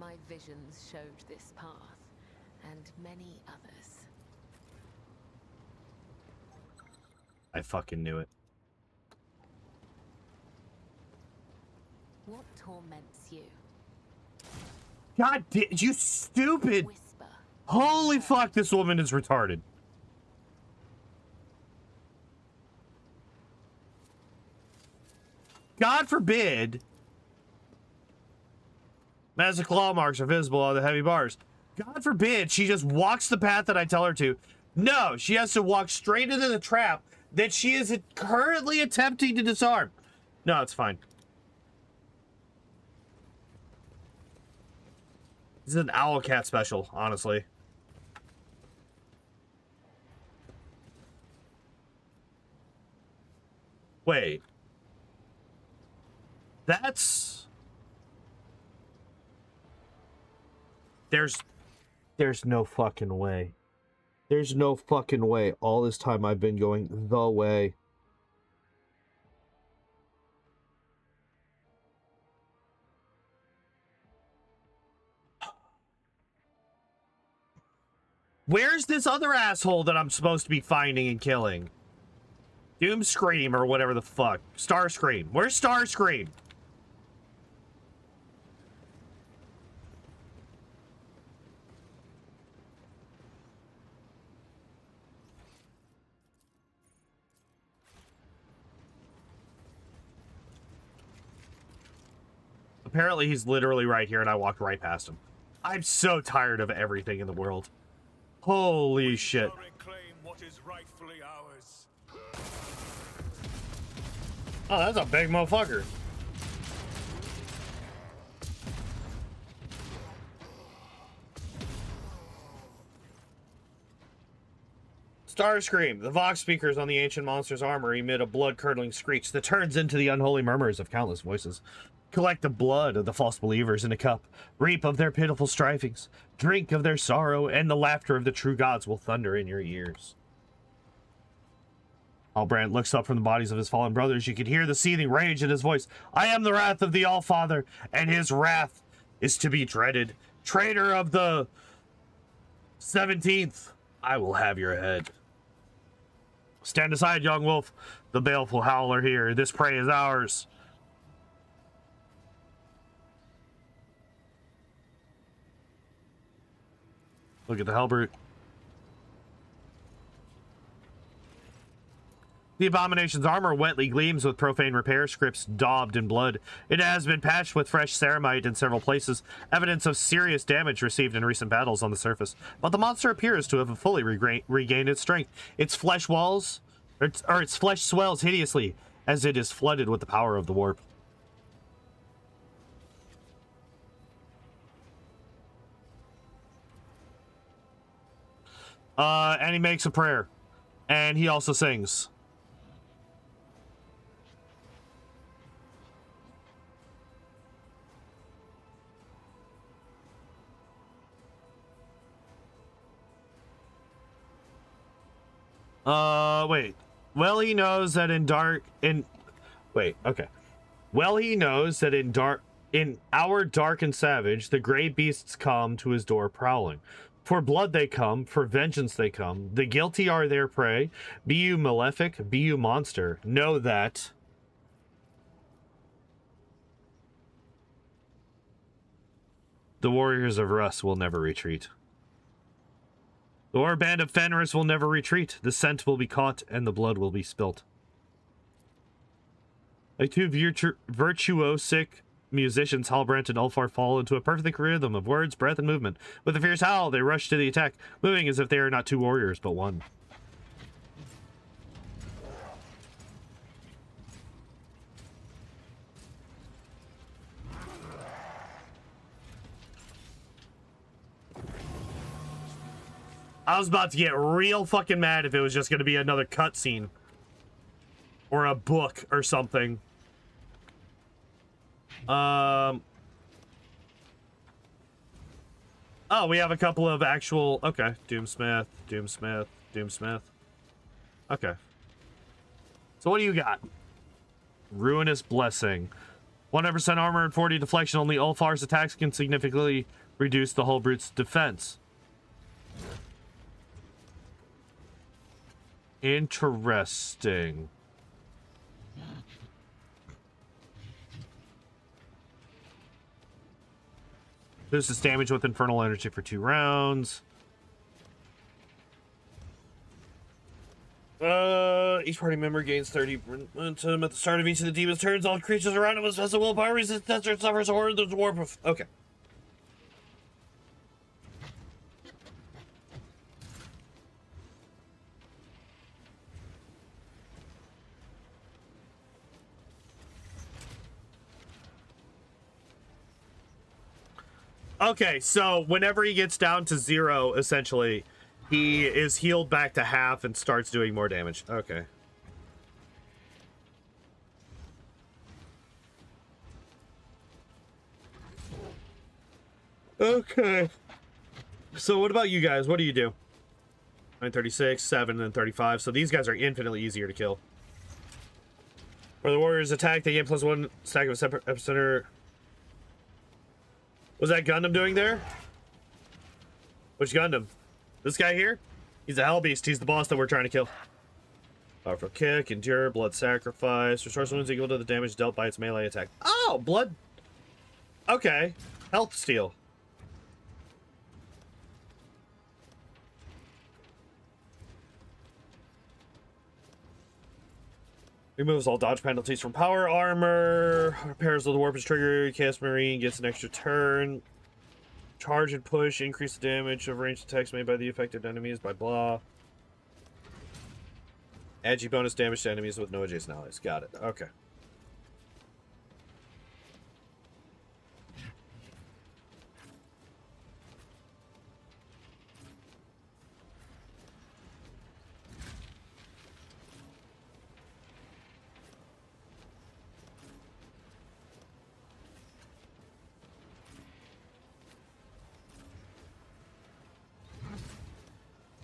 My visions showed this path, and many others. I fucking knew it. What torments you? God damn, you stupid! Whisper. Holy fuck, this woman is retarded. God forbid. Magic claw marks are visible on the heavy bars. God forbid she just walks the path that I tell her to. No, she has to walk straight into the trap that she is currently attempting to disarm. No, it's fine. This is an Owlcat special, honestly. Wait. That's... There's no fucking way. There's no fucking way. All this time I've been going the way. Where's this other asshole that I'm supposed to be finding and killing? Doom Scream or whatever the fuck. Starscream. Where's Starscream? Apparently he's literally right here and I walked right past him. I'm so tired of everything in the world. Holy shit. What is rightfully ours. Oh, that's a big motherfucker. Starscream. The Vox speakers on the ancient monster's armor emit a blood-curdling screech that turns into the unholy murmurs of countless voices. Collect the blood of the false believers in a cup. Reap of their pitiful strivings. Drink of their sorrow, and the laughter of the true gods will thunder in your ears. Halbrand looks up from the bodies of his fallen brothers. You can hear the seething rage in his voice. I am the wrath of the All-Father, and his wrath is to be dreaded. Traitor of the 17th, I will have your head. Stand aside, young wolf. The baleful howler here. This prey is ours. Look at the Hellbrute. The abomination's armor wetly gleams with profane repair scripts daubed in blood. It has been patched with fresh ceramite in several places, evidence of serious damage received in recent battles on the surface. But the monster appears to have fully regained its strength. Its flesh swells hideously as it is flooded with the power of the warp. And he makes a prayer. And he also sings. Wait. Well, he knows that Well, he knows that in our dark and savage, the gray beasts come to his door prowling. For blood they come, for vengeance they come. The guilty are their prey. Be you malefic, be you monster. Know that the warriors of Rus will never retreat. The warband of Fenris will never retreat. The scent will be caught, and the blood will be spilt. Like two virtuosic musicians, Halbrand and Ulfar fall into a perfect rhythm of words, breath, and movement. With a fierce howl, they rush to the attack, moving as if they are not two warriors, but one. I was about to get real fucking mad if it was just going to be another cutscene. Or a book or something. Oh, we have a couple of actual... Okay. Doomsmith. Okay. So what do you got? Ruinous Blessing. 100% armor and 40 deflection. Only Ulfar's attacks can significantly reduce the whole brute's defense. Interesting. Boosts its damage with infernal energy for 2 rounds. Each party member gains 30 momentum at the start of each of the demon's turns. All creatures around him must has a willpower resist test or suffers horror. There's warproof. Okay. Okay, so whenever he gets down to 0, essentially, he is healed back to half and starts doing more damage. Okay. Okay. So what about you guys? What do you do? 936, 7, and 35. So these guys are infinitely easier to kill. For the warriors attack, they gain +1 stack of separate epicenter. What's that Gundam doing there? Which Gundam? This guy here? He's a hell beast. He's the boss that we're trying to kill. Powerful kick, endure, blood sacrifice. Restores wounds equal to the damage dealt by its melee attack. Oh, blood. Okay. Health steal. Removes all dodge penalties from power armor. Repairs the warp is triggered. Chaos Marine gets an extra turn. Charge and push. Increase the damage of ranged attacks made by the affected enemies by blah. Agi bonus damage to enemies with no adjacent allies. Got it. Okay.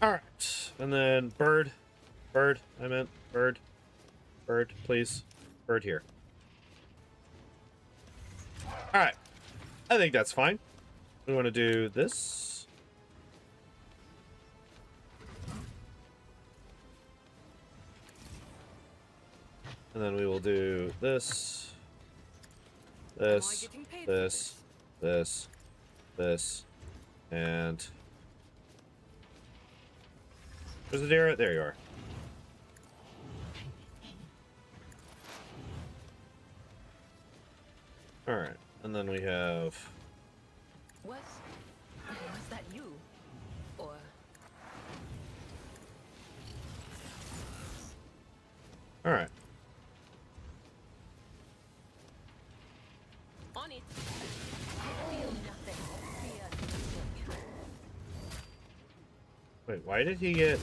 Alright, and then bird, I meant bird, please, bird here. Alright, I think that's fine. We want to do this. And then we will do this, this, and... Where's the deer? There you are. Alright, and then we have... Was that you? Or... Alright. On it. Feel nothing. Fear nothing. Wait, why did he get...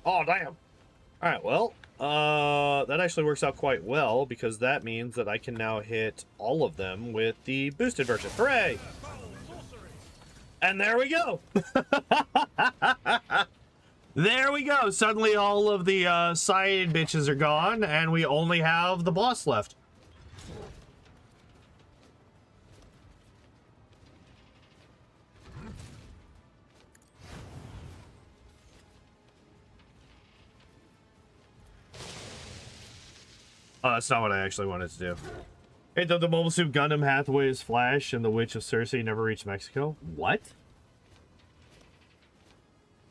Oh, damn. Alright, well, that actually works out quite well, because that means that I can now hit all of them with the boosted version. Hooray! And there we go! There we go! Suddenly all of the side bitches are gone, and we only have the boss left. Oh, that's not what I actually wanted to do. Hey, the Mobile Suit Gundam Hathaway's Flash and the Witch of Cersei never reached Mexico? What?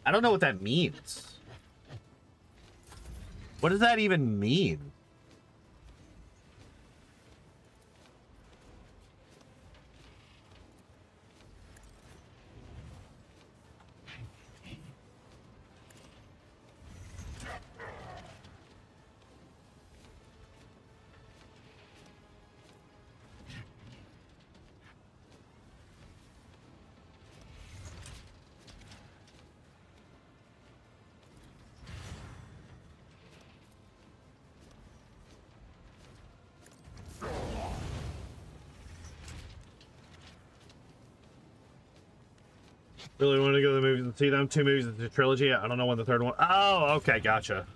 I don't know what that means. What does that even mean? Really want to go to the movies and see them? 2 movies, it's a trilogy. I don't know when the 3rd one. Oh, okay, gotcha.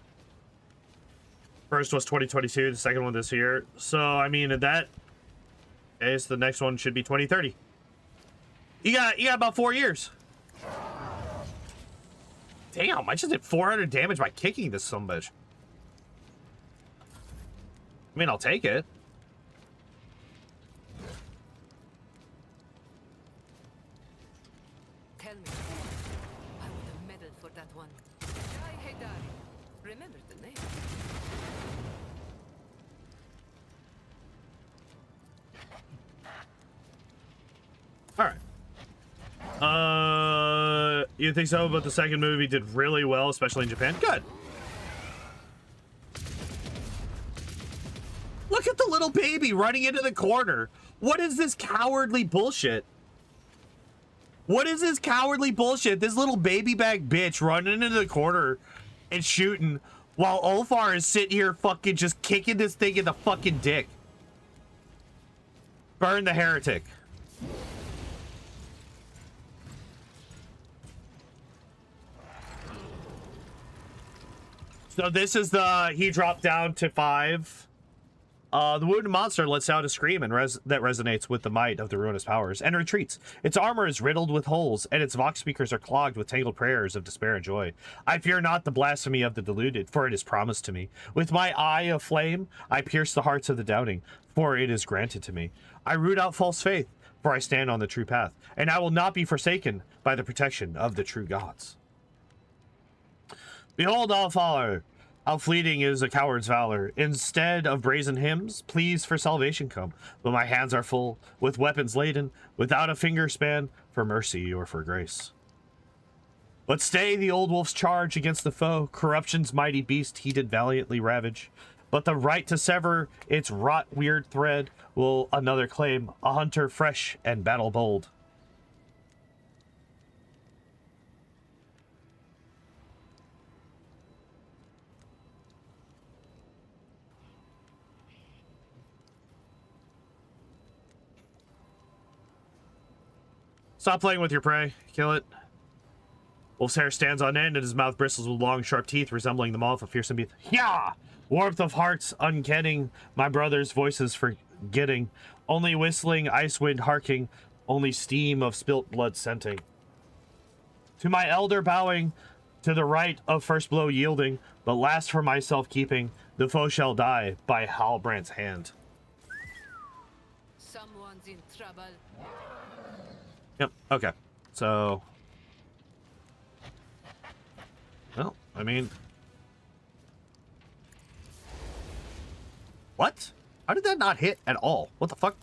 First was 2022, the 2nd one this year. So, I mean, in that case, the next one should be 2030. You got about 4 years. Damn, I just did 400 damage by kicking this sumbitch. I mean, I'll take it. Tell me. I would have medaled for that one. Jai Haydari. Remember the name. All right. You think so? But the 2nd movie did really well, especially in Japan. Good. Look at the little baby running into the corner. What is this cowardly bullshit? What is this cowardly bullshit? This little baby bag bitch running into the corner and shooting while Ulfar is sitting here fucking just kicking this thing in the fucking dick. Burn the heretic. So this is he dropped down to 5. The wounded monster lets out a scream that resonates with the might of the ruinous powers and retreats. Its armor is riddled with holes, and its vox speakers are clogged with tangled prayers of despair and joy. I fear not the blasphemy of the deluded, for it is promised to me. With my eye of flame, I pierce the hearts of the doubting, for it is granted to me. I root out false faith, for I stand on the true path, and I will not be forsaken by the protection of the true gods. Behold, all follow. How fleeting is a coward's valor. Instead of brazen hymns, pleas for salvation come. But my hands are full, with weapons laden, without a finger span for mercy or for grace. But stay the old wolf's charge against the foe. Corruption's mighty beast he did valiantly ravage. But the right to sever its wrought weird thread will another claim, a hunter fresh and battle bold. Stop playing with your prey. Kill it. Wolf's hair stands on end, and his mouth bristles with long, sharp teeth, resembling the maw of a fearsome beast. Yeah! Warmth of hearts unkenning, my brother's voices forgetting. Only whistling, ice wind harking, only steam of spilt blood scenting. To my elder bowing, to the right of first blow yielding, but last for myself keeping, the foe shall die by Halbrand's hand. Someone's in trouble. Yep, okay. So... well, I mean... what? How did that not hit at all? What the fuck?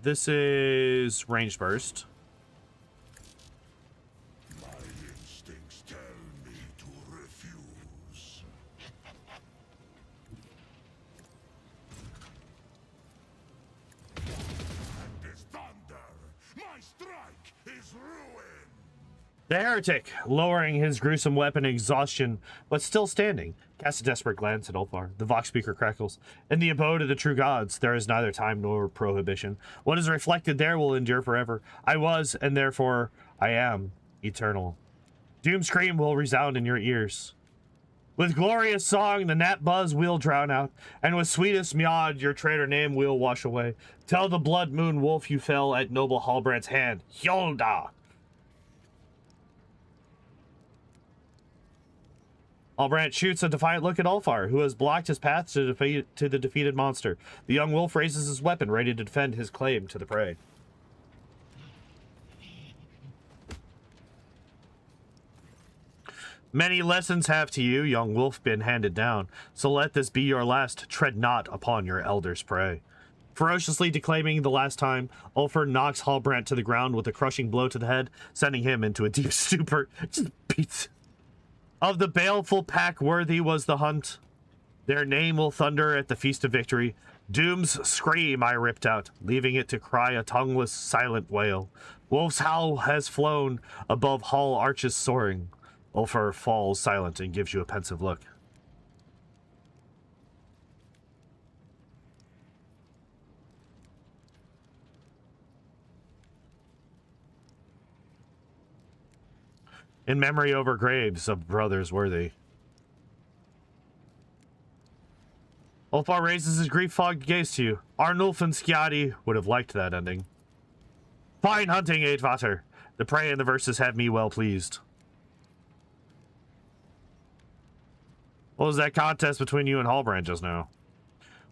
This is ranged burst. My instincts tell me to refuse. And this thunder, my strike is ruin. The heretic, lowering his gruesome weapon in exhaustion, but still standing, casts a desperate glance at Ulfar. The vox speaker crackles. In the abode of the true gods, there is neither time nor prohibition. What is reflected there will endure forever. I was, and therefore I am, eternal. Doom's scream will resound in your ears. With glorious song, the gnat buzz we'll drown out, and with sweetest mead, your traitor name we'll wash away. Tell the blood moon wolf you fell at noble Halbrand's hand. Hjolda! Halbrand shoots a defiant look at Ulfar, who has blocked his path to the defeated monster. The young wolf raises his weapon, ready to defend his claim to the prey. Many lessons have to you, young wolf, been handed down, so let this be your last. Tread not upon your elder's prey. Ferociously declaiming the last time, Ulfar knocks Halbrand to the ground with a crushing blow to the head, sending him into a deep stupor. Just beats. Of the baleful pack worthy was the hunt. Their name will thunder at the feast of victory. Doom's scream I ripped out, leaving it to cry a tongueless, silent wail. Wolf's howl has flown above hall arches soaring. Ulfar falls silent and gives you a pensive look. In memory over graves of brothers worthy. Ulfar raises his grief-fogged gaze to you. Arnulf and Skadi would have liked that ending. Fine hunting, Eidvater. The prey and the verses have me well pleased. What was that contest between you and Hallbrand just now?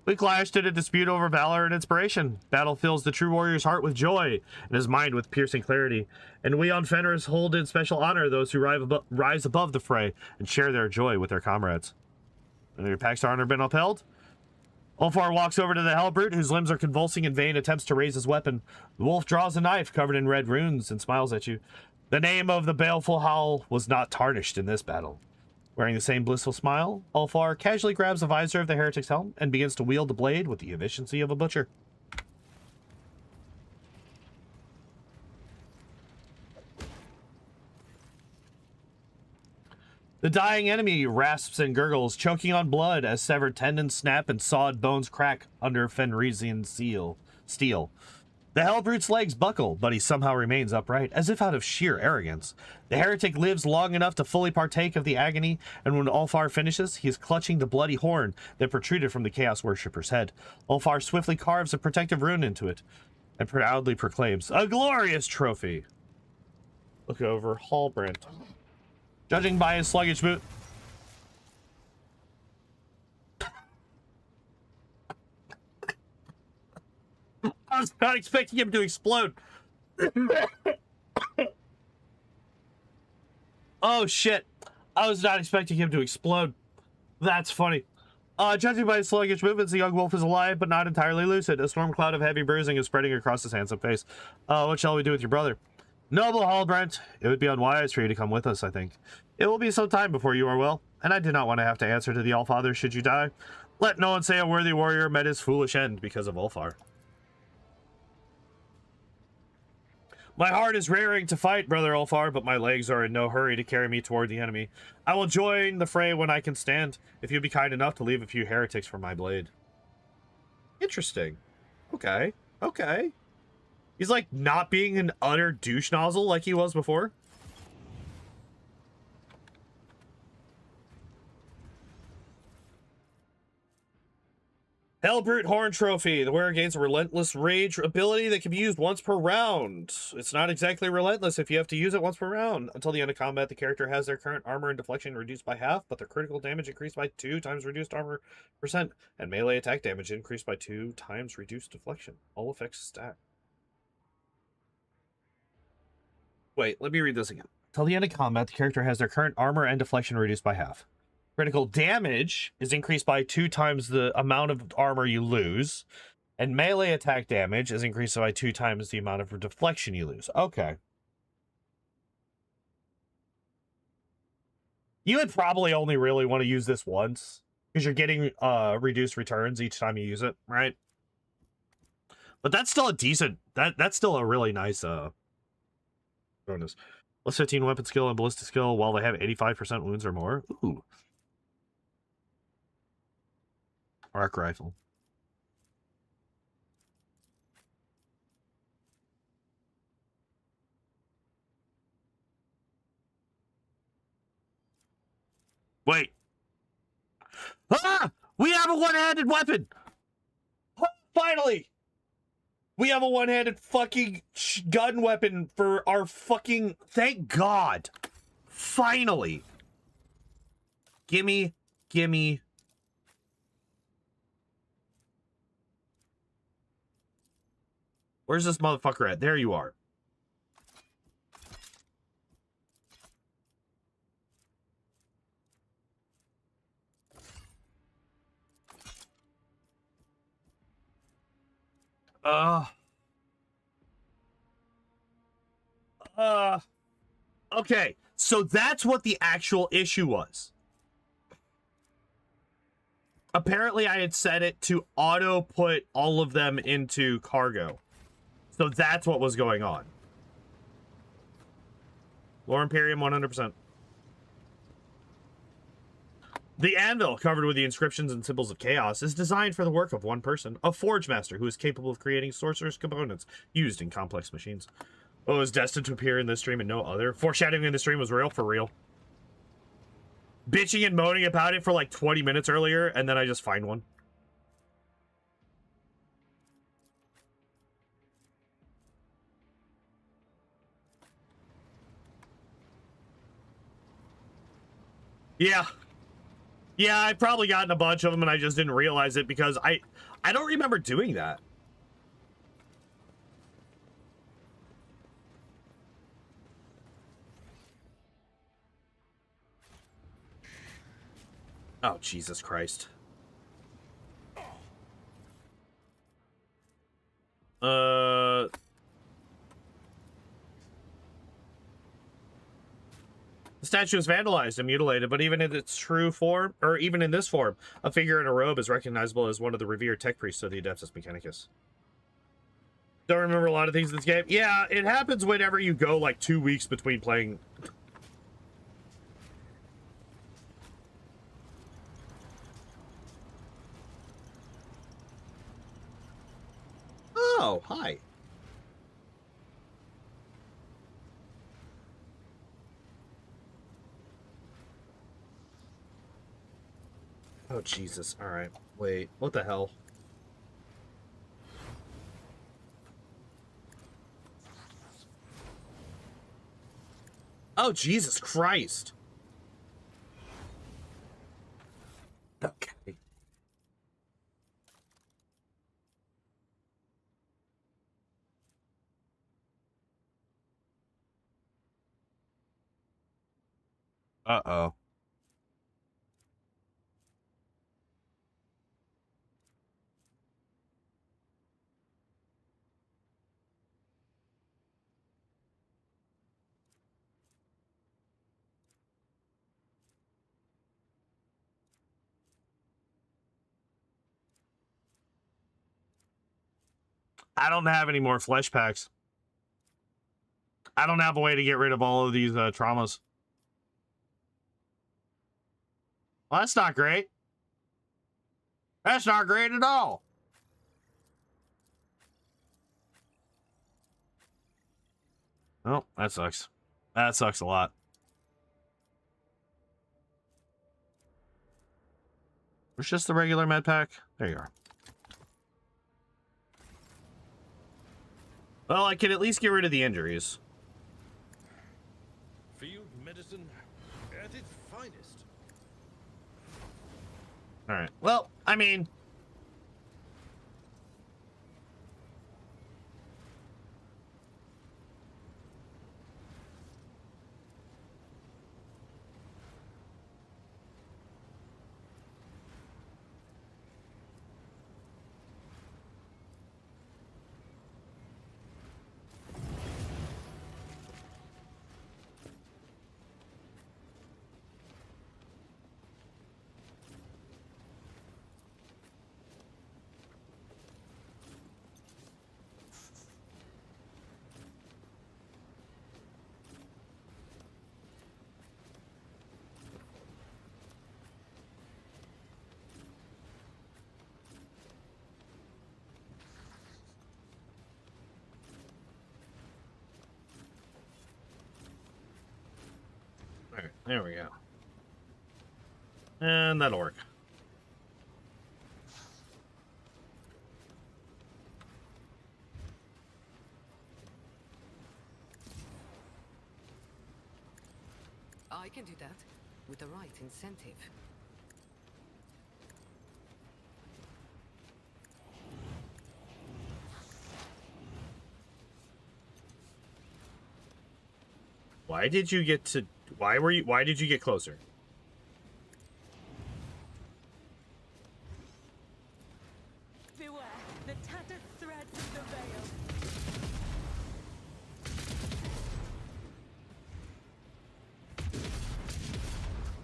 We clashed in a dispute over valor and inspiration. Battle fills the true warrior's heart with joy and his mind with piercing clarity. And we on Fenris hold in special honor those who rise above the fray and share their joy with their comrades. And your pack's honor been upheld? Ulfar walks over to the Hellbrute, whose limbs are convulsing in vain attempts to raise his weapon. The wolf draws a knife covered in red runes and smiles at you. The name of the baleful howl was not tarnished in this battle. Wearing the same blissful smile, Ulfar casually grabs the visor of the heretic's helm and begins to wield the blade with the efficiency of a butcher. The dying enemy rasps and gurgles, choking on blood as severed tendons snap and sawed bones crack under Fenrisian steel. The Hellbrute's legs buckle, but he somehow remains upright, as if out of sheer arrogance. The heretic lives long enough to fully partake of the agony, and when Ulfar finishes, he is clutching the bloody horn that protruded from the Chaos Worshipper's head. Ulfar swiftly carves a protective rune into it, and proudly proclaims, "A glorious trophy!" Look over Hallbrand. Judging by his sluggish boot... I was not expecting him to explode. Oh, shit. I was not expecting him to explode. That's funny. Judging by his sluggish movements, the young wolf is alive, but not entirely lucid. A storm cloud of heavy bruising is spreading across his handsome face. What shall we do with your brother? Noble Hallbrand, it would be unwise for you to come with us, I think. It will be some time before you are well, and I do not want to have to answer to the Allfather should you die. Let no one say a worthy warrior met his foolish end because of Ulfar. My heart is raring to fight, Brother Ulfar, but my legs are in no hurry to carry me toward the enemy. I will join the fray when I can stand, if you'd be kind enough to leave a few heretics for my blade. Interesting. Okay. Okay. He's like not being an utter douche nozzle like he was before. Hellbrute Horn Trophy. The wearer gains a relentless rage ability that can be used once per round. It's not exactly relentless if you have to use it once per round. Until the end of combat, the character has their current armor and deflection reduced by half, but their critical damage increased by 2 times reduced armor percent, and melee attack damage increased by 2 times reduced deflection. All effects stack. Wait, let me read this again. Until the end of combat, the character has their current armor and deflection reduced by half. Critical damage is increased by 2 times the amount of armor you lose, and melee attack damage is increased by 2 times the amount of deflection you lose. Okay. You would probably only really want to use this once, because you're getting reduced returns each time you use it, right? But that's still a decent... That's still a really nice bonus. Plus 15 weapon skill and ballistic skill while they have 85% wounds or more. Ooh. Arc rifle. Wait. Ah! We have a one-handed weapon! Finally! We have a one-handed fucking gun weapon for our fucking... Thank God! Finally! Gimme, gimme... Where's this motherfucker at? There you are. Okay, so that's what the actual issue was. Apparently, I had set it to auto put all of them into cargo. So that's what was going on. Lore Imperium 100%. The anvil, covered with the inscriptions and symbols of chaos, is designed for the work of one person, a forge master who is capable of creating sorcerer's components used in complex machines. Oh, is destined to appear in this stream and no other. Foreshadowing in the stream was real for real. Bitching and moaning about it for like 20 minutes earlier, and then I just find one. Yeah. Yeah, I've probably gotten a bunch of them and I just didn't realize it because I don't remember doing that. Oh, Jesus Christ. The statue is vandalized and mutilated, but even in its true form, or even in this form, a figure in a robe is recognizable as one of the revered tech priests of the Adeptus Mechanicus. Don't remember a lot of things in this game. Yeah, it happens whenever you go like 2 weeks between playing. Oh, hi. Oh, Jesus. All right. Wait, what the hell? Oh, Jesus Christ. Okay. Uh-oh. I don't have any more flesh packs. I don't have a way to get rid of all of these traumas. Well, that's not great. That's not great at all. Oh, that sucks. That sucks a lot. It's just the regular med pack. There you are. Well, I can at least get rid of the injuries. Field medicine at its finest. All right. Well, I mean, all right, there we go. And that'll work. I can do that with the right incentive. Why did you get to... Why did you get closer? Beware the tattered threads of the veil.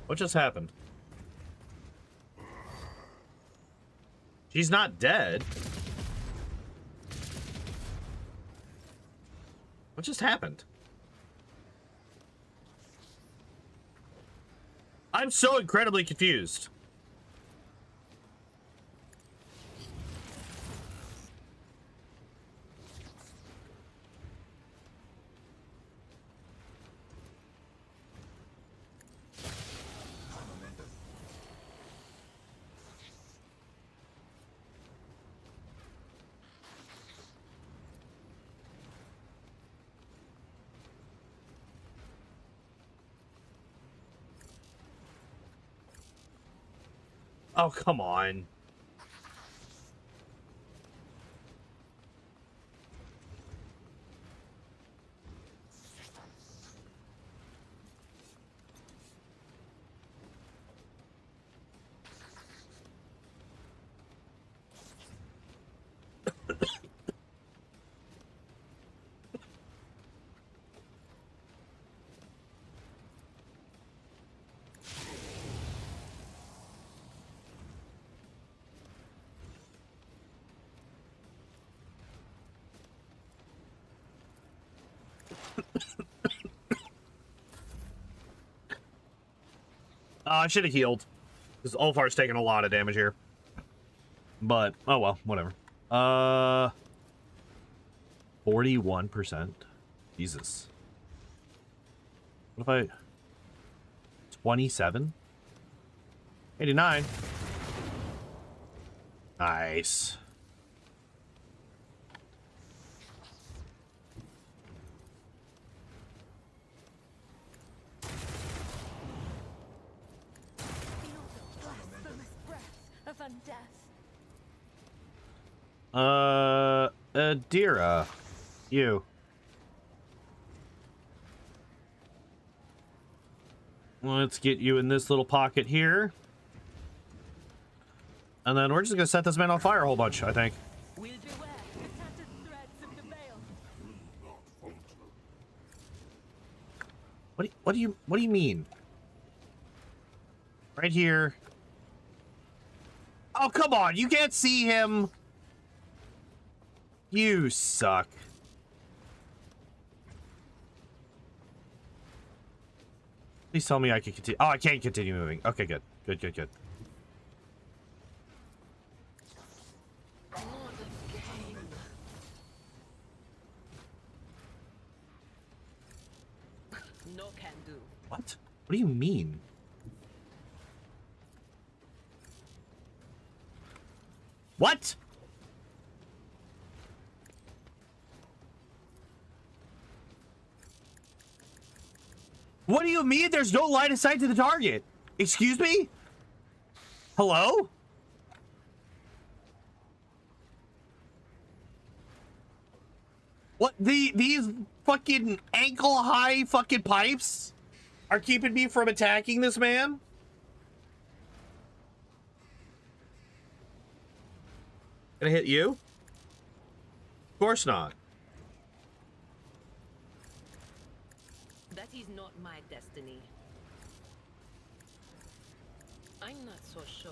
What just happened? She's not dead. What just happened? I'm so incredibly confused. Oh, come on. I should have healed. Because Ulfar's taking a lot of damage here. But, oh well, whatever. 41%. Jesus. What if I... 27? 89. Nice. Blasphemous breath of undeath. Adira. You. Let's get you in this little pocket here. And then we're just gonna set this man on fire a whole bunch, I think. We'll beware the tattered threads of the veil. What do you mean? Right here. Oh, come on, you can't see him. You suck. Please tell me I can continue. Oh, I can't continue moving. Okay, good. Good. No can do. What? What do you mean? What? What do you mean there's no line of sight to the target? Excuse me? Hello? What, these fucking ankle-high fucking pipes are keeping me from attacking this man? Gonna hit you? Of course not. That is not my destiny. I'm not so sure.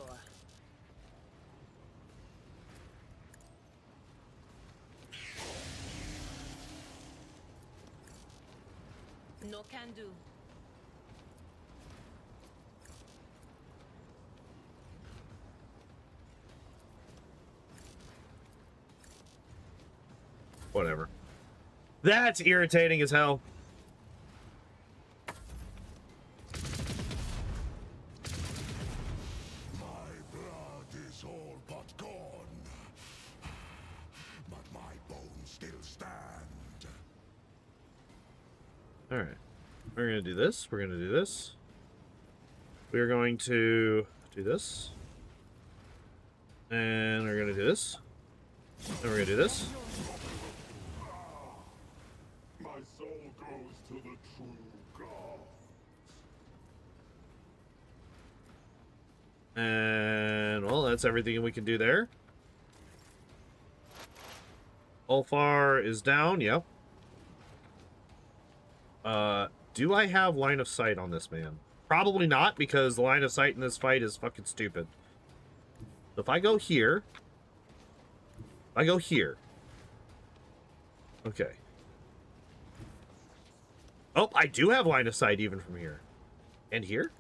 No can do. Whatever. That's irritating as hell. My blood is all but gone, but my bones still stand. All right. We're going to do this. We're going to do this. We're going to do this. And we're going to do this. And we're going to do this. My soul goes to the true God. And, well, that's everything we can do there. Ulfar is down. Yep. Do I have line of sight on this man? Probably not, because the line of sight in this fight is fucking stupid. So if I go here... I go here. Okay. Oh, I do have line of sight even from here. And here?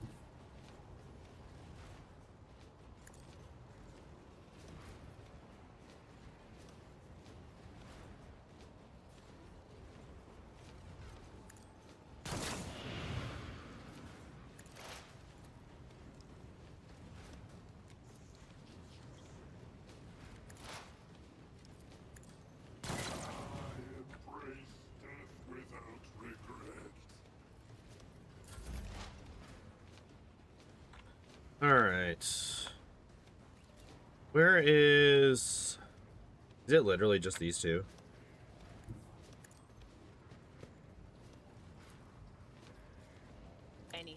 Alright. Where is it literally just these two? Any.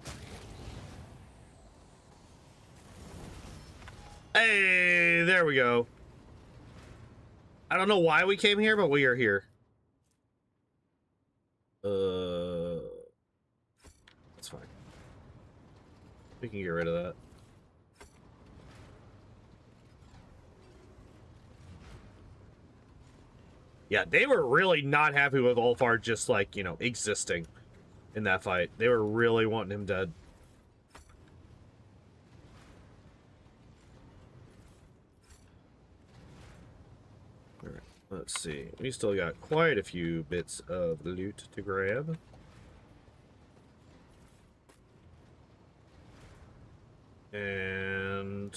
Hey, there we go. I don't know why we came here, but we are here. That's fine. We can get rid of that. Yeah, they were really not happy with Ulfar just, like, you know, existing in that fight. They were really wanting him dead. Alright, let's see. We still got quite a few bits of loot to grab. And...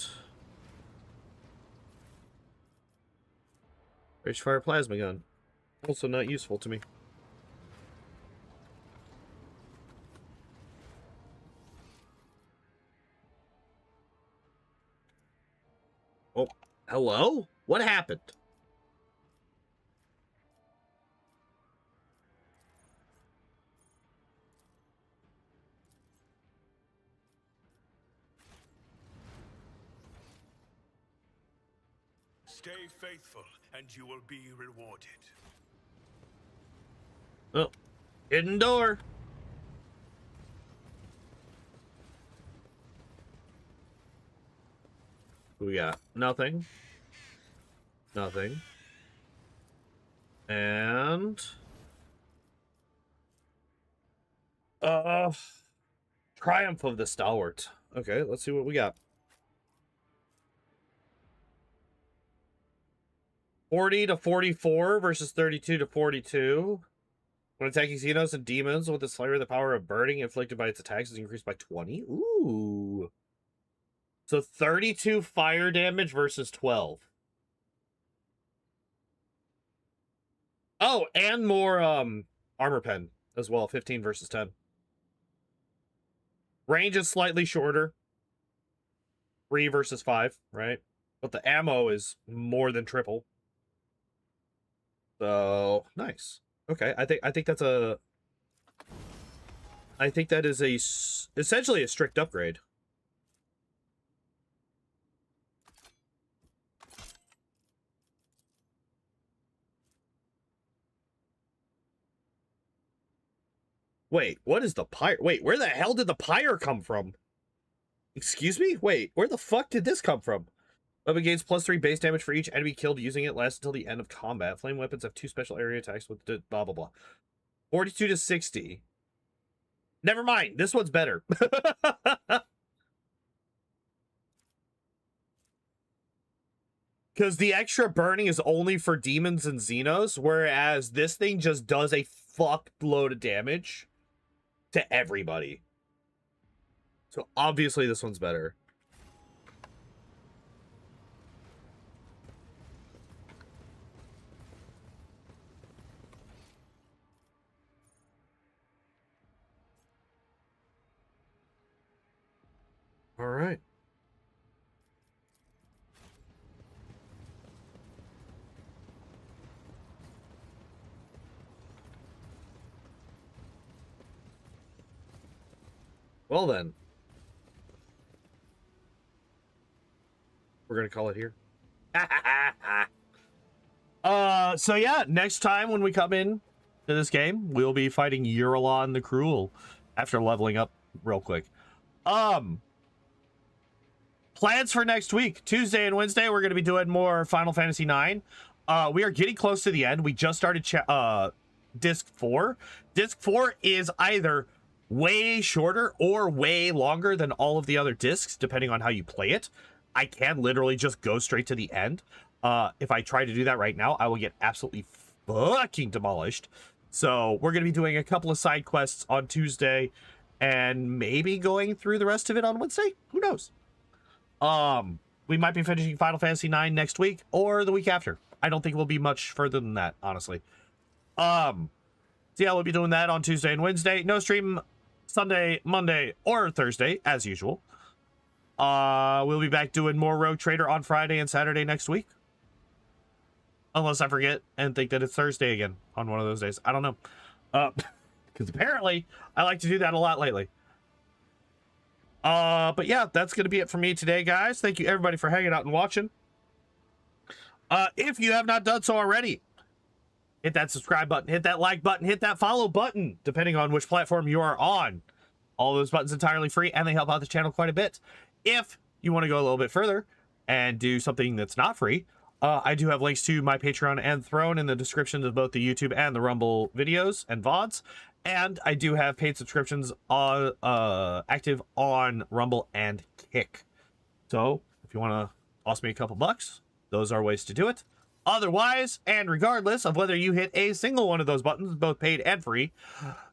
Ragefire plasma gun. Also not useful to me. Oh, hello? What happened? Stay faithful, and you will be rewarded. Oh, hidden door. We got nothing. Nothing. And... Triumph of the Stalwart. Okay, let's see what we got. 40 to 44 versus 32 to 42. When attacking Xenos and demons with the Slayer, the power of burning inflicted by its attacks is increased by 20. Ooh. So 32 fire damage versus 12. Oh, and more armor pen as well. 15 versus 10. Range is slightly shorter. 3 versus 5, right? But the ammo is more than triple. So, nice. Okay, I think that's a... I think that is essentially a strict upgrade. Wait, what is the pyre? Wait, where the hell did the pyre come from? Excuse me? Wait, where the fuck did this come from? Weapon gains +3 base damage for each enemy killed using it. Lasts until the end of combat. Flame weapons have 2 special area attacks with blah, blah, blah. 42 to 60. Never mind. This one's better. Because the extra burning is only for demons and Xenos, whereas this thing just does a fuckload of damage to everybody. So obviously this one's better. All right. Well then. We're going to call it here. So yeah, next time when we come in to this game, we'll be fighting Eurolon the Cruel after leveling up real quick. Plans for next week, Tuesday and Wednesday, we're going to be doing more Final Fantasy IX. We are getting close to the end. We just started Disc 4. Disc 4 is either way shorter or way longer than all of the other discs, depending on how you play it. I can literally just go straight to the end. If I try to do that right now, I will get absolutely fucking demolished. So we're going to be doing a couple of side quests on Tuesday and maybe going through the rest of it on Wednesday. Who knows? We might be finishing Final Fantasy IX next week or the week after. I don't think we'll be much further than that, honestly. So yeah, we'll be doing that on Tuesday and Wednesday. No stream Sunday, Monday, or Thursday, as usual. We'll be back doing more Rogue Trader on Friday and Saturday next week. Unless I forget and think that it's Thursday again on one of those days. I don't know. Because apparently I like to do that a lot lately. But yeah, that's going to be it for me today, guys. Thank you, everybody, for hanging out and watching. If you have not done so already, hit that subscribe button, hit that like button, hit that follow button, depending on which platform you are on. All those buttons entirely free, and they help out the channel quite a bit. If you want to go a little bit further and do something that's not free, I do have links to my Patreon and Throne in the descriptions of both the YouTube and the Rumble videos and VODs. And I do have paid subscriptions on, active on Rumble and Kick. So if you want to toss me a couple bucks, those are ways to do it. Otherwise, and regardless of whether you hit a single one of those buttons, both paid and free,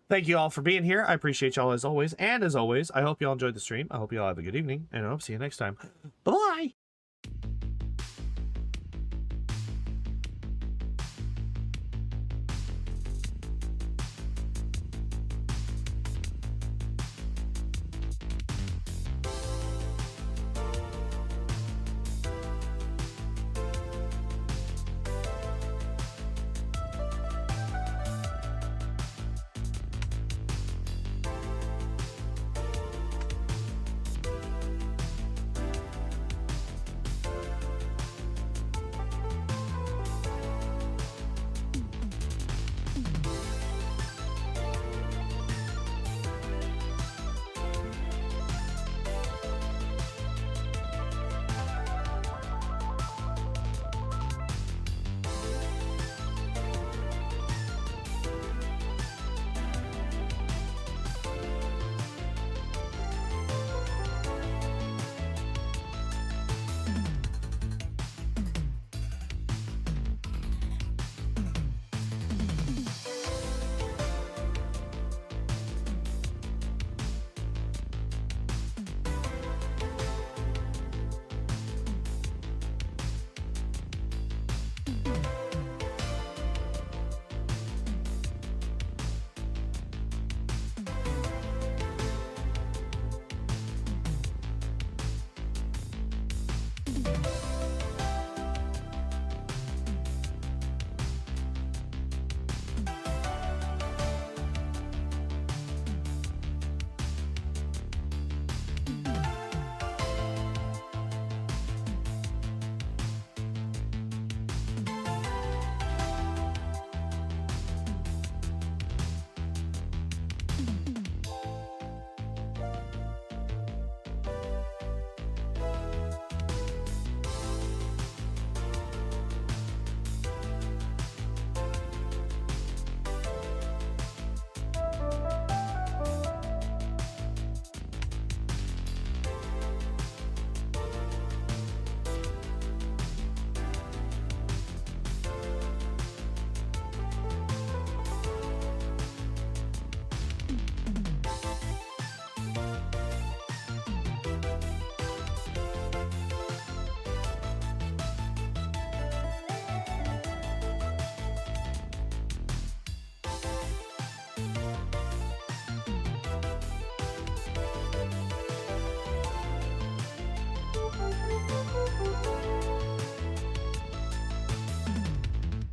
thank you all for being here. I appreciate y'all as always. And as always, I hope y'all enjoyed the stream. I hope y'all have a good evening. And I hope to see you next time. Bye-bye.